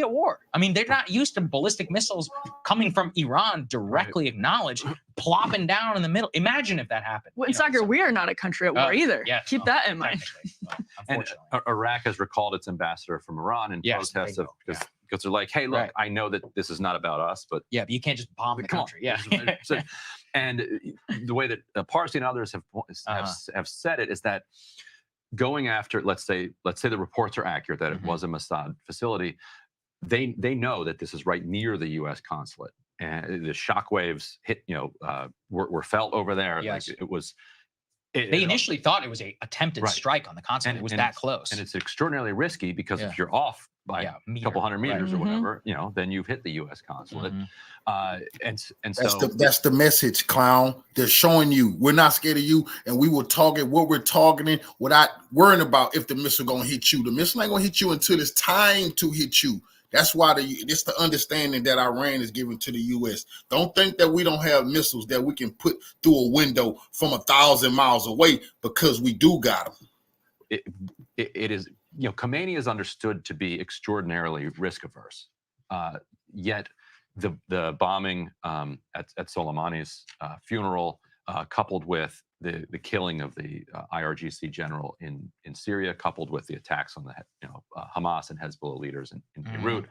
At war. I mean, they're not used to ballistic missiles coming from Iran directly acknowledged, plopping down in the middle. Imagine if that happened. Well, Sagar, we are not a country at war either. Yeah, Keep that in mind. And Iraq has recalled its ambassador from Iran in protests of because they're like, hey, look, I know that this is not about us, but but you can't just bomb the country. Yeah. So, and the way that Parsi and others have said it is that going after, let's say the reports are accurate that it was a Mossad facility. They know that this is right near the U.S. consulate, and the shockwaves hit, were felt over there. Yes. Like it was. They initially thought it was a attempted Right. strike on the consulate. It was that close. And it's extraordinarily risky because if you're off by a couple hundred meters or whatever, then you've hit the U.S. consulate. And so that's the message, clown. They're showing you we're not scared of you, and we will target what we're targeting without worrying about if the missile gonna hit you. The missile ain't gonna hit you until it's time to hit you. That's why it's the understanding that Iran is giving to the U.S. Don't think that we don't have missiles that we can put through a window from 1,000 miles away, because we do got them. It is, Khomeini is understood to be extraordinarily risk averse. Yet the bombing at Soleimani's funeral, coupled with the killing of the IRGC general in Syria, coupled with the attacks on the Hamas and Hezbollah leaders in Beirut,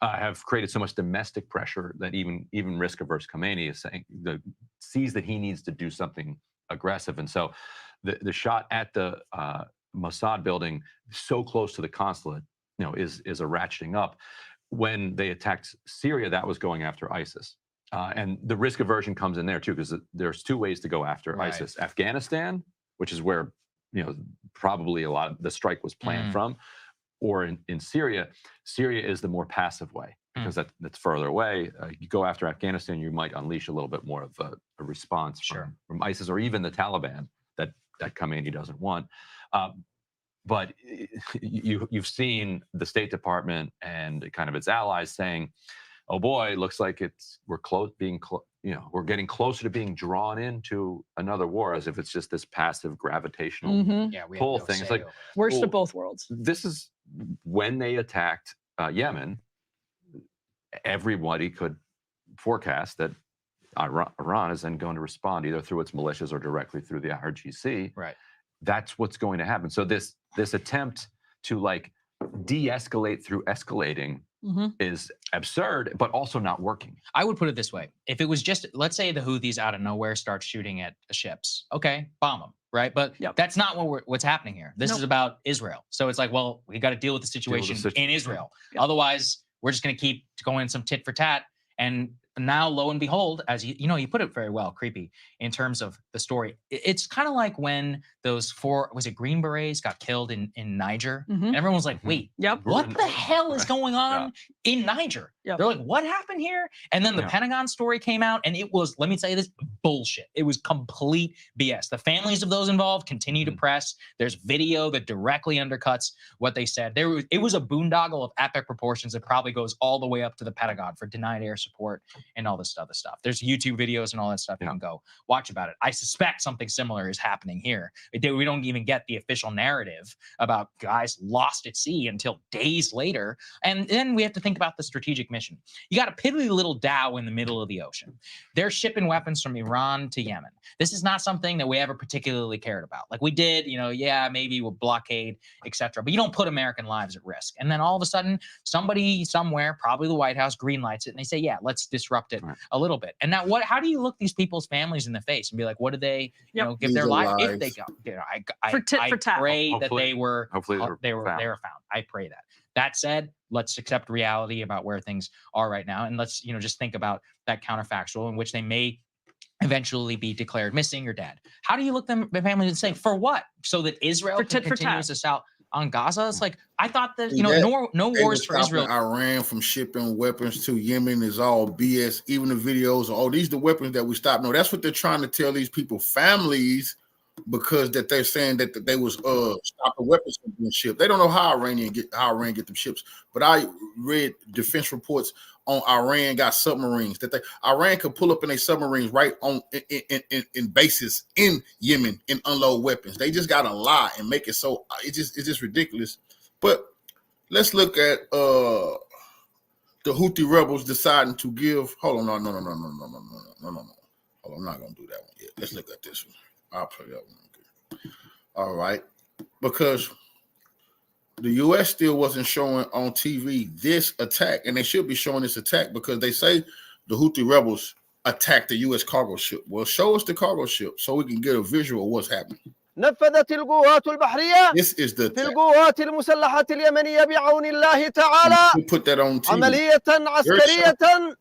have created so much domestic pressure that even risk-averse Khomeini is sees that he needs to do something aggressive. And so the shot at the Mossad building, so close to the consulate, is a ratcheting up. When they attacked Syria, that was going after ISIS. And the risk aversion comes in there too, because there's two ways to go after ISIS. Afghanistan, which is where probably a lot of the strike was planned from, or in Syria. Syria is the more passive way, because that's further away. You go after Afghanistan, you might unleash a little bit more of a response from ISIS, or even the Taliban that Khomeini doesn't want. But you've seen the State Department and kind of its allies saying, "Oh boy, looks like we're getting closer to being drawn into another war," as if it's just this passive gravitational pull thing. It's like worst of both worlds. This is when they attacked Yemen. Everybody could forecast that Iran is then going to respond either through its militias or directly through the IRGC. Right. That's what's going to happen. So this attempt to de-escalate through escalating is absurd, but also not working. I would put it this way. If it was just, let's say the Houthis out of nowhere start shooting at ships. Okay, bomb them, right? But that's not what's happening here. This is about Israel. So it's like, well, we got to deal with the situation in Israel. Otherwise, we're just going to keep going some tit for tat. And now, lo and behold, as you put it very well, creepy, in terms of the story. It's kind of like when those 4, was it Green Berets, got killed in Niger? And everyone was like, wait, what the hell is going on in Niger? They're like, what happened here? And then the Pentagon story came out, and it was, let me tell you this, bullshit. It was complete BS. The families of those involved continue to press. There's video that directly undercuts what they said. It was a boondoggle of epic proportions that probably goes all the way up to the Pentagon for denied air support and all this other stuff. There's YouTube videos and all that stuff. You can go watch about it. I suspect something similar is happening here. We don't even get the official narrative about guys lost at sea until days later. And then we have to think about the strategic mission. You got a piddly little Dow in the middle of the ocean. They're shipping weapons from Iran to Yemen. This is not something that we ever particularly cared about. Like we did, maybe we'll blockade, etc. But you don't put American lives at risk. And then all of a sudden, somebody somewhere, probably the White House, greenlights it, and they say, yeah, let's disrupt it a little bit. And now how do you look these people's families in the face and be like, what did they give their life if they go? I pray that they were found. I pray that. That said, let's accept reality about where things are right now, and let's just think about that counterfactual in which they may eventually be declared missing or dead. How do you look them families and say, for what? So that Israel can continue to sell on Gaza? It's like, I thought that no wars for Israel. Iran from shipping weapons to Yemen is all BS. Even the videos, these are the weapons that we stopped. No, that's what they're trying to tell these people, families, because that they're saying that they was stop the weapons from being shipped. They don't know how Iran get them ships. But I read defense reports on Iran got submarines that Iran could pull up in their submarines right on in bases in Yemen and unload weapons. They just gotta lie and make it so it's just ridiculous. But let's look at the Houthi rebels deciding to give. Hold on, no. Hold on, I'm not gonna do that one yet. Let's look at this one. I'll play that one. Okay. All right, because the U.S. still wasn't showing on TV this attack, and they should be showing this attack because they say the Houthi rebels attacked the U.S. cargo ship. Well, show us the cargo ship so we can get a visual of what's happening. نفذت القوات البحرية This is the في القوات المسلحة اليمنية بعون الله تعالى put that on TV. عملية عسكرية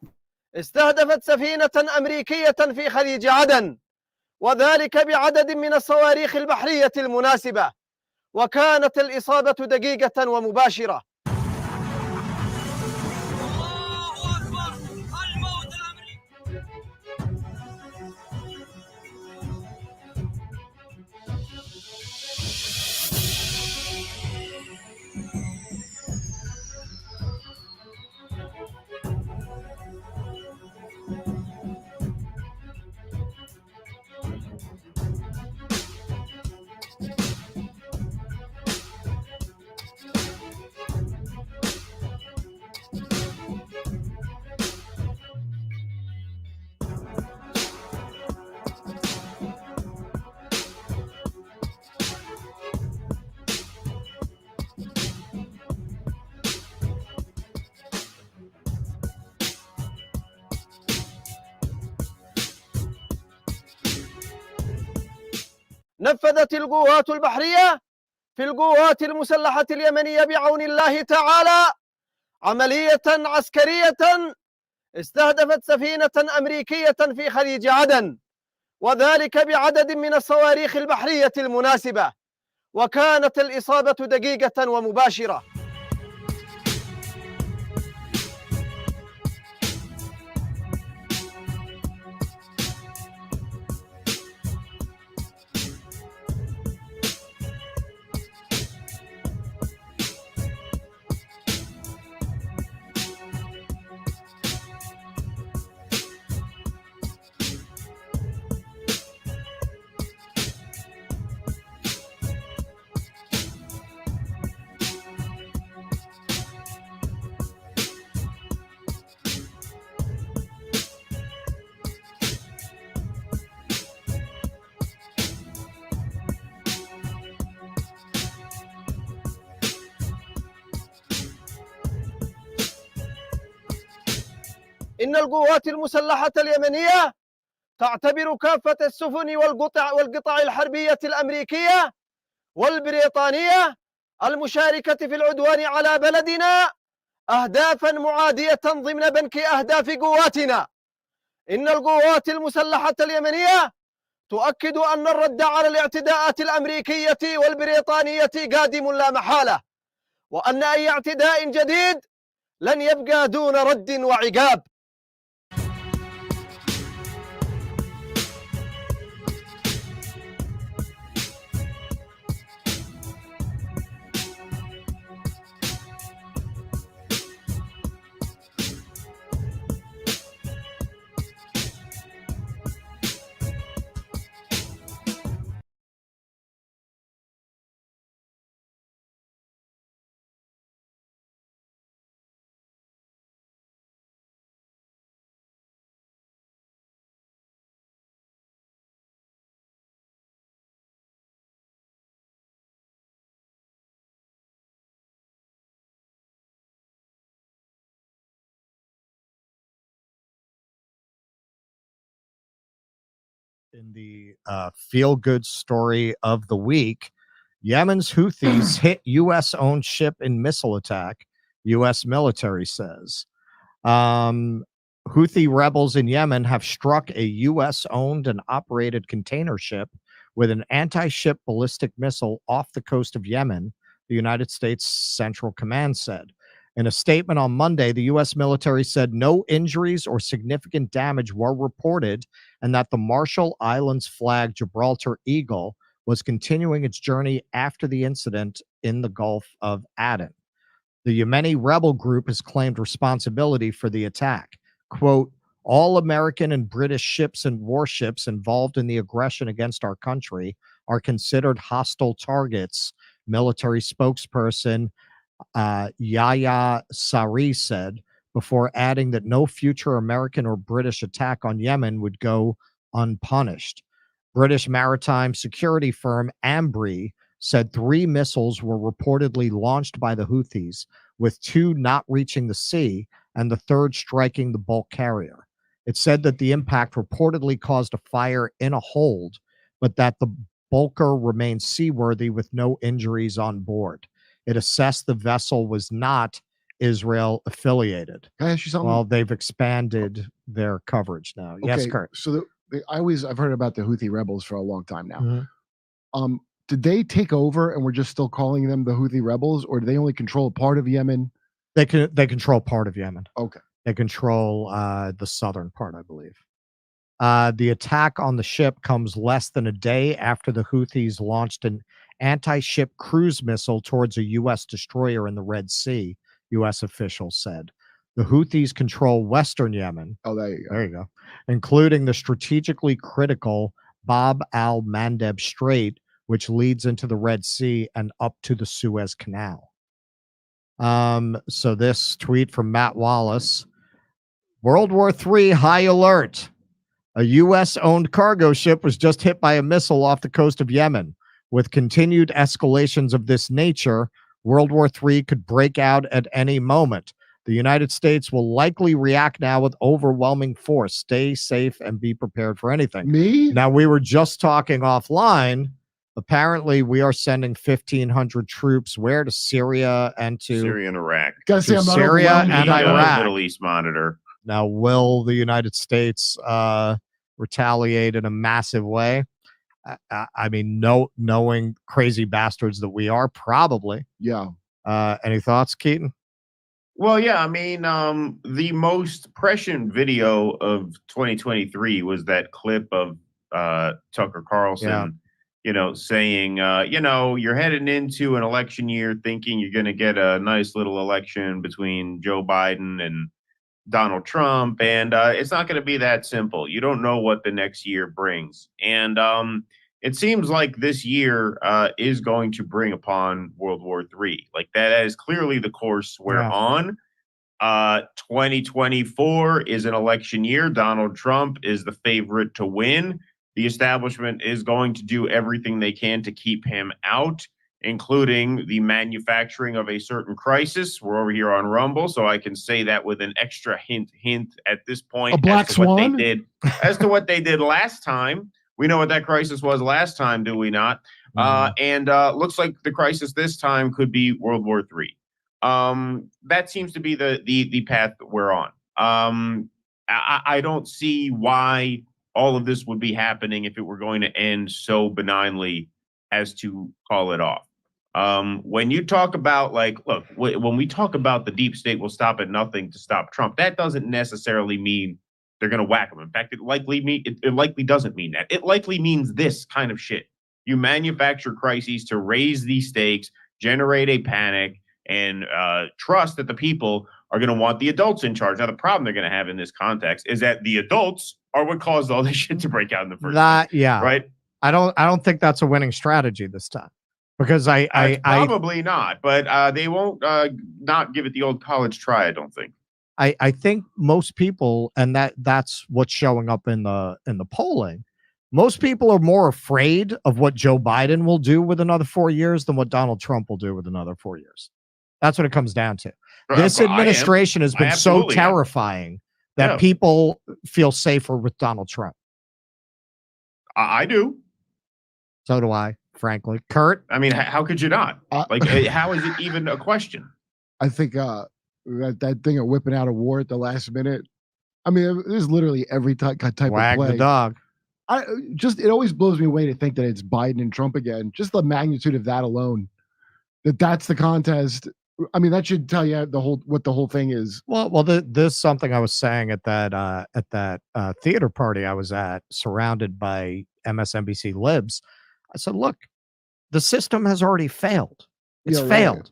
استهدفت سفينة أمريكية في خليج عدن، وذلك بعدد من الصواريخ البحرية المناسبة، وكانت الإصابة دقيقة ومباشرة. نفذت القوات البحرية في القوات المسلحة اليمنية بعون الله تعالى عملية عسكرية استهدفت سفينة أمريكية في خليج عدن، وذلك بعدد من الصواريخ البحرية المناسبة، وكانت الإصابة دقيقة ومباشرة. إن القوات المسلحة اليمنية تعتبر كافة السفن والقطع الحربية الأمريكية والبريطانية المشاركة في العدوان على بلدنا أهدافا معادية ضمن بنك أهداف قواتنا. إن القوات المسلحة اليمنية تؤكد أن الرد على الاعتداءات الأمريكية والبريطانية قادم لا محالة، وأن أي اعتداء جديد لن يبقى دون رد وعقاب. In the feel-good story of the week, Yemen's Houthis hit U.S.-owned ship in missile attack, U.S. military says. Houthi rebels in Yemen have struck a U.S.-owned and operated container ship with an anti-ship ballistic missile off the coast of Yemen, the United States Central Command said. In a statement on Monday, the U.S. military said no injuries or significant damage were reported and that the Marshall Islands flag Gibraltar Eagle was continuing its journey after the incident in the Gulf of Aden. The Yemeni rebel group has claimed responsibility for the attack. Quote, all American and British ships and warships involved in the aggression against our country are considered hostile targets, military spokesperson Yahya Sari said, before adding that no future American or British attack on Yemen would go unpunished. British maritime security firm Ambri said 3 missiles were reportedly launched by the Houthis, with 2 not reaching the sea and the 3rd striking the bulk carrier. It said that the impact reportedly caused a fire in a hold, but that the bulker remains seaworthy with no injuries on board. It assessed the vessel was not Israel affiliated. Can I ask you something? Well, they've expanded their coverage now. Yes, Okay, Kurt. so I've heard about the Houthi rebels for a long time now. Mhm. Did they take over and we're just still calling them the Houthi rebels, or do they only control a part of Yemen? They control part of Yemen. Okay. They control the southern part, I believe. The attack on the ship comes less than a day after the Houthis launched an anti-ship cruise missile towards a U.S. destroyer in the Red Sea, U.S. officials said. The Houthis control western Yemen. Oh, there you go. There you go. Including the strategically critical Bab al-Mandeb Strait, which leads into the Red Sea and up to the Suez Canal. So this tweet from Matt Wallace: World War III high alert. A U.S.-owned cargo ship was just hit by a missile off the coast of Yemen. With continued escalations of this nature, World War III could break out at any moment. The United States will likely react now with overwhelming force. Stay safe and be prepared for anything. Me? Now, we were just talking offline. Apparently, we are sending 1,500 troops where? To Syria and to Syria and Iraq. Gotta say, to I'm not Syria overwhelmed and with that. Iraq. Middle East Monitor. Now, will the United States retaliate in a massive way? I mean, knowing crazy bastards that we are, probably. Yeah. Any thoughts, Keaton? Well, yeah, I mean, the most prescient video of 2023 was that clip of Tucker Carlson, saying, you're heading into an election year thinking you're going to get a nice little election between Joe Biden and Donald Trump, and it's not going to be that simple. You don't know what the next year brings. And it seems like this year is going to bring upon World War III. Like that is clearly the course we're on. 2024 is an election year. Donald Trump is the favorite to win. The establishment is going to do everything they can to keep him out, including the manufacturing of a certain crisis. We're over here on Rumble, so I can say that with an extra hint at this point. A black swan? As to what they did last time. We know what that crisis was last time, do we not? And looks like the crisis this time could be World War III. That seems to be the path that we're on. I don't see why all of this would be happening if it were going to end so benignly as to call it off. When you talk about when we talk about the deep state will stop at nothing to stop Trump, that doesn't necessarily mean they're going to whack him. In fact, it likely doesn't mean that. It likely means this kind of shit. You manufacture crises to raise these stakes, generate a panic, and trust that the people are going to want the adults in charge. Now, the problem they're going to have in this context is that the adults are what caused all this shit to break out in the first place. Yeah. Right? I don't think that's a winning strategy this time, because I probably not, but they won't not give it the old college try. I don't think. I think most people, and that's what's showing up in the polling. Most people are more afraid of what Joe Biden will do with another 4 years than what Donald Trump will do with another 4 years. That's what it comes down to. This administration has been so terrifying that people feel safer with Donald Trump. I do. So do I, frankly. Kurt? I mean, how could you not? How is it even a question? I think that thing of whipping out a war at the last minute. I mean, there's literally every type of play. Wag the dog. It always blows me away to think that it's Biden and Trump again. Just the magnitude of that alone. That's the contest. I mean, that should tell you what the whole thing is. Well, there's something I was saying at that theater party I was at, surrounded by MSNBC libs. I said, look, the system has already failed. It's failed.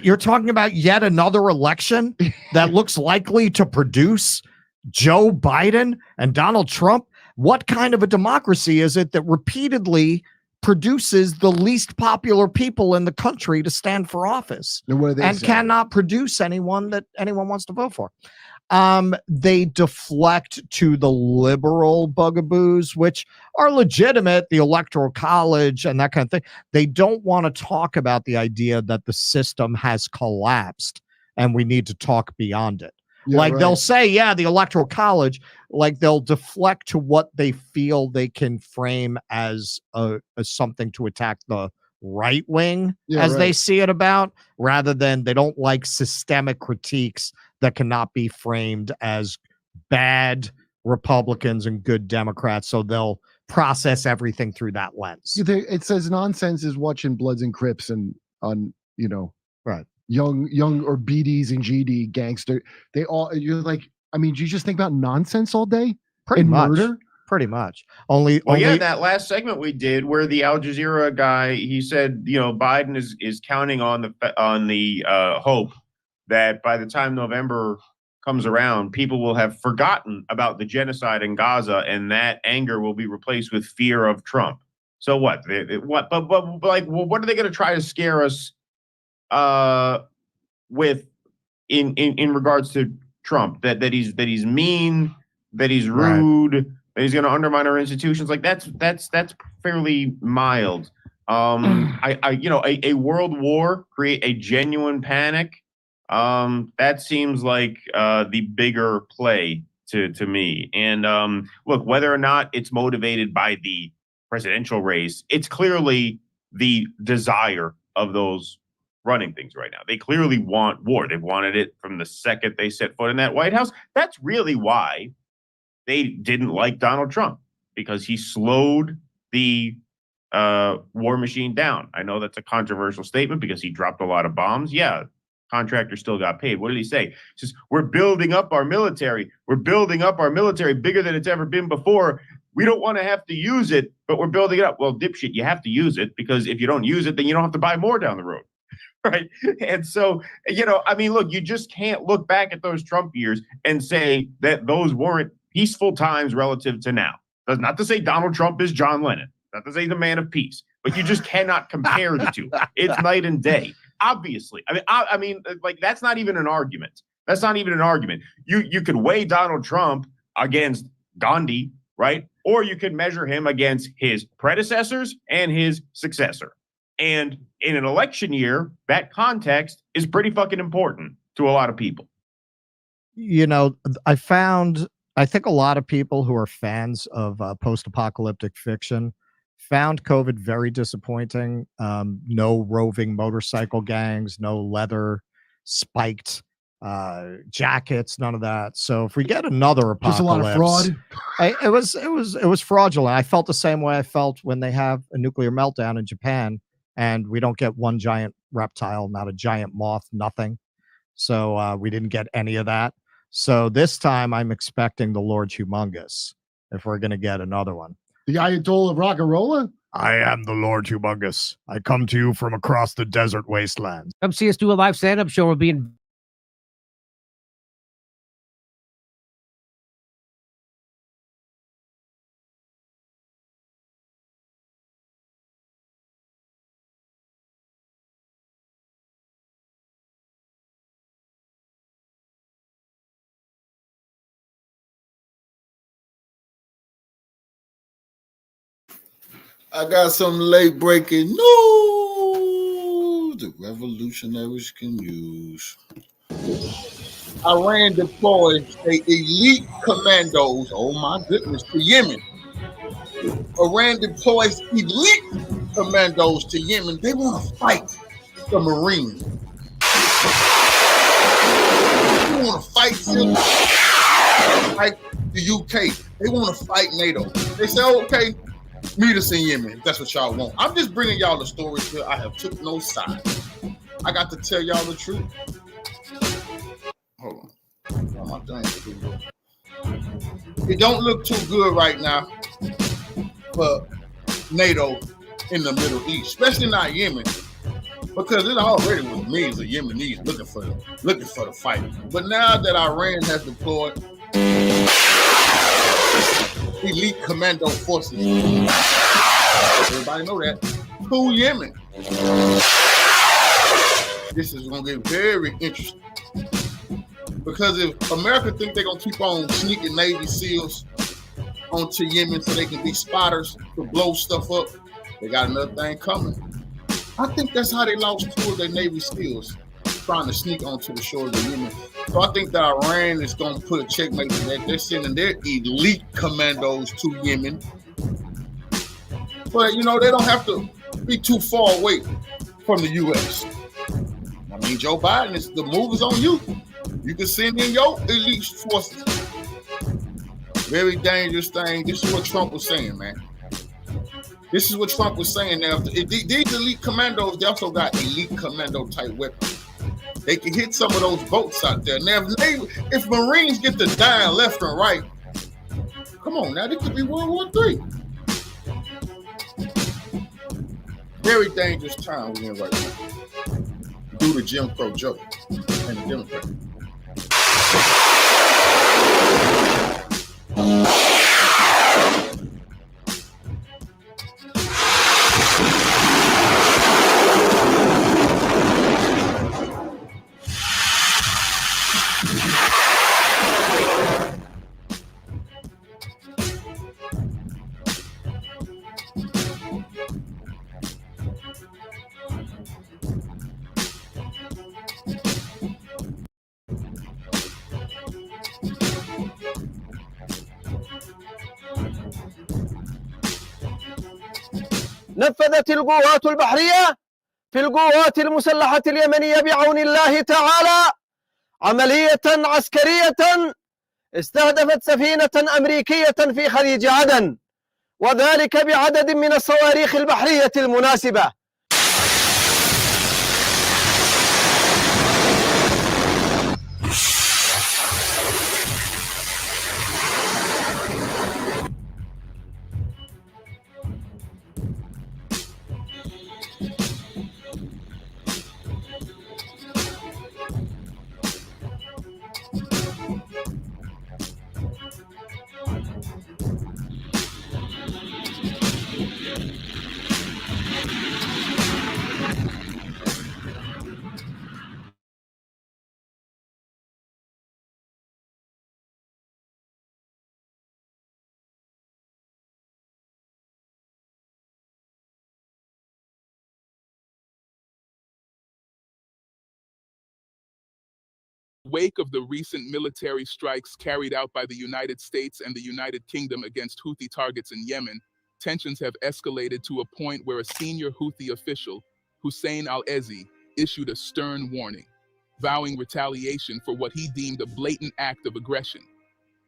You're talking about yet another election that looks likely to produce Joe Biden and Donald Trump. What kind of a democracy is it that repeatedly produces the least popular people in the country to stand for office and cannot produce anyone that anyone wants to vote for? They deflect to the liberal bugaboos, which are legitimate, the Electoral College and that kind of thing. They don't want to talk about the idea that the system has collapsed and we need to talk beyond it. They'll say, the Electoral College, they'll deflect to what they feel they can frame as something to attack the right wing Yeah, as they right. see it about, rather than they don't like systemic critiques that cannot be framed as bad Republicans and good Democrats. So they'll process everything through that lens. It says nonsense is watching Bloods and Crips and on, you know, right. young or BDs and GD gangster. They all, you're like, I mean, do you just think about nonsense all day? Pretty and much. Murder? Pretty much. Only Yeah, that last segment we did where the Al Jazeera guy, he said, you know, Biden is counting on the hope that by the time November comes around, people will have forgotten about the genocide in Gaza, and that anger will be replaced with fear of Trump. So what? What? But like, well, what are they going to try to scare us with in regards to Trump? That he's mean, that he's rude, that he's going to undermine our institutions. Like that's fairly mild. You know, a world war, create a genuine panic. That seems like the bigger play to me. And look, whether or not it's motivated by the presidential race, it's clearly the desire of those running things right now. They clearly want war. They've wanted it from the second they set foot in that White House. That's really why they didn't like Donald Trump, because he slowed the war machine down. I know that's a controversial statement because he dropped a lot of bombs. Yeah. Contractor still got paid. What did he say? He says, we're building up our military. We're building up our military bigger than it's ever been before. We don't want to have to use it, but we're building it up. Well, dipshit, you have to use it, because if you don't use it, then you don't have to buy more down the road. Right. And so, you know, I mean, look, you just can't look back at those Trump years and say that those weren't peaceful times relative to now. That's not to say Donald Trump is John Lennon, not to say the man of peace, but you just cannot compare the two. It's night and day. Obviously, I mean, like that's not even an argument. That's not even an argument. You could weigh Donald Trump against Gandhi, right? Or you could measure him against his predecessors and his successor. And in an election year, that context is pretty fucking important to a lot of people. You know, I think a lot of people who are fans of post-apocalyptic fiction found COVID very disappointing. No roving motorcycle gangs, no leather spiked jackets, none of that. So if we get another apocalypse, just a lot of fraud. It was fraudulent. I felt the same way I felt when they have a nuclear meltdown in Japan and we don't get one giant reptile, not a giant moth, nothing. So we didn't get any of that. So this time I'm expecting the Lord Humongous if we're going to get another one. The Ayatollah of rock and roller? I am the Lord Humongous. I come to you from across the desert wasteland. Come see us do a live stand-up show. We'll be in I got some late breaking news the revolutionaries can use. Iran deploys elite commandos, oh my goodness, to Yemen. Iran deploys elite commandos to Yemen. They want to fight the Marines. They want to fight Syria, fight the UK. They want to fight NATO. They say, okay, meet us in Yemen, if that's what y'all want. I'm just bringing y'all the stories here. I have took no side. I got to tell y'all the truth. Hold on. It don't look too good right now for NATO in the Middle East, especially not Yemen, because it already was millions of Yemenis looking for the fight. But now that Iran has deployed elite commando forces, everybody know that, to Yemen, this is going to get very interesting. Because if America think they're going to keep on sneaking Navy SEALs onto Yemen so they can be spotters to blow stuff up, they got another thing coming. I think that's how they lost 2 of their Navy SEALs, trying to sneak onto the shores of Yemen. So I think that Iran is going to put a checkmate to that. They're sending their elite commandos to Yemen. But, you know, they don't have to be too far away from the U.S. I mean, Joe Biden, the move is on you. You can send in your elite forces. Very dangerous thing. This is what Trump was saying, man. This is what Trump was saying. Now, these elite commandos, they also got elite commando type weapons. They can hit some of those boats out there. Now, if Marines get to dying left and right, come on, now, this could be World War III. Very dangerous time we're in right now. Due to Jim Crow Joe and the Democrats. نفذت القوات البحرية في القوات المسلحة اليمنية بعون الله تعالى عملية عسكرية استهدفت سفينة أمريكية في خليج عدن، وذلك بعدد من الصواريخ البحرية المناسبة. Wake of the recent military strikes carried out by the United States and the United Kingdom against Houthi targets in Yemen, tensions have escalated to a point where a senior Houthi official, Hussein al-Ezi, issued a stern warning, vowing retaliation for what he deemed a blatant act of aggression.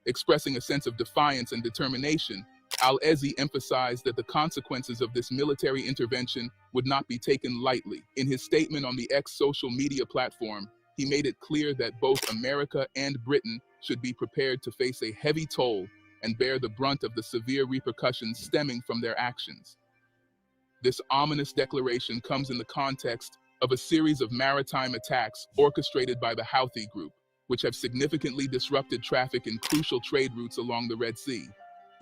Expressing a sense of defiance and determination, al-Ezi emphasized that the consequences of this military intervention would not be taken lightly. In his statement on the X social media platform, he made it clear that both America and Britain should be prepared to face a heavy toll and bear the brunt of the severe repercussions stemming from their actions. This ominous declaration comes in the context of a series of maritime attacks orchestrated by the Houthi group, which have significantly disrupted traffic in crucial trade routes along the Red Sea.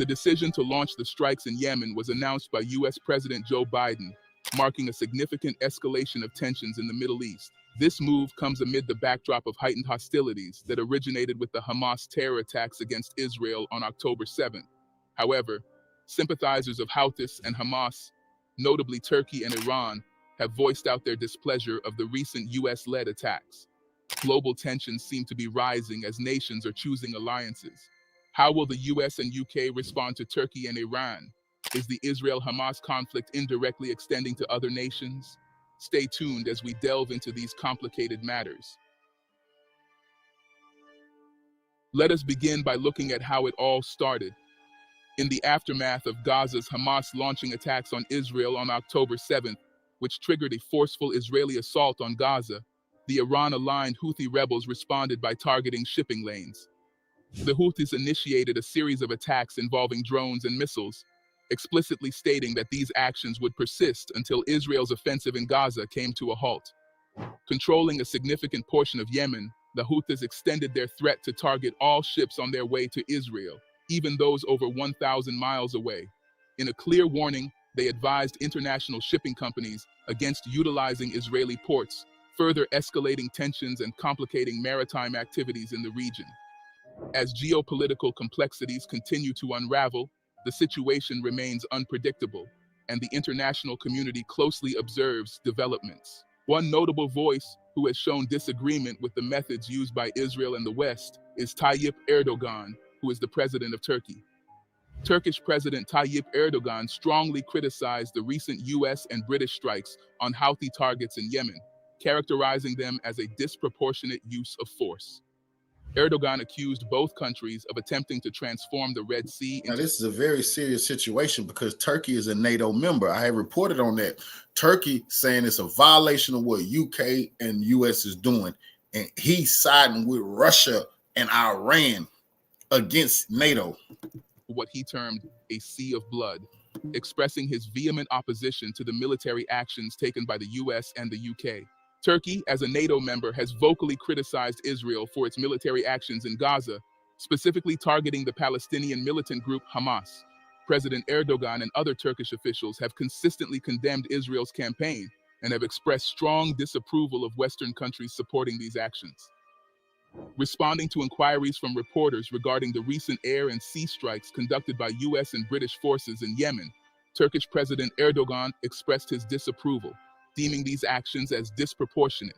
The decision to launch the strikes in Yemen was announced by U.S. President Joe Biden, marking a significant escalation of tensions in the Middle East. This move comes amid the backdrop of heightened hostilities that originated with the Hamas terror attacks against Israel on October 7th. However, sympathizers of Houthis and Hamas, notably Turkey and Iran, have voiced out their displeasure of the recent US-led attacks. Global tensions seem to be rising as nations are choosing alliances. How will the US and UK respond to Turkey and Iran? Is the Israel-Hamas conflict indirectly extending to other nations? Stay tuned as we delve into these complicated matters. Let us begin by looking at how it all started. In the aftermath of Gaza's Hamas launching attacks on Israel on October 7th, which triggered a forceful Israeli assault on Gaza, the Iran-aligned Houthi rebels responded by targeting shipping lanes. The Houthis initiated a series of attacks involving drones and missiles, explicitly stating that these actions would persist until Israel's offensive in Gaza came to a halt. Controlling a significant portion of Yemen, the Houthis extended their threat to target all ships on their way to Israel, even those over 1,000 miles away. In a clear warning, they advised international shipping companies against utilizing Israeli ports, further escalating tensions and complicating maritime activities in the region. As geopolitical complexities continue to unravel, the situation remains unpredictable, and the international community closely observes developments. One notable voice who has shown disagreement with the methods used by Israel and the West is Tayyip Erdogan, who is the president of Turkey. Turkish President Tayyip Erdogan strongly criticized the recent U.S. and British strikes on Houthi targets in Yemen, characterizing them as a disproportionate use of force. Erdogan accused both countries of attempting to transform the Red Sea into— Now, this is a very serious situation because Turkey is a NATO member. I have reported on that. Turkey saying it's a violation of what UK and US is doing. And he's siding with Russia and Iran against NATO. What he termed a sea of blood, expressing his vehement opposition to the military actions taken by the US and the UK. Turkey, as a NATO member, has vocally criticized Israel for its military actions in Gaza, specifically targeting the Palestinian militant group Hamas. President Erdogan and other Turkish officials have consistently condemned Israel's campaign and have expressed strong disapproval of Western countries supporting these actions. Responding to inquiries from reporters regarding the recent air and sea strikes conducted by US and British forces in Yemen, Turkish President Erdogan expressed his disapproval, deeming these actions as disproportionate.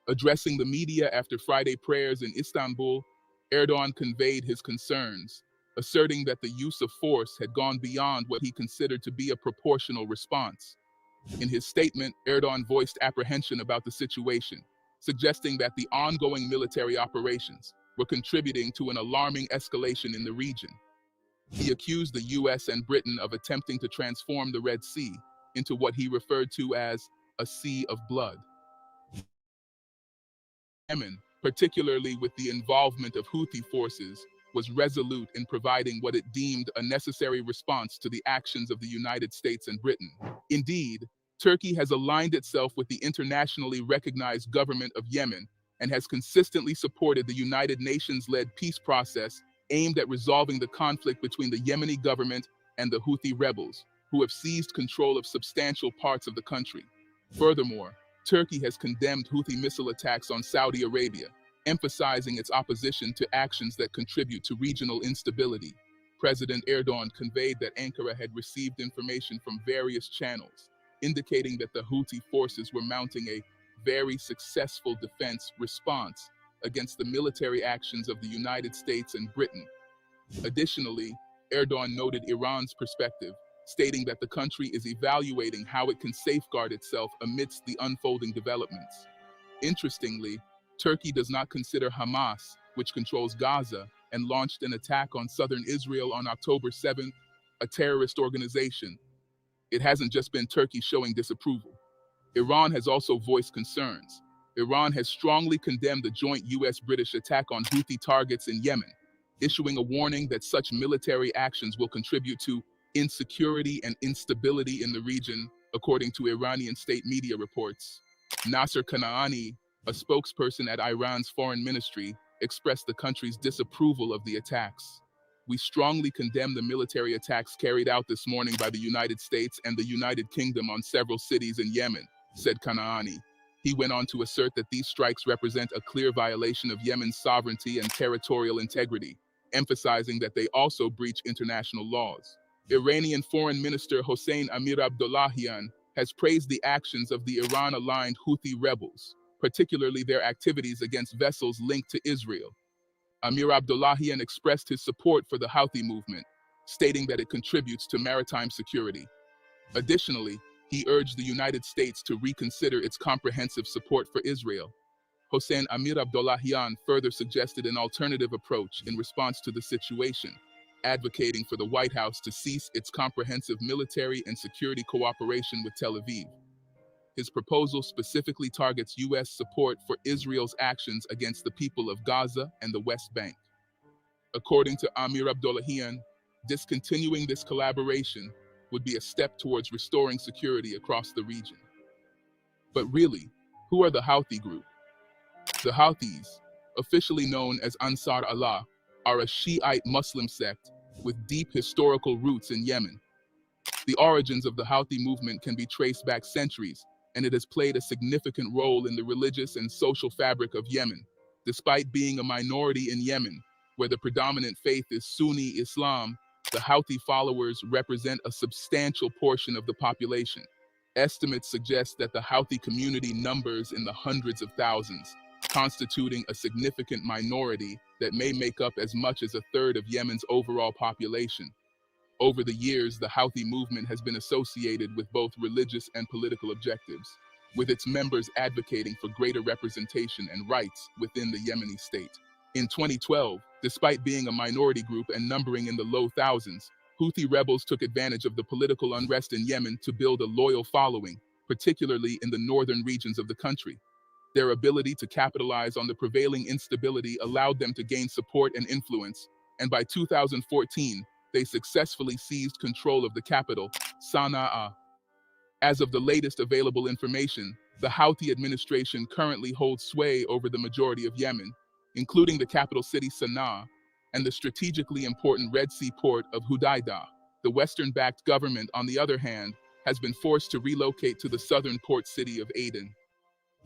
Addressing the media after Friday prayers in Istanbul, Erdogan conveyed his concerns, asserting that the use of force had gone beyond what he considered to be a proportional response. In his statement, Erdogan voiced apprehension about the situation, suggesting that the ongoing military operations were contributing to an alarming escalation in the region. He accused the US and Britain of attempting to transform the Red Sea into what he referred to as a sea of blood. Yemen, particularly with the involvement of Houthi forces, was resolute in providing what it deemed a necessary response to the actions of the United States and Britain. Indeed, Turkey has aligned itself with the internationally recognized government of Yemen and has consistently supported the United Nations-led peace process aimed at resolving the conflict between the Yemeni government and the Houthi rebels, who have seized control of substantial parts of the country. Furthermore, Turkey has condemned Houthi missile attacks on Saudi Arabia, emphasizing its opposition to actions that contribute to regional instability. President Erdogan conveyed that Ankara had received information from various channels, indicating that the Houthi forces were mounting a very successful defense response against the military actions of the United States and Britain. Additionally, Erdogan noted Iran's perspective, stating that the country is evaluating how it can safeguard itself amidst the unfolding developments. Interestingly, Turkey does not consider Hamas, which controls Gaza and launched an attack on southern Israel on October 7th, a terrorist organization. It hasn't just been Turkey showing disapproval. Iran has also voiced concerns. Iran has strongly condemned the joint US-British attack on Houthi targets in Yemen, issuing a warning that such military actions will contribute to insecurity and instability in the region, according to Iranian state media reports. Nasser Kanani, a spokesperson at Iran's foreign ministry, expressed the country's disapproval of the attacks. We strongly condemn the military attacks carried out this morning by the United States and the United Kingdom on several cities in Yemen, said Kanani. He went on to assert that these strikes represent a clear violation of Yemen's sovereignty and territorial integrity, emphasizing that they also breach international laws. Iranian Foreign Minister Hossein Amir-Abdollahian has praised the actions of the Iran-aligned Houthi rebels, particularly their activities against vessels linked to Israel. Amir-Abdollahian expressed his support for the Houthi movement, stating that it contributes to maritime security. Additionally, he urged the United States to reconsider its comprehensive support for Israel. Hossein Amir-Abdollahian further suggested an alternative approach in response to the situation, advocating for the White House to cease its comprehensive military and security cooperation with Tel Aviv. His proposal specifically targets U.S. support for Israel's actions against the people of Gaza and the West Bank. According to Amir-Abdollahian, discontinuing this collaboration would be a step towards restoring security across the region. But really, who are the Houthi group? The Houthis, officially known as Ansar Allah, are a Shiite Muslim sect with deep historical roots in Yemen. The origins of the Houthi movement can be traced back centuries, and it has played a significant role in the religious and social fabric of Yemen. Despite being a minority in Yemen, where the predominant faith is Sunni Islam, the Houthi followers represent a substantial portion of the population. Estimates suggest that the Houthi community numbers in the hundreds of thousands, constituting a significant minority that may make up as much as a third of Yemen's overall population. Over the years, the Houthi movement has been associated with both religious and political objectives, with its members advocating for greater representation and rights within the Yemeni state. In 2012, despite being a minority group and numbering in the low thousands, Houthi rebels took advantage of the political unrest in Yemen to build a loyal following, particularly in the northern regions of the country. Their ability to capitalize on the prevailing instability allowed them to gain support and influence, and by 2014, they successfully seized control of the capital, Sana'a. As of the latest available information, the Houthi administration currently holds sway over the majority of Yemen, including the capital city Sana'a and the strategically important Red Sea port of Hudaydah. The Western-backed government, on the other hand, has been forced to relocate to the southern port city of Aden.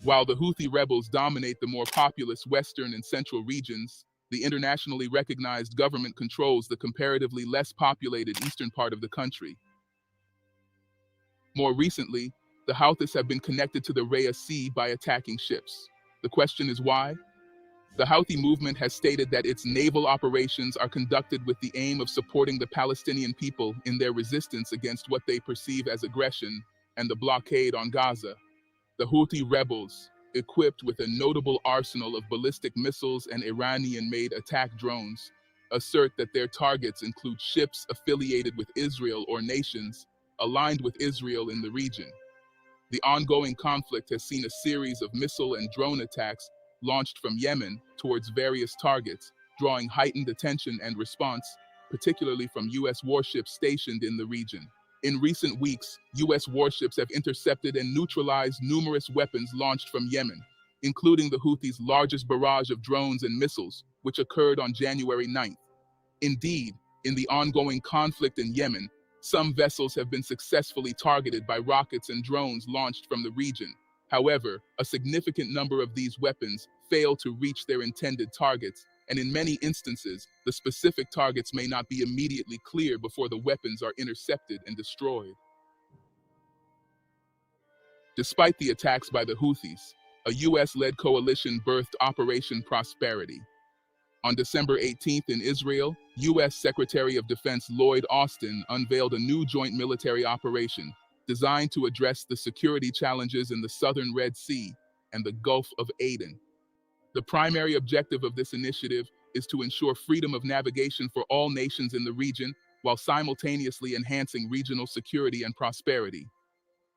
While the Houthi rebels dominate the more populous western and central regions, the internationally recognized government controls the comparatively less populated eastern part of the country. More recently, the Houthis have been connected to the Rhea Sea by attacking ships. The question is why? The Houthi movement has stated that its naval operations are conducted with the aim of supporting the Palestinian people in their resistance against what they perceive as aggression and the blockade on Gaza. The Houthi rebels, equipped with a notable arsenal of ballistic missiles and Iranian-made attack drones, assert that their targets include ships affiliated with Israel or nations aligned with Israel in the region. The ongoing conflict has seen a series of missile and drone attacks launched from Yemen towards various targets, drawing heightened attention and response, particularly from U.S. warships stationed in the region. In recent weeks, U.S. warships have intercepted and neutralized numerous weapons launched from Yemen, including the Houthis' largest barrage of drones and missiles, which occurred on January 9th. Indeed, in the ongoing conflict in Yemen, some vessels have been successfully targeted by rockets and drones launched from the region. However, a significant number of these weapons fail to reach their intended targets, and in many instances, the specific targets may not be immediately clear before the weapons are intercepted and destroyed. Despite the attacks by the Houthis, a U.S.-led coalition birthed Operation Prosperity. On December 18th in Israel, U.S. Secretary of Defense Lloyd Austin unveiled a new joint military operation designed to address the security challenges in the southern Red Sea and the Gulf of Aden. The primary objective of this initiative is to ensure freedom of navigation for all nations in the region while simultaneously enhancing regional security and prosperity.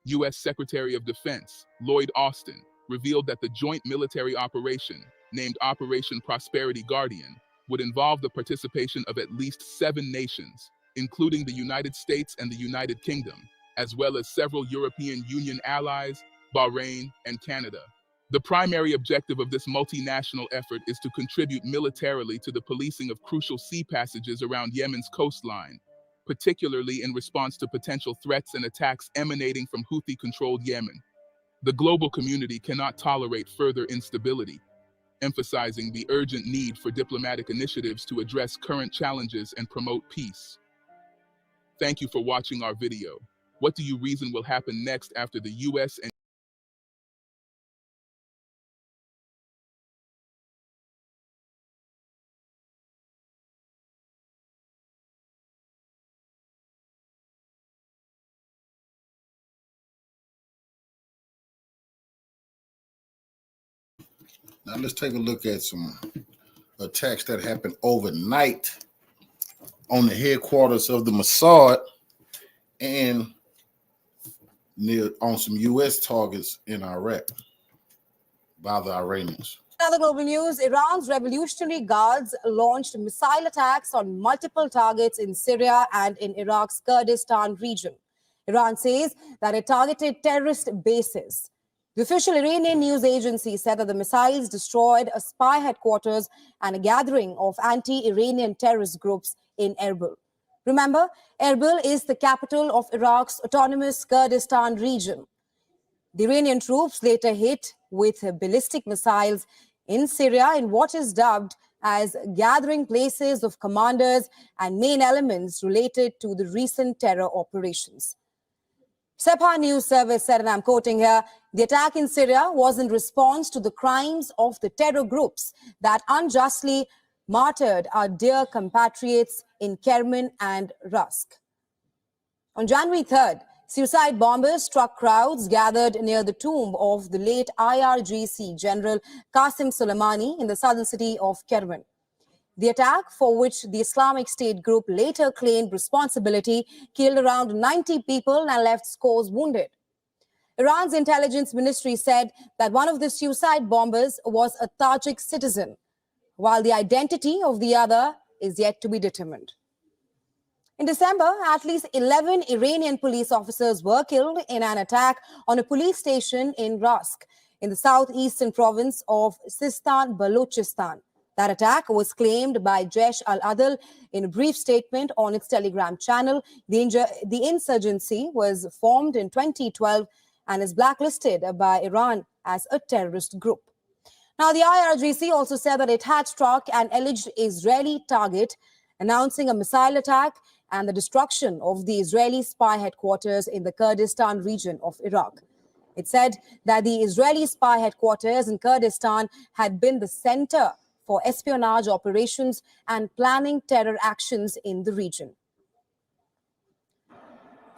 U.S. Secretary of Defense Lloyd Austin revealed that the joint military operation, named Operation Prosperity Guardian, would involve the participation of at least 7 nations, including the United States and the United Kingdom, as well as several European Union allies, Bahrain, and Canada. The primary objective of this multinational effort is to contribute militarily to the policing of crucial sea passages around Yemen's coastline, particularly in response to potential threats and attacks emanating from Houthi-controlled Yemen. The global community cannot tolerate further instability, emphasizing the urgent need for diplomatic initiatives to address current challenges and promote peace. Thank you for watching our video. What do you reason will happen next after the U.S. and Now let's take a look at some attacks that happened overnight on the headquarters of the Mossad and on some U.S. targets in Iraq by the Iranians. In other global news, Iran's Revolutionary Guards launched missile attacks on multiple targets in Syria and in Iraq's Kurdistan region. Iran says that it targeted terrorist bases. The official Iranian news agency said that the missiles destroyed a spy headquarters and a gathering of anti-Iranian terrorist groups in Erbil. Remember, Erbil is the capital of Iraq's autonomous Kurdistan region. The Iranian troops later hit with ballistic missiles in Syria in what is dubbed as gathering places of commanders and main elements related to the recent terror operations. Sepah News Service said, and I'm quoting here, the attack in Syria was in response to the crimes of the terror groups that unjustly martyred our dear compatriots in Kerman and Rusk. On January 3rd, suicide bombers struck crowds gathered near the tomb of the late IRGC General Qasem Soleimani in the southern city of Yemen. The attack, for which the Islamic State group later claimed responsibility, killed around 90 people and left scores wounded. Iran's intelligence ministry said that one of the suicide bombers was a Tajik citizen, while the identity of the other is yet to be determined. In December, at least 11 Iranian police officers were killed in an attack on a police station in Rask, in the southeastern province of Sistan, Balochistan. That attack was claimed by Jaish al-Adl in a brief statement on its Telegram channel. The insurgency was formed in 2012 and is blacklisted by Iran as a terrorist group. Now, the IRGC also said that it had struck an alleged Israeli target, announcing a missile attack and the destruction of the Israeli spy headquarters in the Kurdistan region of Iraq. It said that the Israeli spy headquarters in Kurdistan had been the center for espionage operations and planning terror actions in the region.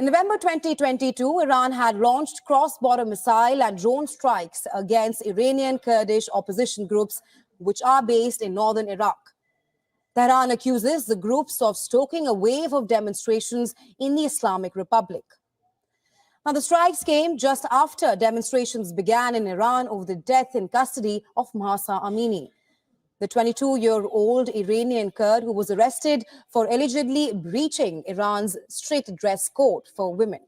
In November 2022, Iran had launched cross-border missile and drone strikes against Iranian Kurdish opposition groups, which are based in northern Iraq. Tehran accuses the groups of stoking a wave of demonstrations in the Islamic Republic. Now, the strikes came just after demonstrations began in Iran over the death in custody of Mahsa Amini, the 22-year-old Iranian Kurd who was arrested for allegedly breaching Iran's strict dress code for women.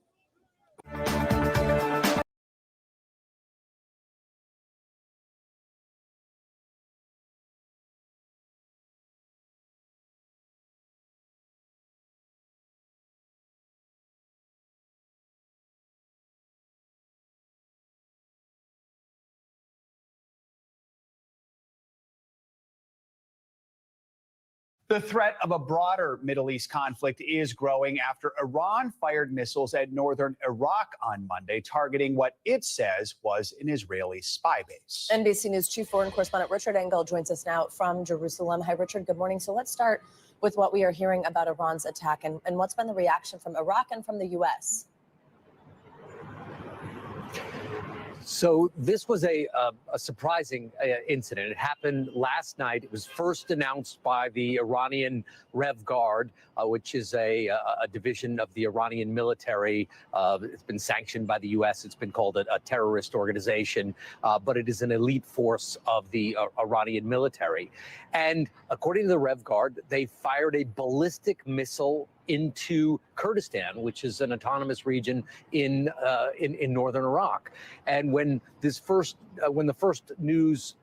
The threat of a broader Middle East conflict is growing after Iran fired missiles at northern Iraq on Monday, targeting what it says was an Israeli spy base. NBC News Chief Foreign Correspondent Richard Engel joins us now from Jerusalem. Hi, Richard. Good morning. So let's start with what we are hearing about Iran's attack and what's been the reaction from Iraq and from the U.S. So this was a surprising incident. It happened last night. It was first announced by the Iranian Rev Guard, which is a division of the Iranian military. It's been sanctioned by the U.S. It's been called a terrorist organization, but it is an elite force of the Iranian military. And according to the Rev Guard, they fired a ballistic missile into Kurdistan, which is an autonomous region in northern Iraq. And when the first news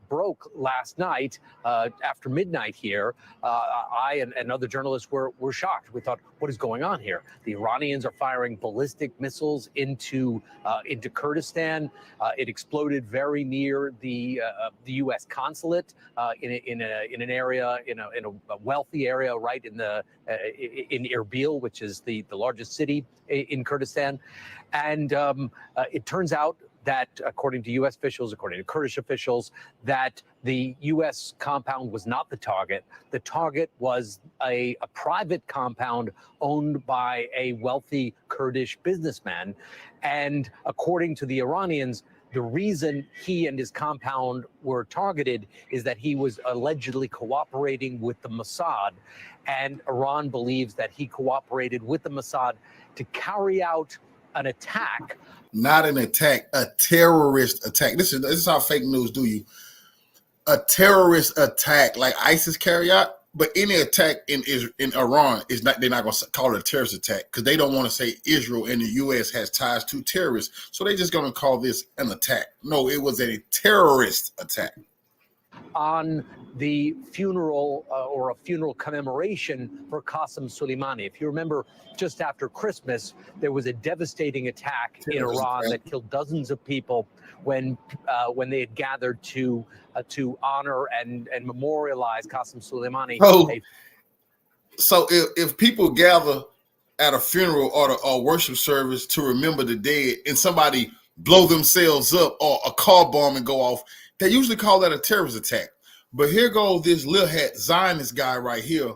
broke last night after midnight here, I and other journalists were shocked. We thought, what is going on here? The Iranians are firing ballistic missiles into Kurdistan. It exploded very near the U.S. consulate in an area in a wealthy area right in Erbil, which is the largest city in Kurdistan. And it turns out that, according to U.S. officials, according to Kurdish officials, that the U.S. compound was not the target. The target was a private compound owned by a wealthy Kurdish businessman. And according to the Iranians, the reason he and his compound were targeted is that he was allegedly cooperating with the Mossad. And Iran believes that he cooperated with the Mossad to carry out an attack. Not an attack, a terrorist attack. This is how fake news do you. A terrorist attack like ISIS carry out, but any attack in Iran is not. They're not going to call it a terrorist attack because they don't want to say Israel and the U.S. has ties to terrorists. So they're just going to call this an attack. No, it was a terrorist attack. On the funeral or a funeral commemoration for Qasem Soleimani. If you remember, just after Christmas, there was a devastating attack in Iran that killed dozens of people when they had gathered to honor and memorialize Qasem Soleimani. So if people gather at a funeral or a worship service to remember the dead and somebody blow themselves up or a car bomb and go off, they usually call that a terrorist attack. But here goes this little hat Zionist guy right here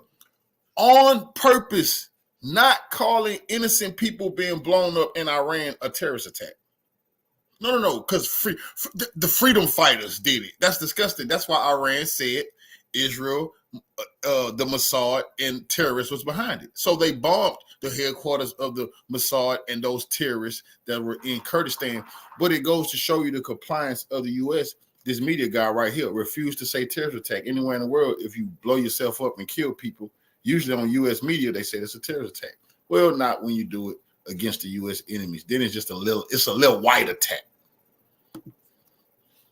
on purpose not calling innocent people being blown up in Iran a terrorist attack. No, because the freedom fighters did it. That's disgusting. That's why Iran said Israel, the Mossad, and terrorists was behind it. So they bombed the headquarters of the Mossad and those terrorists that were in Kurdistan. But it goes to show you the compliance of the U.S. This media guy right here refused to say terrorist attack anywhere in the world. If you blow yourself up and kill people, usually on U.S. media, they say it's a terrorist attack. Well, not when you do it against the U.S. enemies. Then it's just a little white attack.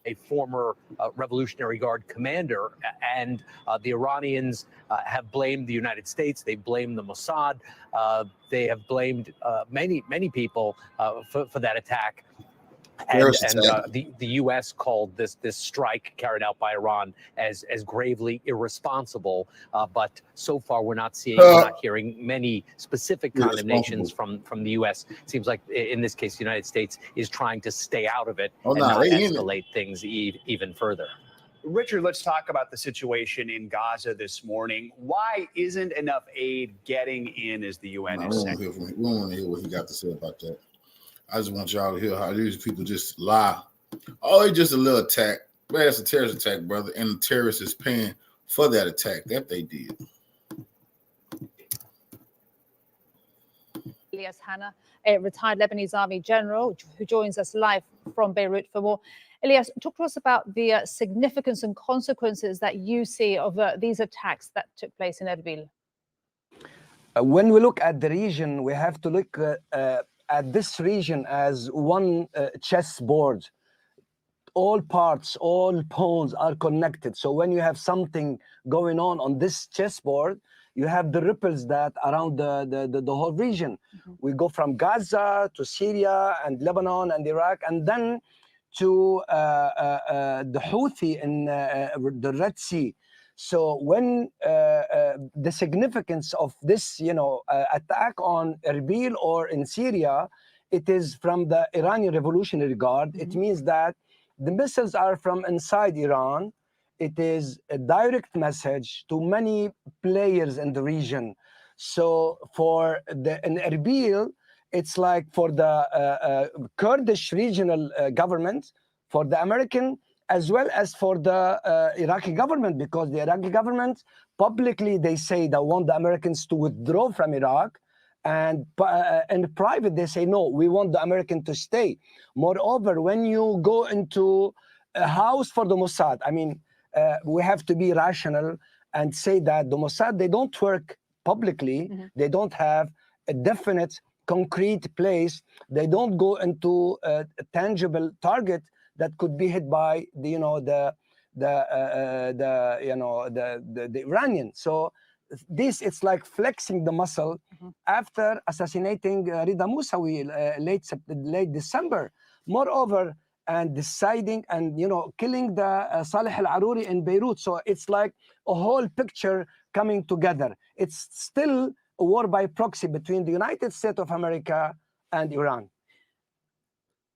A former Revolutionary Guard commander, and the Iranians have blamed the United States. They blamed the Mossad. They have blamed many people for that attack. And the U.S. called this strike carried out by Iran as gravely irresponsible. But so far, we're not hearing many specific condemnations from the U.S. It seems like in this case, the United States is trying to stay out of it and not escalate things even further. Richard, let's talk about the situation in Gaza this morning. Why isn't enough aid getting in, as the UN is saying? We don't want to hear what he got to say about that. I just want y'all to hear how these people just lie. Oh, it's just a little attack. Man, it's a terrorist attack, brother. And the terrorist is paying for that attack that they did. Elias Hanna, a retired Lebanese army general who joins us live from Beirut for more. Elias, talk to us about the significance and consequences that you see of these attacks that took place in Erbil. When we look at the region, we have to look at this region as one chessboard. All parts, all pawns are connected. So when you have something going on this chessboard, you have the ripples that around the whole region. We go from Gaza to Syria and Lebanon and Iraq, and then to the Houthi in the Red Sea. So when the significance of this, attack on Erbil or in Syria, it is from the Iranian Revolutionary Guard. It means that the missiles are from inside Iran. It is a direct message to many players in the region. So in Erbil, it's like for the Kurdish regional government, for the American, as well as for the Iraqi government, because the Iraqi government publicly, they say they want the Americans to withdraw from Iraq, and in private they say no, we want the American to stay. Moreover, when you go into a house for the Mossad, I mean, we have to be rational and say that the Mossad, they don't work publicly. They don't have a definite concrete place. They don't go into a tangible target that could be hit by the Iranian. So this, it's like flexing the muscle after assassinating Rida Moussawi late December. Moreover, and deciding and killing the Saleh al-Aruri in Beirut. So it's like a whole picture coming together. It's still a war by proxy between the United States of America and Iran.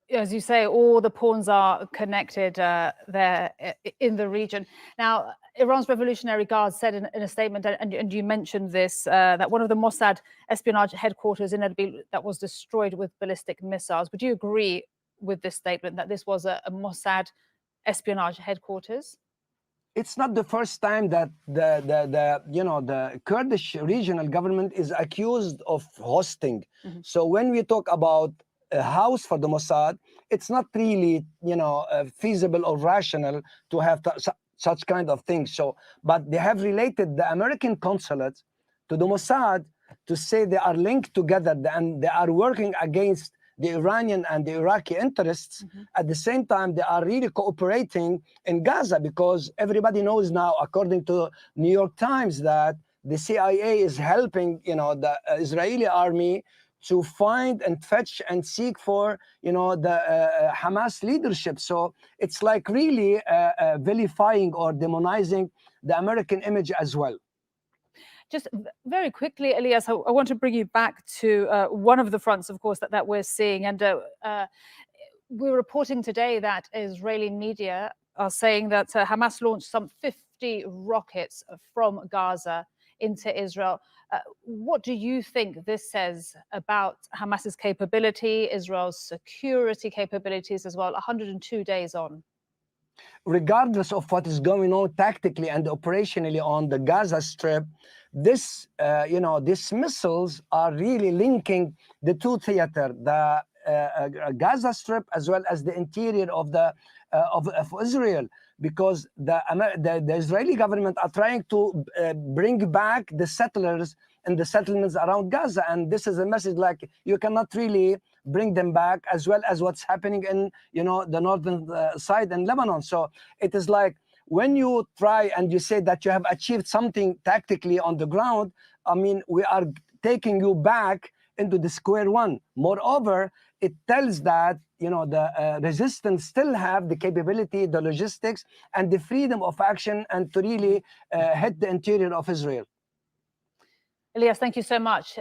As you say, all the pawns are connected there in the region. Now, Iran's Revolutionary Guard said in a statement, and you mentioned this, that one of the Mossad espionage headquarters in Erbil that was destroyed with ballistic missiles. Would you agree with this statement that this was a Mossad espionage headquarters? It's not the first time that the Kurdish regional government is accused of hosting. So when we talk about a house for the Mossad, it's not really feasible or rational to have such kind of things. So, but they have related the American consulate to the Mossad to say they are linked together and they are working against the Iranian and the Iraqi interests. At the same time, they are really cooperating in Gaza, because everybody knows now, according to New York Times, that the CIA is helping the Israeli army to find and fetch and seek for the Hamas leadership. So it's like really vilifying or demonizing the American image as well. Just very quickly, Elias, I want to bring you back to one of the fronts, of course, that we're seeing. And we're reporting today that Israeli media are saying that Hamas launched some 50 rockets from Gaza into Israel. What do you think this says about Hamas's capability, Israel's security capabilities as well, 102 days on? Regardless of what is going on tactically and operationally on the Gaza Strip, this, these missiles are really linking the two theater, the Gaza Strip as well as the interior of the of Israel, because the Israeli government are trying to bring back the settlers and the settlements around Gaza, and this is a message like you cannot really bring them back, as well as what's happening in the northern side in Lebanon. So it is like when you try and you say that you have achieved something tactically on the ground, I mean, we are taking you back into the square one. Moreover, it tells that the resistance still have the capability, the logistics, and the freedom of action, and to really hit the interior of Israel. Elias, thank you so much.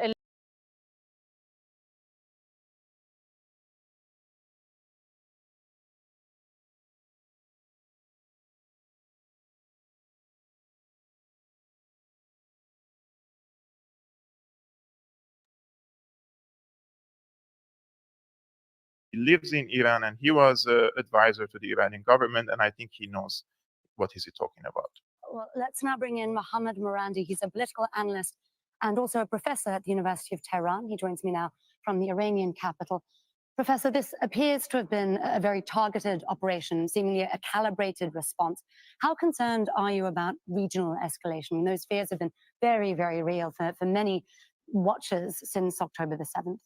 He lives in Iran, and he was an advisor to the Iranian government, and I think he knows what he's talking about. Well, let's now bring in Mohammad Morandi. He's a political analyst and also a professor at the University of Tehran. He joins me now from the Iranian capital. Professor, this appears to have been a very targeted operation, seemingly a calibrated response. How concerned are you about regional escalation? I mean, those fears have been very, very real for many watchers since October the 7th.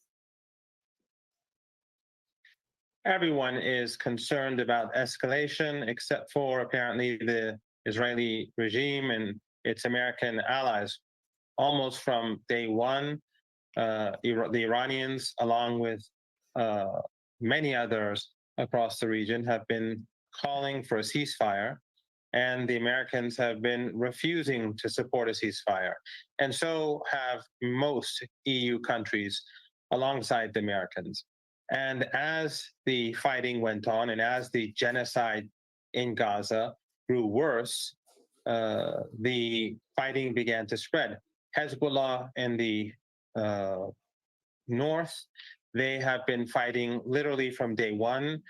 Everyone is concerned about escalation, except for apparently the Israeli regime and its American allies. Almost from day one, the Iranians, along with many others across the region, have been calling for a ceasefire, and the Americans have been refusing to support a ceasefire. And so have most EU countries alongside the Americans. And as the fighting went on, and as the genocide in Gaza grew worse, the fighting began to spread. Hezbollah in the north, they have been fighting literally from day one.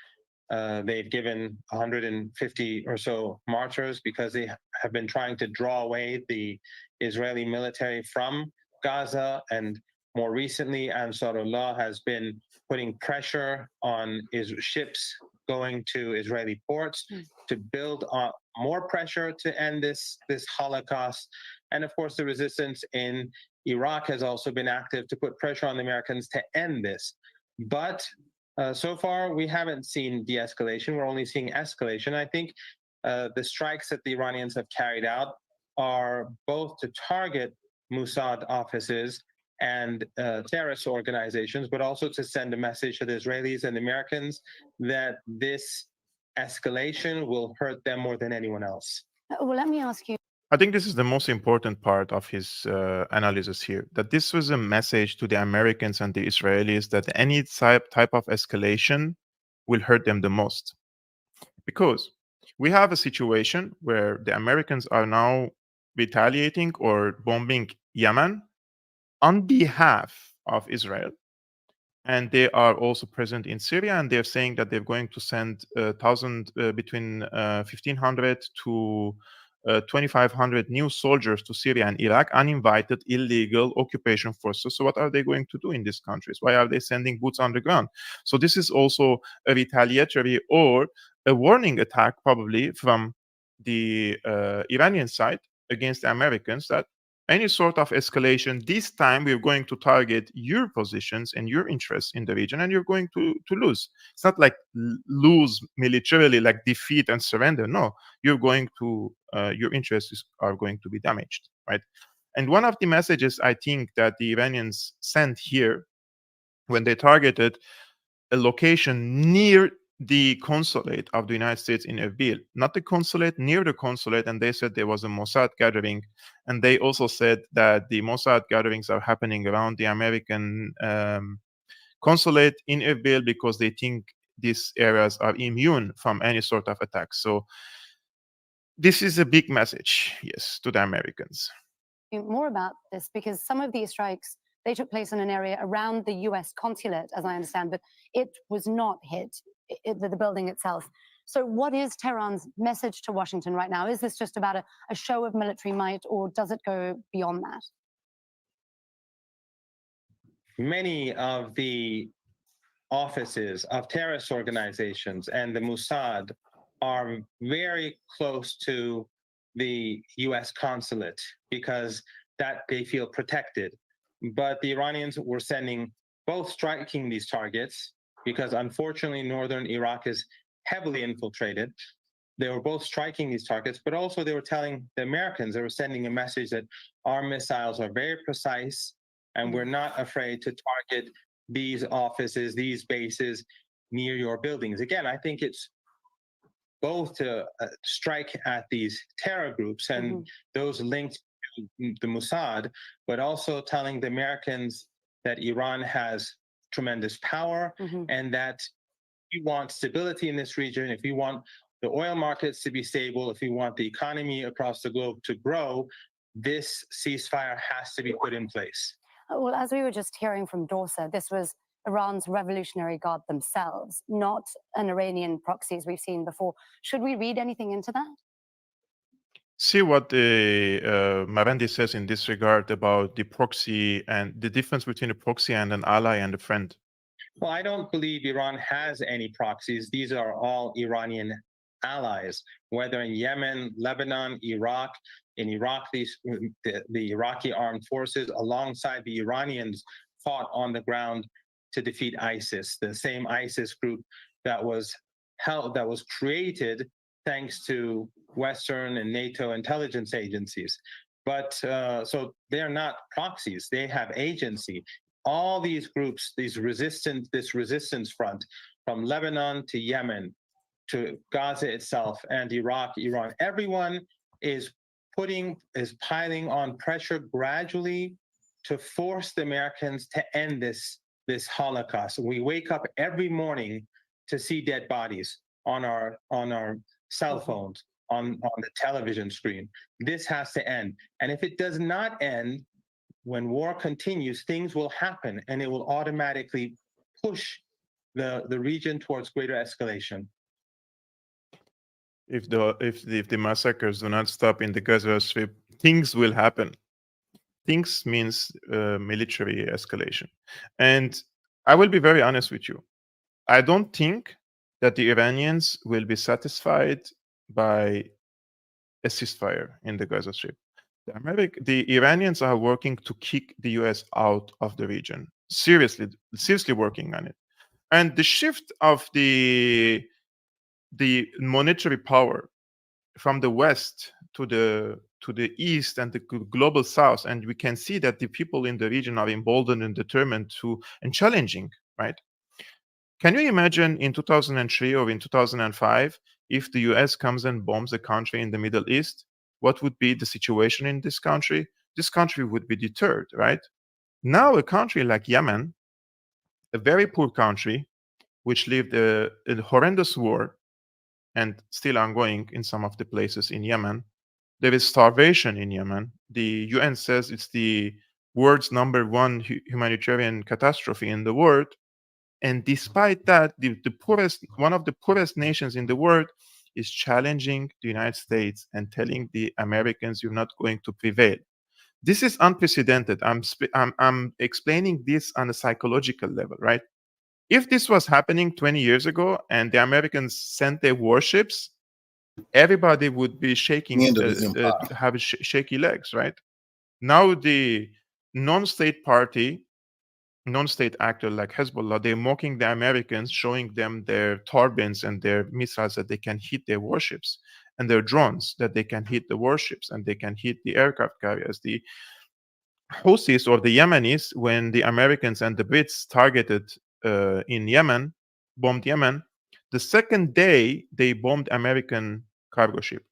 They've given 150 or so martyrs because they have been trying to draw away the Israeli military from Gaza. And more recently, Ansarullah has been putting pressure on ships going to Israeli ports to build more pressure to end this Holocaust. And of course, the resistance in Iraq has also been active to put pressure on the Americans to end this. But so far, we haven't seen de-escalation. We're only seeing escalation. I think the strikes that the Iranians have carried out are both to target Mossad offices and terrorist organizations, but also to send a message to the Israelis and the Americans that this escalation will hurt them more than anyone else. Well, let me ask you. I think this is the most important part of his analysis here, that this was a message to the Americans and the Israelis that any type of escalation will hurt them the most. Because we have a situation where the Americans are now retaliating or bombing Yemen on behalf of Israel. And they are also present in Syria, and they're saying that they're going to send between 1,500 to 2,500 new soldiers to Syria and Iraq, uninvited, illegal occupation forces. So what are they going to do in these countries? Why are they sending boots on the ground? So this is also a retaliatory or a warning attack, probably from the Iranian side against the Americans, that any sort of escalation, this time we're going to target your positions and your interests in the region, and you're going to lose. It's not like lose militarily, like defeat and surrender. No, you're going to, your interests are going to be damaged, right? And one of the messages I think that the Iranians sent here when they targeted a location near the consulate of the United States in Erbil, not the consulate, near the consulate, and they said there was a Mossad gathering, and they also said that the Mossad gatherings are happening around the American consulate in Erbil because they think these areas are immune from any sort of attack. So this is a big message, yes, to the Americans. more about this? Because some of these strikes, they took place in an area around the US consulate, as I understand, but it was not hit, the building itself. So what is Tehran's message to Washington right now? Is this just about a show of military might, or does it go beyond that? Many of the offices of terrorist organizations and the Mossad are very close to the US consulate because that they feel protected. But the Iranians were both striking these targets because unfortunately northern Iraq is heavily infiltrated. They were both striking these targets, but also they were telling the Americans, they were sending a message that our missiles are very precise and we're not afraid to target these offices, these bases near your buildings. Again, I think it's both to strike at these terror groups and those linked to the Mossad, but also telling the Americans that Iran has tremendous power and that if we want stability in this region, if we want the oil markets to be stable, if we want the economy across the globe to grow, this ceasefire has to be put in place. Well, as we were just hearing from Dorsa, this was Iran's Revolutionary Guard themselves, not an Iranian proxy as we've seen before. Should we read anything into that? See what Marandi says in this regard about the proxy and the difference between a proxy and an ally and a friend. Well, I don't believe Iran has any proxies. These are all Iranian allies, whether in Yemen, Lebanon, Iraq. In Iraq, the Iraqi armed forces alongside the Iranians fought on the ground to defeat ISIS, the same ISIS group that was created thanks to Western and NATO intelligence agencies. But so they're not proxies, they have agency. All these groups, this resistance front from Lebanon to Yemen to Gaza itself and Iraq, Iran, everyone is piling on pressure gradually to force the Americans to end this Holocaust. We wake up every morning to see dead bodies on our cell phones, on the television screen. This has to end. And if it does not end, when war continues, things will happen and it will automatically push the region towards greater escalation. If the massacres do not stop in the Gaza Strip, things will happen. Things means military escalation. And I will be very honest with you. I don't think that the Iranians will be satisfied by a ceasefire in the Gaza Strip. The Iranians are working to kick the US out of the region. Seriously working on it. And the shift of the monetary power from the West to the East and the global South, and we can see that the people in the region are emboldened and determined and challenging, right? Can you imagine in 2003 or in 2005, if the US comes and bombs a country in the Middle East, what would be the situation in this country? This country would be deterred, right? Now a country like Yemen, a very poor country, which lived a horrendous war and still ongoing in some of the places in Yemen. There is starvation in Yemen. The UN says it's the world's #1 humanitarian catastrophe in the world. And despite that, one of the poorest nations in the world is challenging the United States and telling the Americans, you're not going to prevail. This is unprecedented. I'm explaining this on a psychological level, right? If this was happening 20 years ago and the Americans sent their warships, everybody would be shaking, have shaky legs, right? Now the non-state actor like Hezbollah, they're mocking the Americans, showing them their turbines and their missiles that they can hit their warships, and their drones that they can hit the warships and they can hit the aircraft carriers. The Houthis or the Yemenis, when the Americans and the Brits targeted in Yemen, bombed Yemen, the second day they bombed American cargo ship.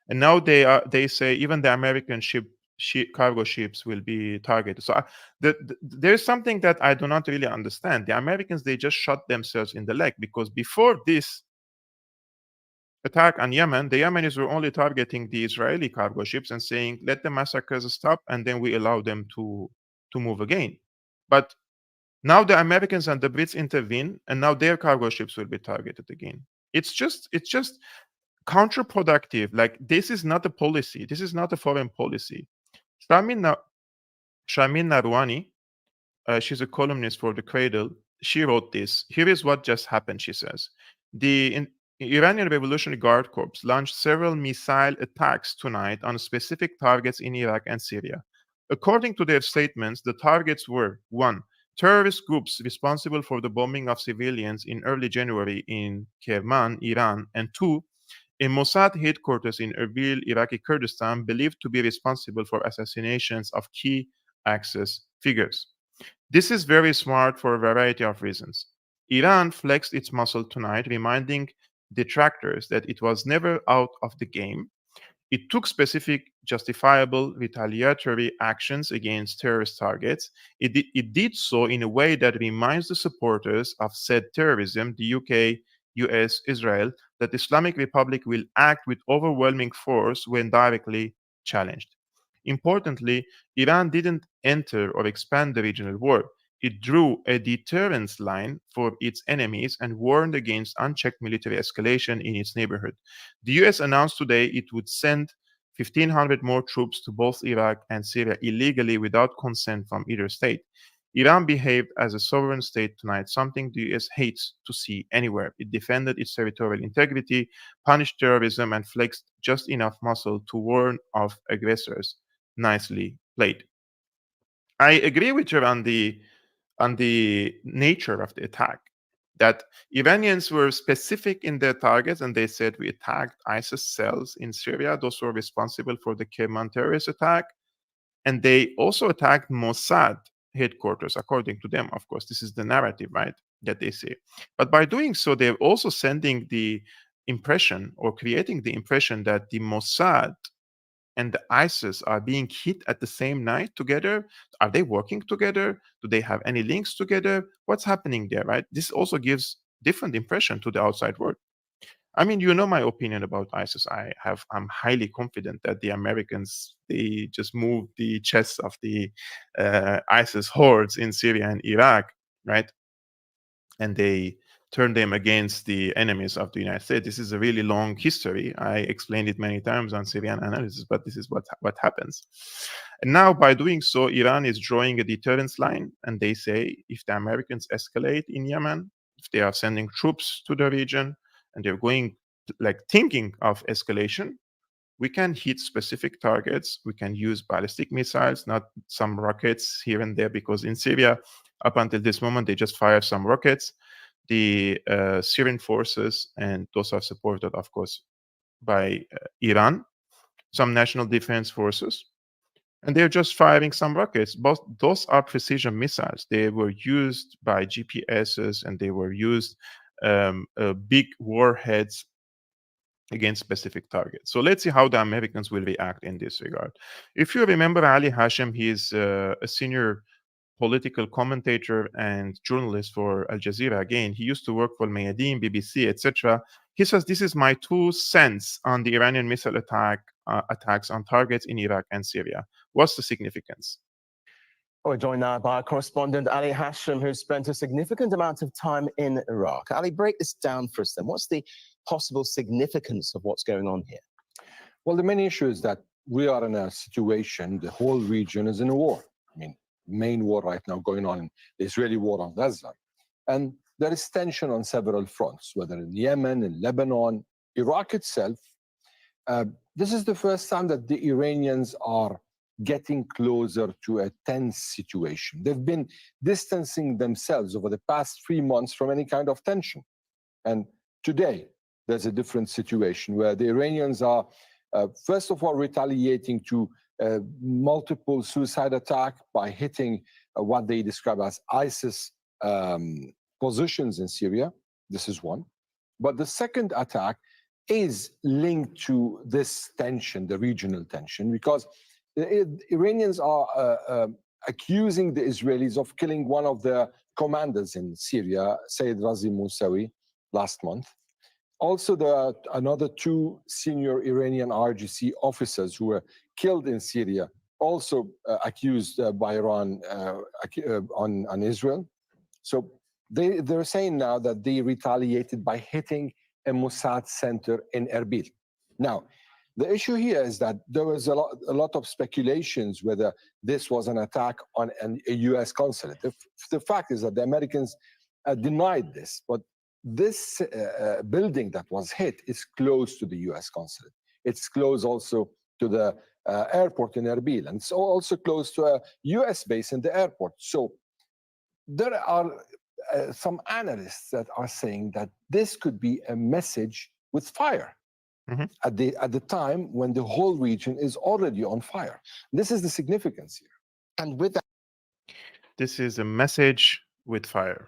And now they say even the American cargo ships will be targeted. So there's something that I do not really understand. The Americans, they just shot themselves in the leg, because before this, attack on Yemen, the Yemenis were only targeting the Israeli cargo ships and saying, let the massacres stop, and then we allow them to move again. But now the Americans and the Brits intervene, and now their cargo ships will be targeted again. It's just counterproductive. Like, this is not a policy. This is not a foreign policy. Sharmin Narwani, she's a columnist for The Cradle. She wrote this. Here is what just happened, she says. The Iranian Revolutionary Guard Corps launched several missile attacks tonight on specific targets in Iraq and Syria. According to their statements, the targets were 1. Terrorist groups responsible for the bombing of civilians in early January in Kerman, Iran, and 2. A Mossad headquarters in Erbil, Iraqi Kurdistan, believed to be responsible for assassinations of key Axis figures. This is very smart for a variety of reasons. Iran flexed its muscle tonight, reminding detractors that it was never out of the game. It took specific, justifiable, retaliatory actions against terrorist targets. It did so in a way that reminds the supporters of said terrorism, the UK, US, Israel, that the Islamic Republic will act with overwhelming force when directly challenged. Importantly, Iran didn't enter or expand the regional war. It drew a deterrence line for its enemies and warned against unchecked military escalation in its neighborhood. The US announced today it would send 1,500 more troops to both Iraq and Syria illegally without consent from either state. Iran behaved as a sovereign state tonight, something the US hates to see anywhere. It defended its territorial integrity, punished terrorism, and flexed just enough muscle to warn off aggressors. Nicely played. I agree with you on the nature of the attack, that Iranians were specific in their targets, and they said we attacked ISIS cells in Syria. Those were responsible for the Kerman terrorist attack. And they also attacked Mossad headquarters, according to them. Of course, this is the narrative, right, that they say. But by doing so, they're also sending the impression, or creating the impression, that the Mossad and the ISIS are being hit at the same night together. Are they working together? Do they have any links together? What's happening there, right? This also gives different impression to the outside world. I mean, you know my opinion about ISIS. I'm highly confident that the Americans, they just moved the chests of the ISIS hordes in Syria and Iraq, right? And they turned them against the enemies of the United States. This is a really long history. I explained it many times on Syrian analysis, but this is what happens. And now, by doing so, Iran is drawing a deterrence line, and they say if the Americans escalate in Yemen, if they are sending troops to the region, and they're going, like, thinking of escalation, we can hit specific targets. We can use ballistic missiles, not some rockets here and there, because in Syria, up until this moment, they just fire some rockets. The Syrian forces, and those are supported, of course, by Iran, some national defense forces, and they're just firing some rockets. Both those are precision missiles. They were used by GPSs, and they were used big warheads against specific targets. So let's see how the Americans will react in this regard. If you remember Ali Hashem, he is a senior political commentator and journalist for Al Jazeera. Again, he used to work for Mayadeen, BBC, etc. He says, this is my 2 cents on the Iranian missile attacks on targets in Iraq and Syria. What's the significance? We're joined now by our correspondent Ali Hashem, who spent a significant amount of time in Iraq. Ali, break this down for us then. What's the possible significance of what's going on here? Well, the main issue is that we are in a situation, the whole region is in a war. I mean, main war right now going on, the Israeli war on Gaza. And there is tension on several fronts, whether in Yemen, in Lebanon, Iraq itself. This is the first time that the Iranians are getting closer to a tense situation. They've been distancing themselves over the past 3 months from any kind of tension. And today, there's a different situation where the Iranians are, first of all, retaliating to multiple suicide attack by hitting what they describe as ISIS positions in Syria. This is one. But the second attack is linked to this tension, the regional tension, because the Iranians are accusing the Israelis of killing one of their commanders in Syria, Sayyid Razi Mousawi, last month. Also, there are another 2 senior Iranian RGC officers who were killed in Syria, also accused by Iran on Israel. So they're saying now that they retaliated by hitting a Mossad center in Erbil. Now, the issue here is that there was a lot of speculations whether this was an attack on a U.S. consulate. The fact is that the Americans denied this, but this building that was hit is close to the U.S. consulate. It's close also to the airport in Erbil, and it's also close to a U.S. base in the airport. So there are some analysts that are saying that this could be a message with fire. At the time when the whole region is already on fire. This is the significance here. And with that, this is a message with fire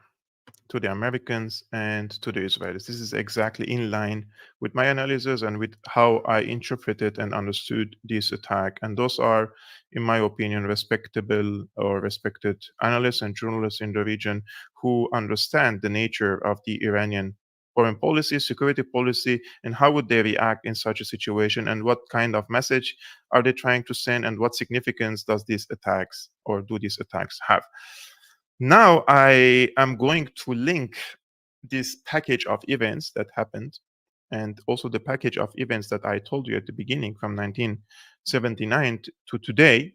to the Americans and to the Israelis. This is exactly in line with my analysis and with how I interpreted and understood this attack. And those are, in my opinion, respectable or respected analysts and journalists in the region who understand the nature of the Iranian foreign policy, security policy, and how would they react in such a situation, and what kind of message are they trying to send, and what significance does these attacks or do these attacks have? Now I am going to link this package of events that happened, and also the package of events that I told you at the beginning from 1979 to today,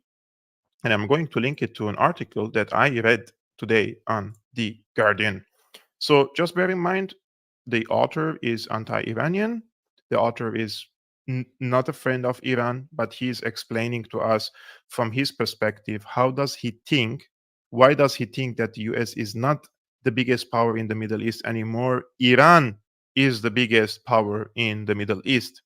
and I'm going to link it to an article that I read today on The Guardian. So just bear in mind, the author is anti-Iranian. The author is not a friend of Iran, but he's explaining to us from his perspective, how does he think, why does he think that the US is not the biggest power in the Middle East anymore? Iran is the biggest power in the Middle East.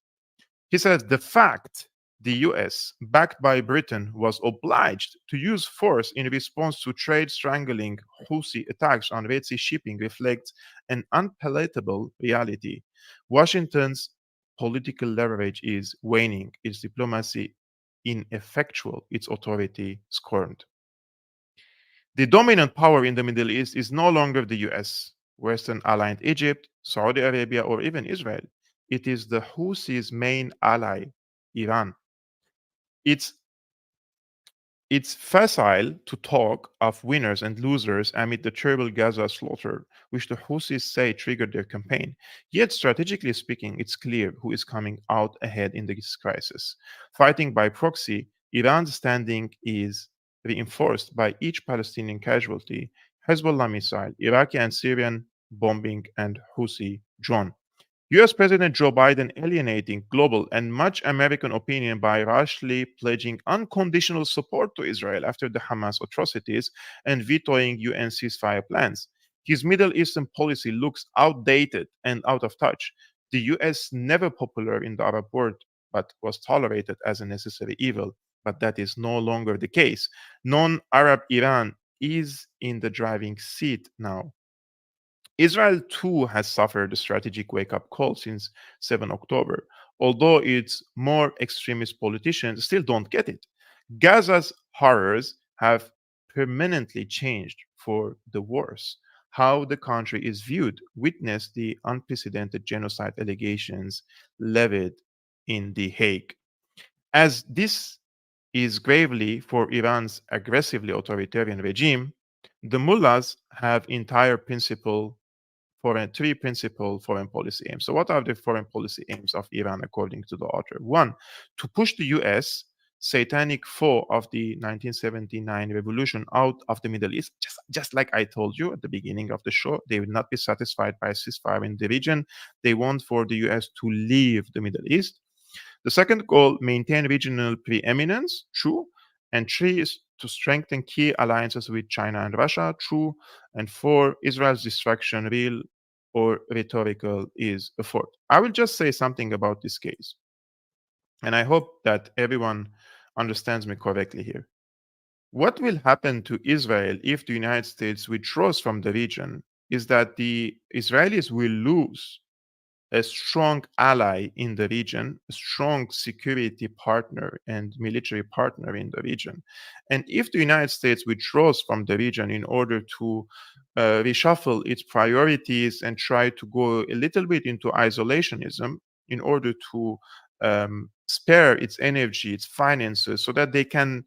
He says the fact the US, backed by Britain, was obliged to use force in response to trade strangling Houthi attacks on Red Sea shipping reflects an unpalatable reality. Washington's political leverage is waning, its diplomacy ineffectual, its authority scorned. The dominant power in the Middle East is no longer the US, Western aligned Egypt, Saudi Arabia, or even Israel. It is the Houthis' main ally, Iran. It's facile to talk of winners and losers amid the terrible Gaza slaughter, which the Houthis say triggered their campaign. Yet, strategically speaking, it's clear who is coming out ahead in this crisis. Fighting by proxy, Iran's standing is reinforced by each Palestinian casualty, Hezbollah missile, Iraqi and Syrian bombing, and Houthi drone. US President Joe Biden alienating global and much American opinion by rashly pledging unconditional support to Israel after the Hamas atrocities and vetoing UN ceasefire plans. His Middle Eastern policy looks outdated and out of touch. The US never popular in the Arab world, but was tolerated as a necessary evil. But that is no longer the case. Non-Arab Iran is in the driving seat now. Israel too has suffered a strategic wake-up call since 7 October, although its more extremist politicians still don't get it. Gaza's horrors have permanently changed for the worse. How the country is viewed, witness the unprecedented genocide allegations levied in The Hague. As this is gravely for Iran's aggressively authoritarian regime, the mullahs have three principal foreign policy aims. So what are the foreign policy aims of Iran according to the author? One, to push the US, satanic foe of the 1979 revolution, out of the Middle East. Just like I told you at the beginning of the show, they will not be satisfied by a ceasefire in the region. They want for the US to leave the Middle East. The second goal, maintain regional preeminence, true. And three is to strengthen key alliances with China and Russia, true. And four, Israel's destruction, real or rhetorical, is a fourth. I will just say something about this case. And I hope that everyone understands me correctly here. What will happen to Israel if the United States withdraws from the region is that the Israelis will lose a strong ally in the region, a strong security partner and military partner in the region. And if the United States withdraws from the region in order to reshuffle its priorities and try to go a little bit into isolationism in order to spare its energy, its finances, so that they can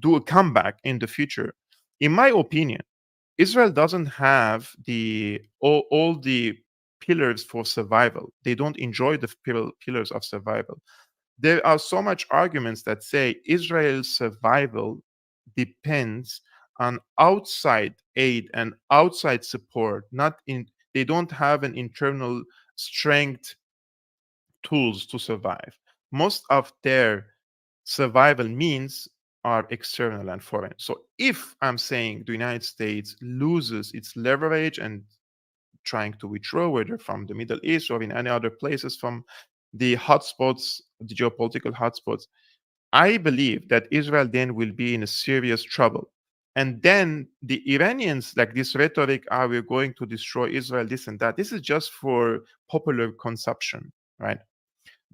do a comeback in the future. In my opinion, Israel doesn't have all the pillars for survival. They don't enjoy the pillars of survival. There are so much arguments that say Israel's survival depends on outside aid and outside support. They don't have an internal strength tools to survive. Most of their survival means are external and foreign. So if I'm saying the United States loses its leverage and trying to withdraw, whether from the Middle East or in any other places from the hotspots, the geopolitical hotspots, I believe that Israel then will be in a serious trouble. And then the Iranians, like this rhetoric, we're going to destroy Israel, this and that. This is just for popular consumption, right?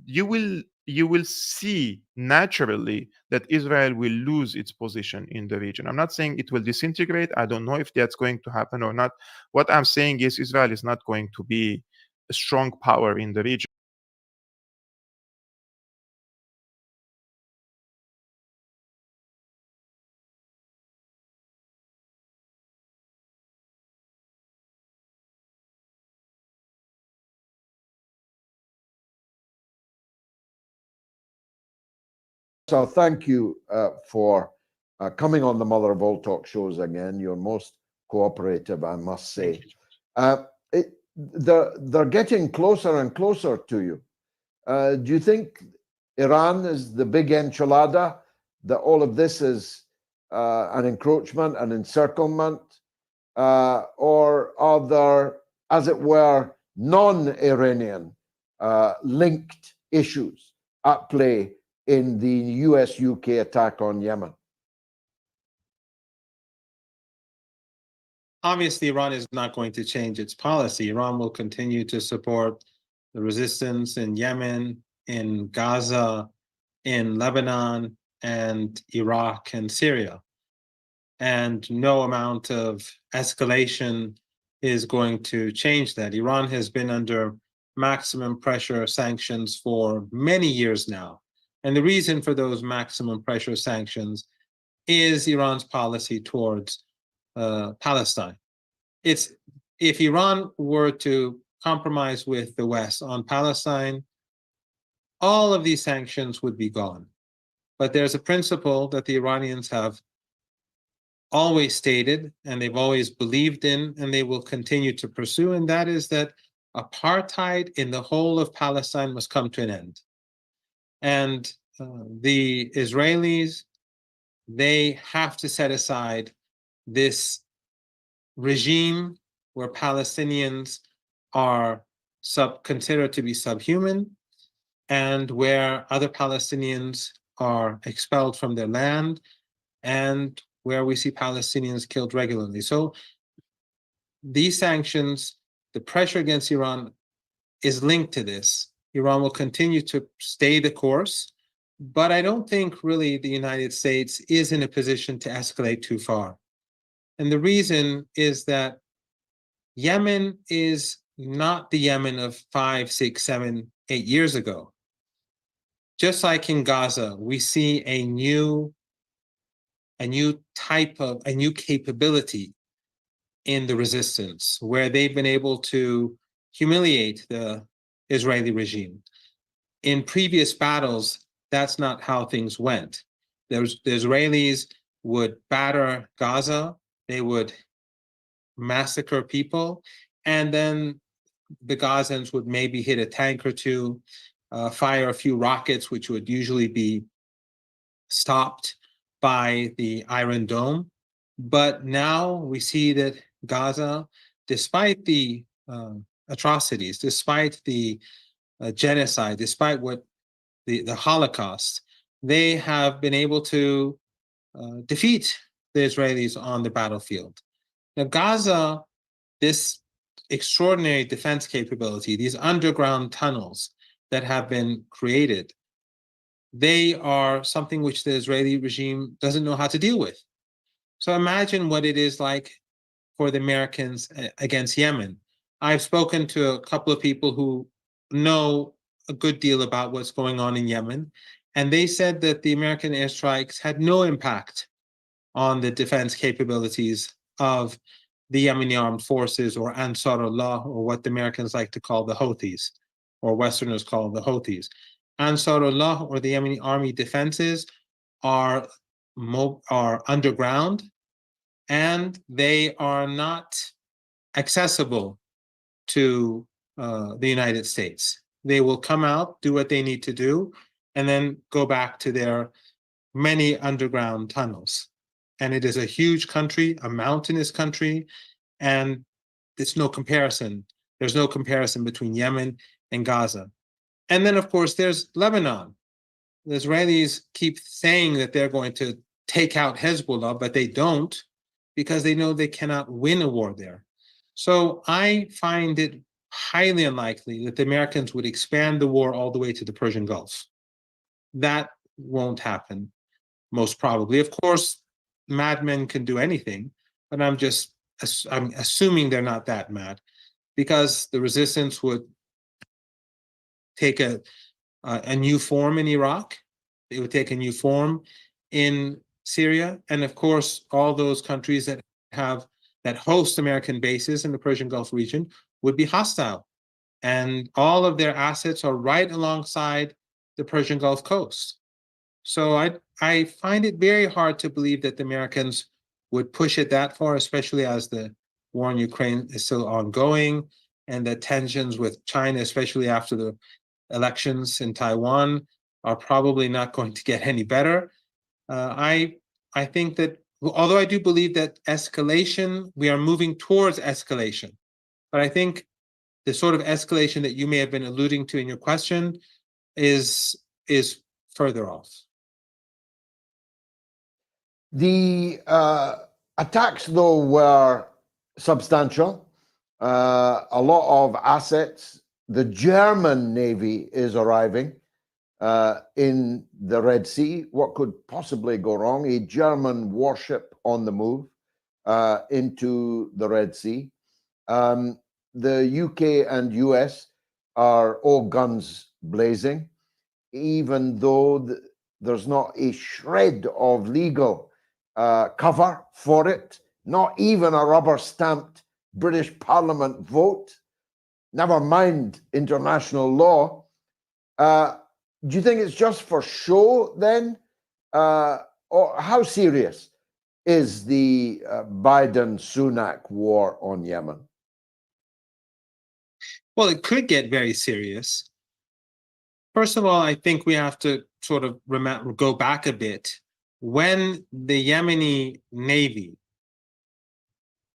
You will see naturally that Israel will lose its position in the region. I'm not saying it will disintegrate. I don't know if that's going to happen or not. What I'm saying is Israel is not going to be a strong power in the region. So thank you for coming on the Mother of All Talk shows again. You're most cooperative, I must say. They're getting closer and closer to you. Do you think Iran is the big enchilada, that all of this is an encroachment, an encirclement, or are there, as it were, non-Iranian linked issues at play in the US-UK attack on Yemen? Obviously, Iran is not going to change its policy. Iran will continue to support the resistance in Yemen, in Gaza, in Lebanon, and Iraq and Syria. And no amount of escalation is going to change that. Iran has been under maximum pressure sanctions for many years now. And the reason for those maximum pressure sanctions is Iran's policy towards Palestine. If Iran were to compromise with the West on Palestine, all of these sanctions would be gone. But there's a principle that the Iranians have always stated, and they've always believed in, and they will continue to pursue, and that is that apartheid in the whole of Palestine must come to an end. And the Israelis, they have to set aside this regime where Palestinians are considered to be subhuman, and where other Palestinians are expelled from their land, and where we see Palestinians killed regularly. So these sanctions, the pressure against Iran is linked to this. Iran will continue to stay the course, but I don't think really the United States is in a position to escalate too far. And the reason is that Yemen is not the Yemen of 5, 6, 7, 8 years ago. Just like in Gaza, we see a new capability in the resistance, where they've been able to humiliate the Israeli regime. In previous battles, that's not how things went. The Israelis would batter Gaza, they would massacre people, and then the Gazans would maybe hit a tank or two, fire a few rockets, which would usually be stopped by the Iron Dome. But now we see that Gaza, despite the atrocities, despite the genocide, despite what the Holocaust, they have been able to defeat the Israelis on the battlefield. Now, Gaza, this extraordinary defense capability, these underground tunnels that have been created, they are something which the Israeli regime doesn't know how to deal with. So imagine what it is like for the Americans against Yemen. I've spoken to a couple of people who know a good deal about what's going on in Yemen, and they said that the American airstrikes had no impact on the defense capabilities of the Yemeni armed forces, or Ansarullah, or what the Americans like to call the Houthis, or Westerners call the Houthis. Ansarullah, or the Yemeni army defenses, are underground, and they are not accessible to the United States. They will come out, do what they need to do, and then go back to their many underground tunnels. And it is a huge country, a mountainous country, and it's no comparison. There's no comparison between Yemen and Gaza. And then, of course, there's Lebanon. The Israelis keep saying that they're going to take out Hezbollah, but they don't, because they know they cannot win a war there. So I find it highly unlikely that the Americans would expand the war all the way to the Persian Gulf. That won't happen, most probably. Of course, madmen can do anything, but I'm assuming they're not that mad, because the resistance would take a new form in Iraq. It would take a new form in Syria, and of course, all those countries that host American bases in the Persian Gulf region would be hostile, and all of their assets are right alongside the Persian Gulf coast. So I find it very hard to believe that the Americans would push it that far, especially as the war in Ukraine is still ongoing, and the tensions with China, especially after the elections in Taiwan, are probably not going to get any better. I think that, although I do believe that escalation, we are moving towards escalation, but I think the sort of escalation that you may have been alluding to in your question is further off. The attacks, though, were substantial. A lot of assets. The German Navy is arriving in the Red Sea. What could possibly go wrong? A German warship on the move into the Red Sea. The UK and US are all guns blazing, even though there's not a shred of legal cover for it, not even a rubber-stamped British Parliament vote, never mind international law. Do you think it's just for show then? Or how serious is the Biden-Sunak war on Yemen? Well, it could get very serious. First of all, I think we have to sort of go back a bit. When the Yemeni Navy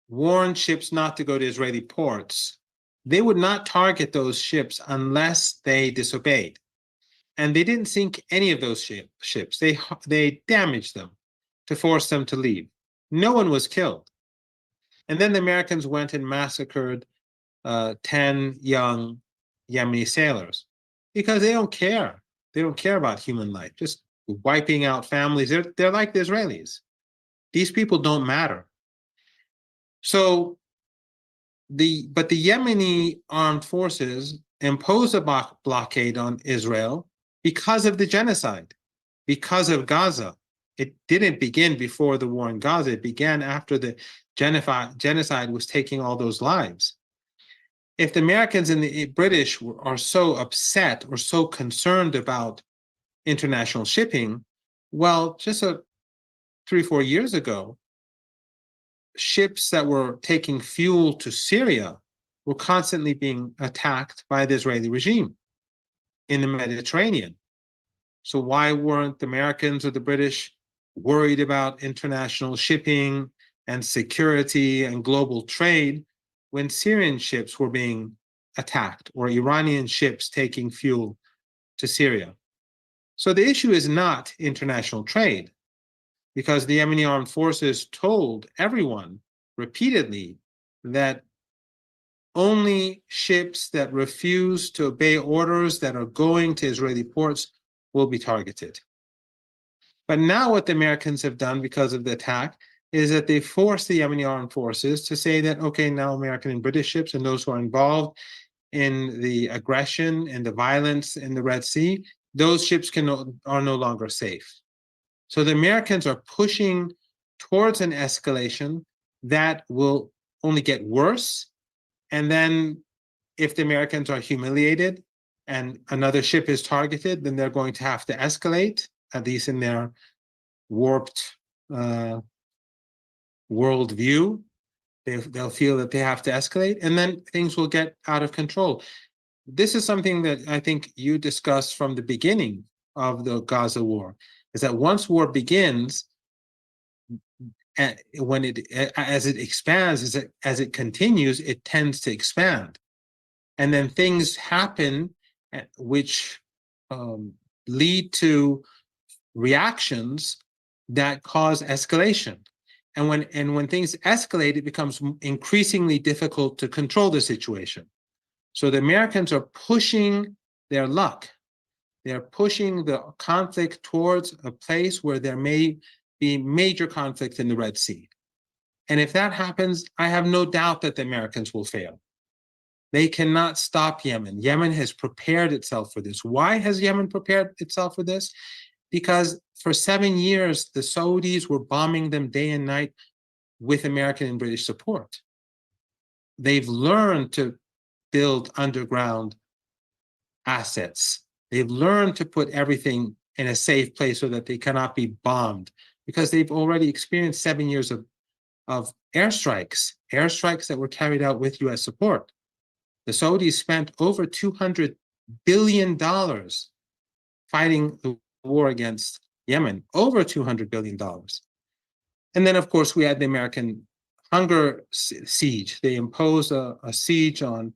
warned ships not to go to Israeli ports, they would not target those ships unless they disobeyed. And they didn't sink any of those ships. They damaged them to force them to leave. No one was killed. And then the Americans went and massacred 10 young Yemeni sailors, because they don't care. They don't care about human life, just wiping out families. They're like the Israelis. These people don't matter. So but the Yemeni armed forces imposed a blockade on Israel because of the genocide, because of Gaza. It didn't begin before the war in Gaza. It began after the genocide was taking all those lives. If the Americans and the British are so upset or so concerned about international shipping, well, just 3 or 4 years ago, ships that were taking fuel to Syria were constantly being attacked by the Israeli regime in the Mediterranean. So why weren't the Americans or the British worried about international shipping and security and global trade when Syrian ships were being attacked, or Iranian ships taking fuel to Syria? So the issue is not international trade, because the Yemeni armed forces told everyone repeatedly that only ships that refuse to obey orders that are going to Israeli ports will be targeted. But now what the Americans have done because of the attack is that they forced the Yemeni armed forces to say that, okay, now American and British ships and those who are involved in the aggression and the violence in the Red Sea, those ships are no longer safe. So the Americans are pushing towards an escalation that will only get worse. And then if the Americans are humiliated and another ship is targeted, then they're going to have to escalate, at least in their warped worldview. They'll feel that they have to escalate, and then things will get out of control. This is something that I think you discussed from the beginning of the Gaza war, is that once war begins, as it expands, as it continues, it tends to expand. And then things happen which lead to reactions that cause escalation. And when things escalate, it becomes increasingly difficult to control the situation. So the Americans are pushing their luck. They're pushing the conflict towards a place where there may be major conflict in the Red Sea. And if that happens, I have no doubt that the Americans will fail. They cannot stop Yemen. Yemen has prepared itself for this. Why has Yemen prepared itself for this? Because for 7 years, the Saudis were bombing them day and night with American and British support. They've learned to build underground assets. They've learned to put everything in a safe place so that they cannot be bombed, because they've already experienced 7 years of airstrikes that were carried out with US support. The Saudis spent over $200 billion fighting the war against Yemen, over $200 billion. And then, of course, we had the American hunger siege. They imposed a siege on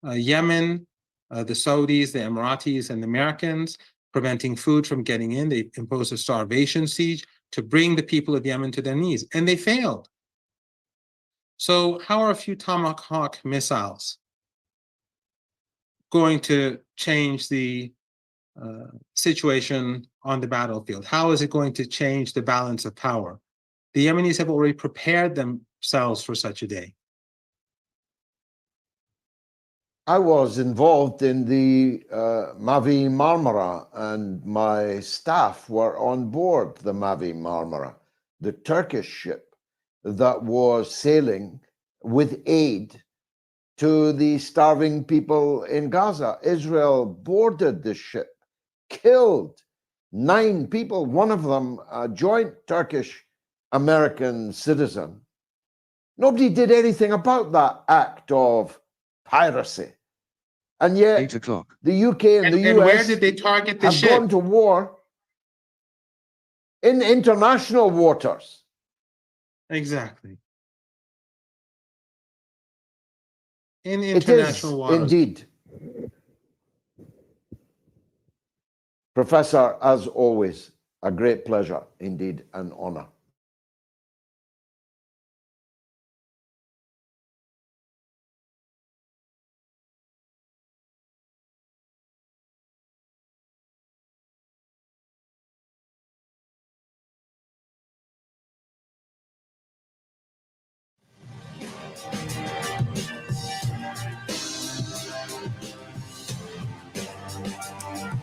Yemen, the Saudis, the Emiratis, and the Americans, preventing food from getting in. They imposed a starvation siege to bring the people of Yemen to their knees, and they failed. So how are a few Tomahawk missiles going to change the situation on the battlefield? How is it going to change the balance of power? The Yemenis have already prepared themselves for such a day. I was involved in the Mavi Marmara, and my staff were on board the Mavi Marmara, the Turkish ship that was sailing with aid to the starving people in Gaza. Israel boarded the ship, killed 9 people, one of them a joint Turkish-American citizen. Nobody did anything about that act of piracy. And yet 8 o'clock. the UK and the US where did they target the have ship? gone to war in international waters. Exactly. In international waters. Indeed. Professor, as always, a great pleasure, indeed, an honor.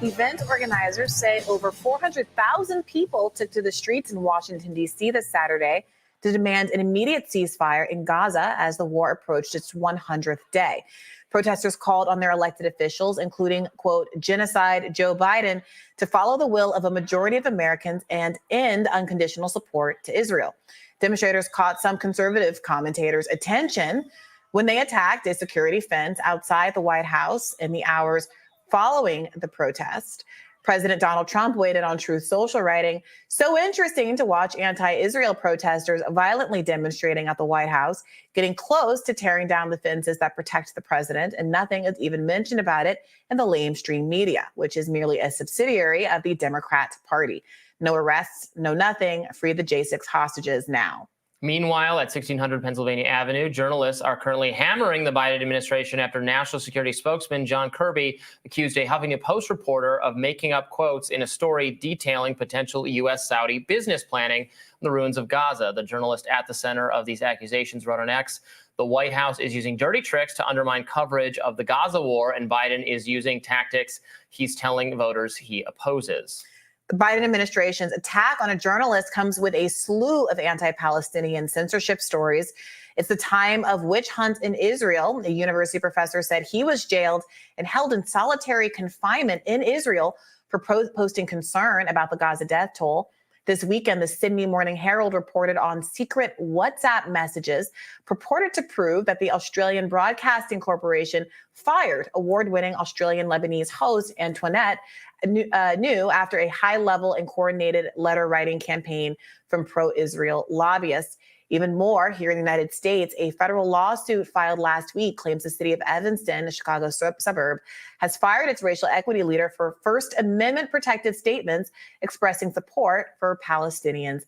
Event organizers say over 400,000 people took to the streets in Washington, D.C. this Saturday to demand an immediate ceasefire in Gaza as the war approached its 100th day. Protesters called on their elected officials, including, quote, genocide Joe Biden, to follow the will of a majority of Americans and end unconditional support to Israel. Demonstrators caught some conservative commentators' attention when they attacked a security fence outside the White House in the hours following the protest. President Donald Trump weighed in on Truth Social, writing, "So interesting to watch anti-Israel protesters violently demonstrating at the White House, getting close to tearing down the fences that protect the president, and nothing is even mentioned about it in the mainstream media, which is merely a subsidiary of the Democrat Party. No arrests, no nothing. Free the J6 hostages now." Meanwhile, at 1600 Pennsylvania Avenue, journalists are currently hammering the Biden administration after National Security spokesman John Kirby accused a Huffington Post reporter of making up quotes in a story detailing potential U.S.-Saudi business planning on the ruins of Gaza. The journalist at the center of these accusations wrote on X, "The White House is using dirty tricks to undermine coverage of the Gaza war, and Biden is using tactics he's telling voters he opposes." The Biden administration's attack on a journalist comes with a slew of anti-Palestinian censorship stories. It's the time of witch hunt in Israel. A university professor said he was jailed and held in solitary confinement in Israel for posting concern about the Gaza death toll. This weekend, the Sydney Morning Herald reported on secret WhatsApp messages purported to prove that the Australian Broadcasting Corporation fired award-winning Australian Lebanese host Antoinette New after a high-level and coordinated letter-writing campaign from pro-Israel lobbyists. Even more, here in the United States, a federal lawsuit filed last week claims the city of Evanston, a Chicago suburb, has fired its racial equity leader for First Amendment protected statements expressing support for Palestinians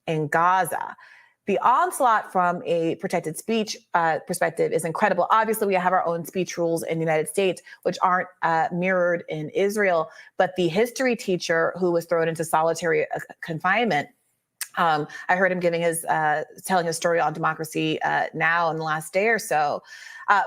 in Gaza. The onslaught from a protected speech perspective is incredible. Obviously, we have our own speech rules in the United States, which aren't mirrored in Israel. But the history teacher who was thrown into solitary confinement, I heard him giving telling his story on Democracy Now! In the last day or so,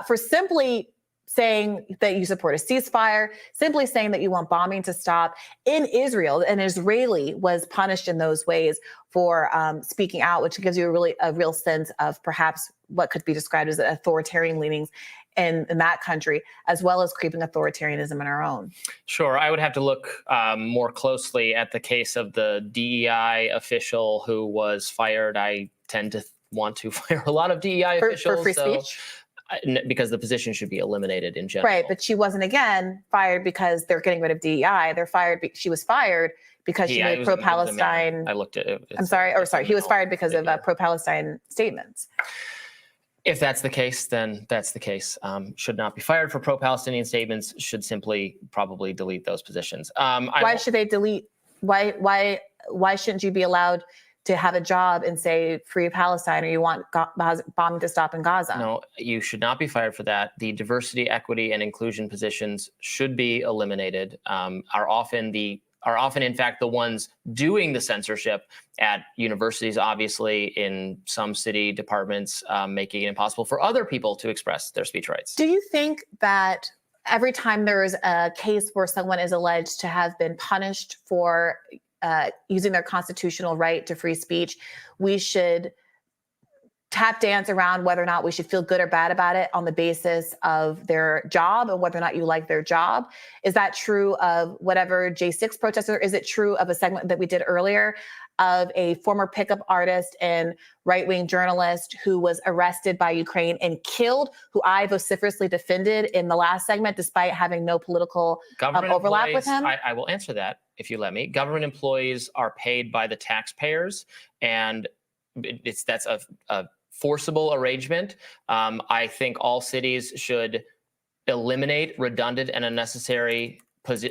for simply saying that you support a ceasefire, simply saying that you want bombing to stop in Israel. An Israeli was punished in those ways for speaking out, which gives you a real sense of perhaps what could be described as authoritarian leanings in that country, as well as creeping authoritarianism in our own. Sure. I would have to look more closely at the case of the DEI official who was fired. I tend to want to fire a lot of DEI officials. For free speech? Because the position should be eliminated in general. Right, but she wasn't, again, fired because they're getting rid of DEI. She was fired because she made pro-Palestine. I looked at it. He was fired because of pro-Palestine statements. If that's the case, then that's the case. Should not be fired for pro-Palestinian statements. Should simply probably delete those positions. Why should they delete? Why shouldn't you be allowed to have a job and say free Palestine, or you want bombing to stop in Gaza? No, you should not be fired for that. The diversity, equity, and inclusion positions should be eliminated. Are often, in fact, the ones doing the censorship at universities, obviously, in some city departments, making it impossible for other people to express their speech rights. Do you think that every time there is a case where someone is alleged to have been punished for using their constitutional right to free speech, we should tap dance around whether or not we should feel good or bad about it on the basis of their job and whether or not you like their job? Is that true of whatever J6 protester? Is it true of a segment that we did earlier of a former pickup artist and right-wing journalist who was arrested by Ukraine and killed, who I vociferously defended in the last segment, despite having no political overlap with him? I will answer that if you let me. Government employees are paid by the taxpayers, and that's a forcible arrangement. I think all cities should eliminate redundant and unnecessary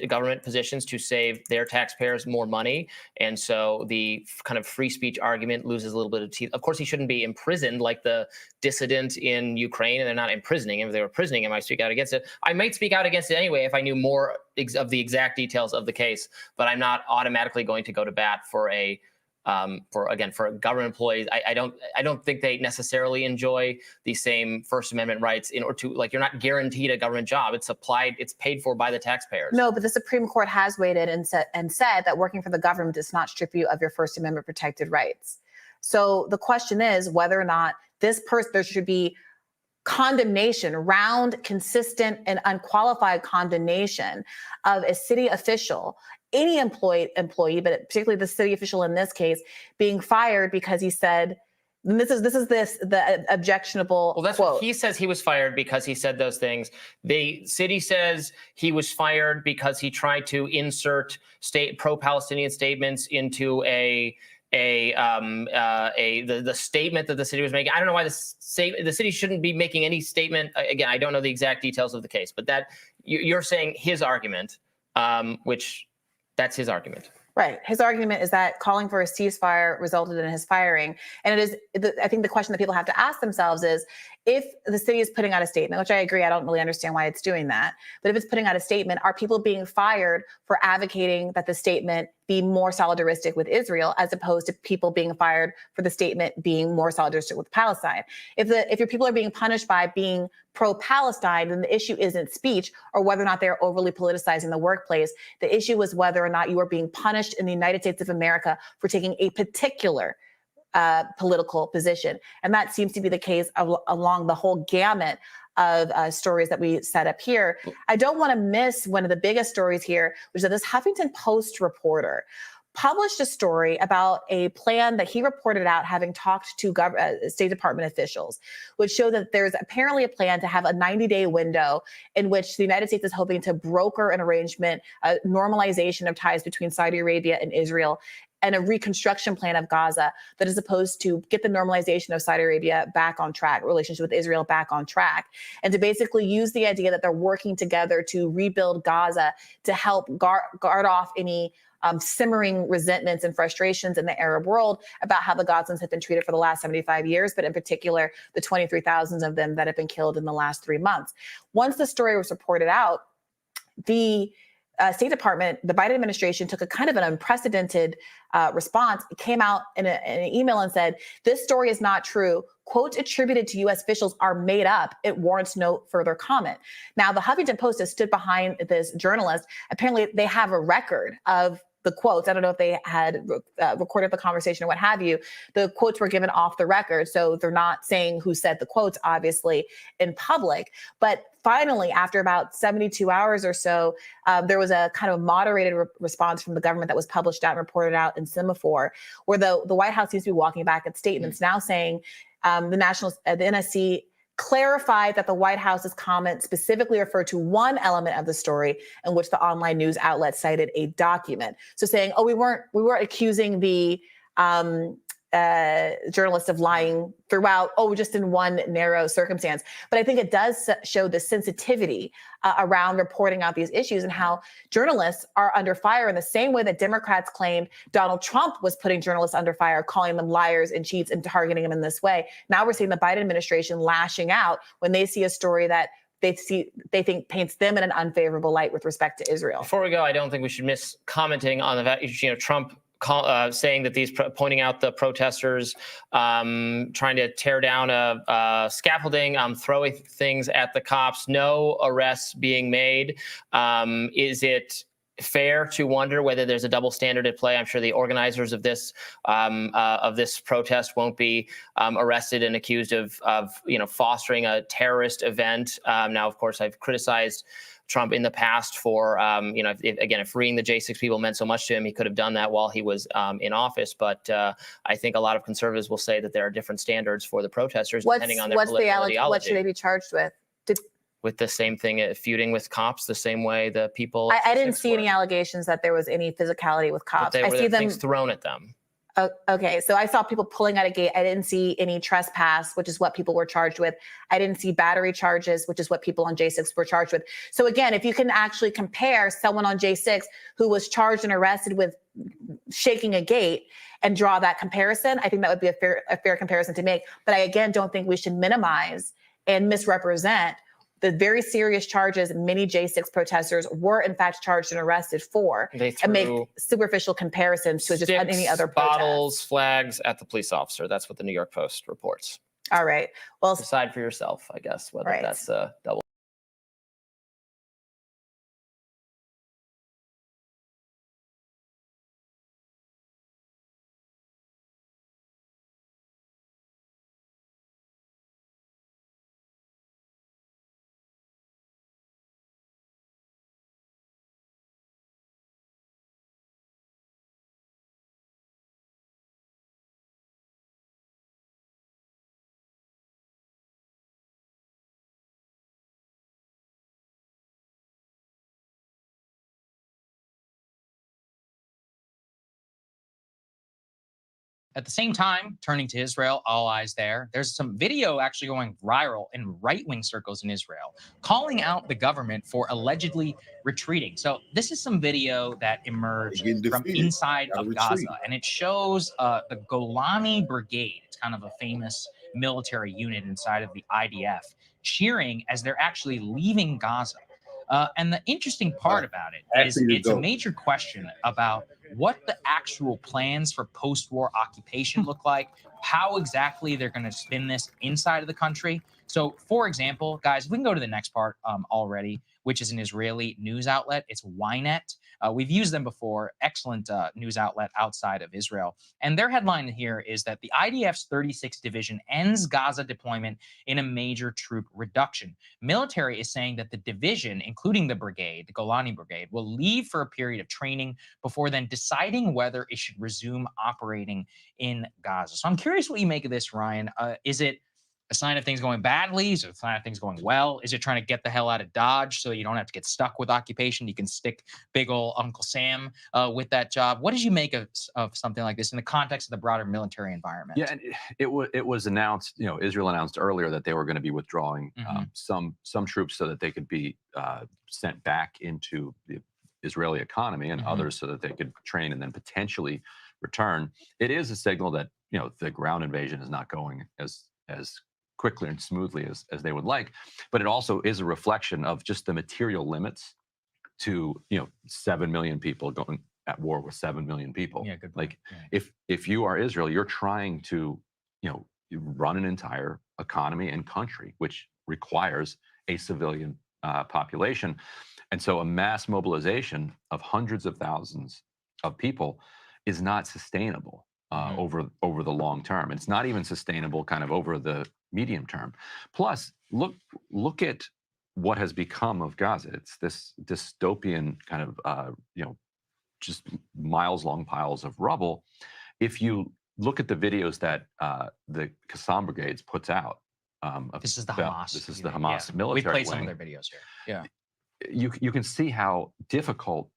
government positions to save their taxpayers more money. And so the kind of free speech argument loses a little bit of teeth. Of course, he shouldn't be imprisoned like the dissident in Ukraine, and they're not imprisoning him. If they were imprisoning him, I speak out against it. I might speak out against it anyway if I knew more of the exact details of the case, but I'm not automatically going to go to bat for government employees. I don't think they necessarily enjoy the same First Amendment rights in order to, like, you're not guaranteed a government job. It's paid for by the taxpayers. No, but the Supreme Court has weighed in and said that working for the government does not strip you of your First Amendment protected rights. So the question is whether or not there should be condemnation, round, consistent, and unqualified condemnation of a city official, any employee, but particularly the city official in this case, being fired because he said, and the objectionable Well, that's quote. What he says. He was fired because he said those things. The city says he was fired because he tried to insert pro-Palestinian statements into the statement that the city was making. I don't know why the city shouldn't be making any statement. Again, I don't know the exact details of the case, but that you're saying his argument, which that's his argument. Right. His argument is that calling for a ceasefire resulted in his firing. And it is, I think the question that people have to ask themselves is, if the city is putting out a statement, which I agree, I don't really understand why it's doing that, but if it's putting out a statement, are people being fired for advocating that the statement be more solidaristic with Israel, as opposed to people being fired for the statement being more solidaristic with Palestine? If your people are being punished by being pro-Palestine, then the issue isn't speech or whether or not they're overly politicizing the workplace. The issue is whether or not you are being punished in the United States of America for taking a particular political position. And that seems to be the case along the whole gamut of stories that we set up here. I don't want to miss one of the biggest stories here, which is that this Huffington Post reporter published a story about a plan that he reported out having talked to State Department officials, which showed that there's apparently a plan to have a 90-day window in which the United States is hoping to broker an arrangement, a normalization of ties between Saudi Arabia and Israel, and a reconstruction plan of Gaza that is supposed to get the normalization of Saudi Arabia back on track, relationship with Israel back on track, and to basically use the idea that they're working together to rebuild Gaza to help guard off any simmering resentments and frustrations in the Arab world about how the Gazans have been treated for the last 75 years, but in particular, the 23,000 of them that have been killed in the last 3 months. Once the story was reported out, the State Department, the Biden administration took a kind of an unprecedented response. It came out in an email and said, this story is not true. Quotes attributed to U.S. officials are made up. It warrants no further comment. Now, the Huffington Post has stood behind this journalist. Apparently, they have a record of the quotes. I don't know if they had recorded the conversation or what have you. The quotes were given off the record, so they're not saying who said the quotes, obviously, in public. But finally, after about 72 hours or so, there was a kind of moderated response from the government that was published out and reported out in Semaphore, where the White House seems to be walking back its statements now saying the NSC clarified that the White House's comment specifically referred to one element of the story in which the online news outlet cited a document. So saying, oh, we weren't accusing the journalists of lying throughout, just in one narrow circumstance. But I think it does show the sensitivity around reporting out these issues and how journalists are under fire in the same way that Democrats claimed Donald Trump was putting journalists under fire, calling them liars and cheats and targeting them in this way. Now we're seeing the Biden administration lashing out when they see a story that they think paints them in an unfavorable light with respect to Israel. Before we go, I don't think we should miss commenting on the fact, Trump saying that pointing out the protesters trying to tear down a scaffolding, throwing things at the cops, no arrests being made. Is it fair to wonder whether there's a double standard at play? I'm sure the organizers of this protest won't be arrested and accused of fostering a terrorist event. Now, of course, I've criticized Trump in the past for, if freeing the J6 people meant so much to him, he could have done that while he was in office. But I think a lot of conservatives will say that there are different standards for the protesters depending on their political ideology. What should they be charged with? With the same thing, feuding with cops, the same way the people. I didn't see any allegations that there was any physicality with cops. I see things thrown at them. Oh, okay, so I saw people pulling out a gate. I didn't see any trespass, which is what people were charged with. I didn't see battery charges, which is what people on J6 were charged with. So again, if you can actually compare someone on J6 who was charged and arrested with shaking a gate and draw that comparison, I think that would be a fair comparison to make. But I, again, don't think we should minimize and misrepresent the very serious charges many J6 protesters were in fact charged and arrested for, and make superficial comparisons to just any other protest. Bottles, flags at the police officer. That's what the New York Post reports. All right. Well, decide for yourself, I guess, whether that's a double. At the same time, turning to Israel, all eyes there, there's some video actually going viral in right-wing circles in Israel, calling out the government for allegedly retreating. So this is some video that emerged from inside of Gaza, and it shows the Golani Brigade. It's kind of a famous military unit inside of the IDF, cheering as they're actually leaving Gaza. And the interesting part about it is it's a major question about what the actual plans for post-war occupation look like, how exactly they're going to spin this inside of the country. So, for example, guys, we can go to the next part already, which is an Israeli news outlet. It's Ynet. We've used them before. Excellent news outlet outside of Israel. And their headline here is that the IDF's 36th Division ends Gaza deployment in a major troop reduction. Military is saying that the division, including the brigade, the Golani Brigade, will leave for a period of training before then deciding whether it should resume operating in Gaza. So I'm curious what you make of this, Ryan. Is it a sign of things going badly? Is it a sign of things going well? Is it trying to get the hell out of Dodge so you don't have to get stuck with occupation? You can stick big old Uncle Sam with that job. What did you make of something like this in the context of the broader military environment? Yeah, and it was announced, Israel announced earlier that they were going to be withdrawing some troops so that they could be sent back into the Israeli economy, and others so that they could train and then potentially return. It is a signal that, the ground invasion is not going as quickly and smoothly as they would like, but it also is a reflection of just the material limits to 7 million people going at war with 7 million people. Yeah, good point. Like if you are Israel, you're trying to run an entire economy and country, which requires a civilian population, and so a mass mobilization of hundreds of thousands of people is not sustainable over the long term. It's not even sustainable kind of over the medium term. Plus, look at what has become of Gaza. It's this dystopian kind of just miles-long piles of rubble. If you look at the videos that the Qassam Brigades puts out, this is the Hamas. This is the Hamas military We played wing. some of their videos here. Yeah. You can see how difficult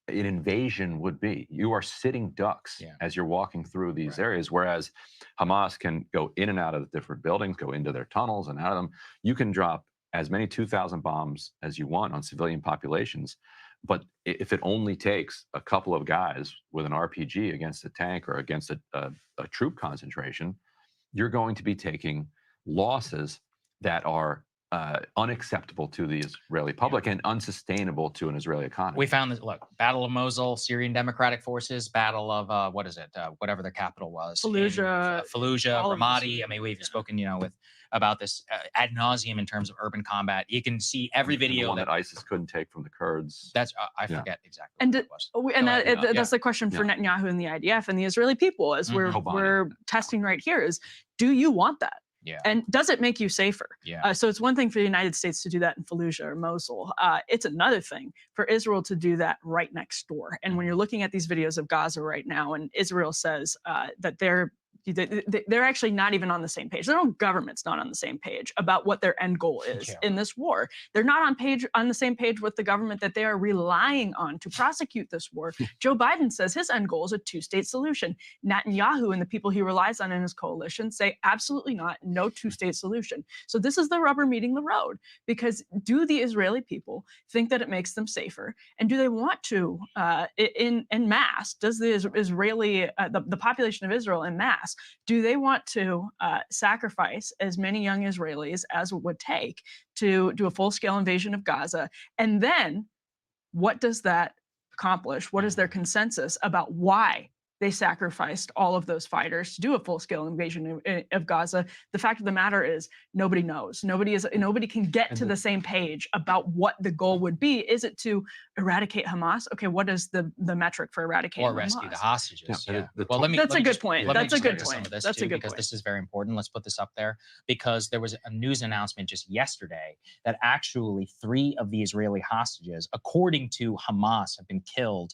an invasion would be. You are sitting ducks as you're walking through these areas, whereas Hamas can go in and out of the different buildings, go into their tunnels and out of them. You can drop as many 2,000 bombs as you want on civilian populations, but if it only takes a couple of guys with an RPG against a tank or against a troop concentration, you're going to be taking losses that are unacceptable to the Israeli public and unsustainable to an Israeli economy. We found this, look, Battle of Mosul, Syrian Democratic Forces, Battle of, whatever their capital was. Fallujah. Fallujah, Ramadi. I mean, we've spoken, about this ad nauseum in terms of urban combat. You can see every video. The one that ISIS couldn't take from the Kurds. That's, I forget exactly. And that's the question for Netanyahu and the IDF and the Israeli people, as we're testing right here, is do you want that? Yeah. And does it make you safer? Yeah. So it's one thing for the United States to do that in Fallujah or Mosul. It's another thing for Israel to do that right next door. And when you're looking at these videos of Gaza right now, and Israel says that they're actually not even on the same page. Their own government's not on the same page about what their end goal is in this war. They're not on the same page with the government that they are relying on to prosecute this war. Joe Biden says his end goal is a two-state solution. Netanyahu and the people he relies on in his coalition say absolutely not, no two-state solution. So this is the rubber meeting the road, because do the Israeli people think that it makes them safer? And do they want to, in mass, does the Israeli, the population of Israel in mass, do they want to sacrifice as many young Israelis as it would take to do a full-scale invasion of Gaza? And then what does that accomplish? What is their consensus about why they sacrificed all of those fighters to do a full-scale invasion of Gaza? The fact of the matter is nobody knows. Nobody can get to the same page about what the goal would be. Is it to eradicate Hamas? Okay, what is the metric for eradicating Hamas? Or rescue the hostages. Yeah. Well, that's a good point. That's a good point. That's a good point. This is very important. Let's put this up there, because there was a news announcement just yesterday that actually 3 of the Israeli hostages, according to Hamas, have been killed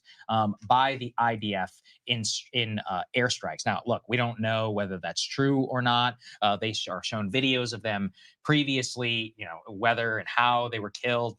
by the IDF in airstrikes. Now, look, we don't know whether that's true or not. They are shown videos of them previously. Whether and how they were killed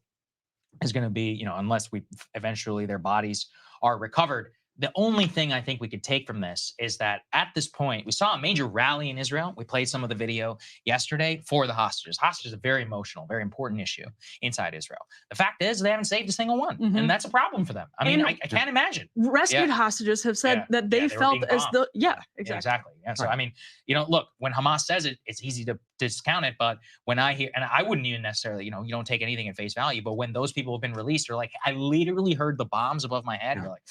is going to be, unless eventually their bodies are recovered. the only thing I think we could take from this is that at this point, we saw a major rally in Israel. We played some of the video yesterday for the hostages. Hostages are very emotional, very important issue inside Israel. The fact is they haven't saved a single one, and that's a problem for them. I mean, I can't imagine. Rescued hostages have said that they felt as though, exactly. Yeah, so I mean, you know, look, when Hamas says it, it's easy to discount it, but when I hear, and I wouldn't even necessarily, you know, you don't take anything at face value, but when those people have been released, or like, I literally heard the bombs above my head, you're like,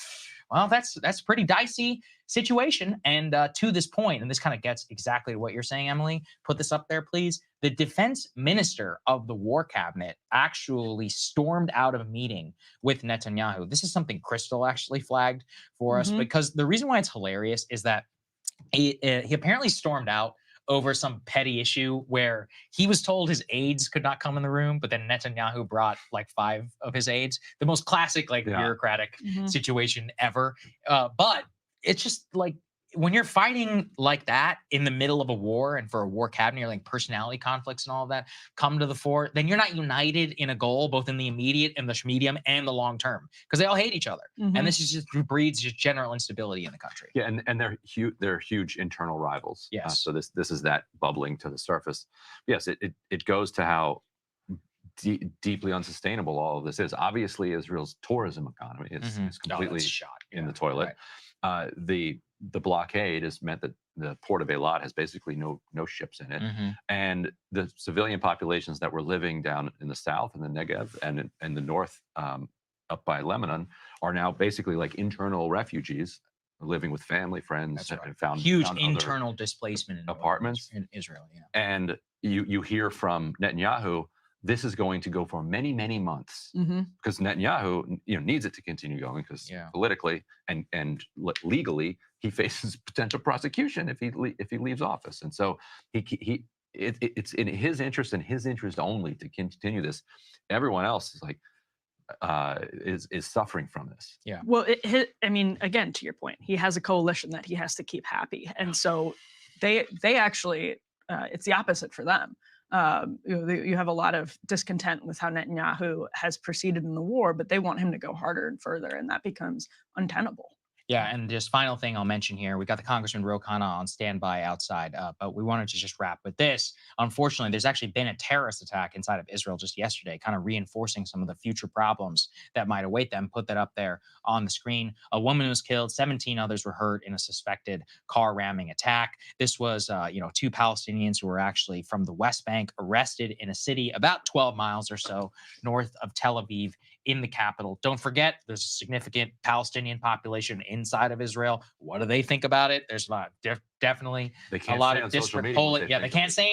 well, that's a pretty dicey situation. And to this point, and this kind of gets exactly to what you're saying, Emily, put this up there, please. The defense minister of the war cabinet actually stormed out of a meeting with Netanyahu. This is something Crystal actually flagged for us, because the reason why it's hilarious is that he apparently stormed out over some petty issue where he was told his aides could not come in the room, but then Netanyahu brought like 5 of his aides. The most classic, like, bureaucratic situation ever. But it's just like, when you're fighting like that in the middle of a war, and for a war cabinet, you're like personality conflicts and all of that come to the fore, then you're not united in a goal, both in the immediate and the medium and the long term, because they all hate each other. And this is just breeds just general instability in the country. Yeah, and they're huge internal rivals. Yes. So this is that bubbling to the surface. Yes, it goes to how deeply unsustainable all of this is. Obviously, Israel's tourism economy is completely in the toilet. The blockade has meant that the port of Eilat has basically no ships in it, and the civilian populations that were living down in the south and the Negev and in the north, up by Lebanon, are now basically like internal refugees living with family, friends, and found huge found internal displacement in apartments in Israel. Yeah. And you hear from Netanyahu, this is going to go for many, many months, because Netanyahu, needs it to continue going, because politically and legally he faces potential prosecution if he leaves office, and so it's in his interest and his interest only to continue this. Everyone else is like is suffering from this. Yeah. Well, I mean, again, to your point, he has a coalition that he has to keep happy, and so they actually it's the opposite for them. You have a lot of discontent with how Netanyahu has proceeded in the war, but they want him to go harder and further, and that becomes untenable. Yeah, and just final thing I'll mention here, we got the Congressman Ro Khanna on standby outside, but we wanted to just wrap with this. Unfortunately, there's actually been a terrorist attack inside of Israel just yesterday, kind of reinforcing some of the future problems that might await them. Put that up there on the screen. A woman was killed, 17 others were hurt in a suspected car ramming attack. This was, 2 Palestinians who were actually from the West Bank arrested in a city about 12 miles or so north of Tel Aviv, in the capital. Don't forget, there's a significant Palestinian population inside of Israel. What do they think about it? There's definitely a lot of disparate polling. Yeah, they can't say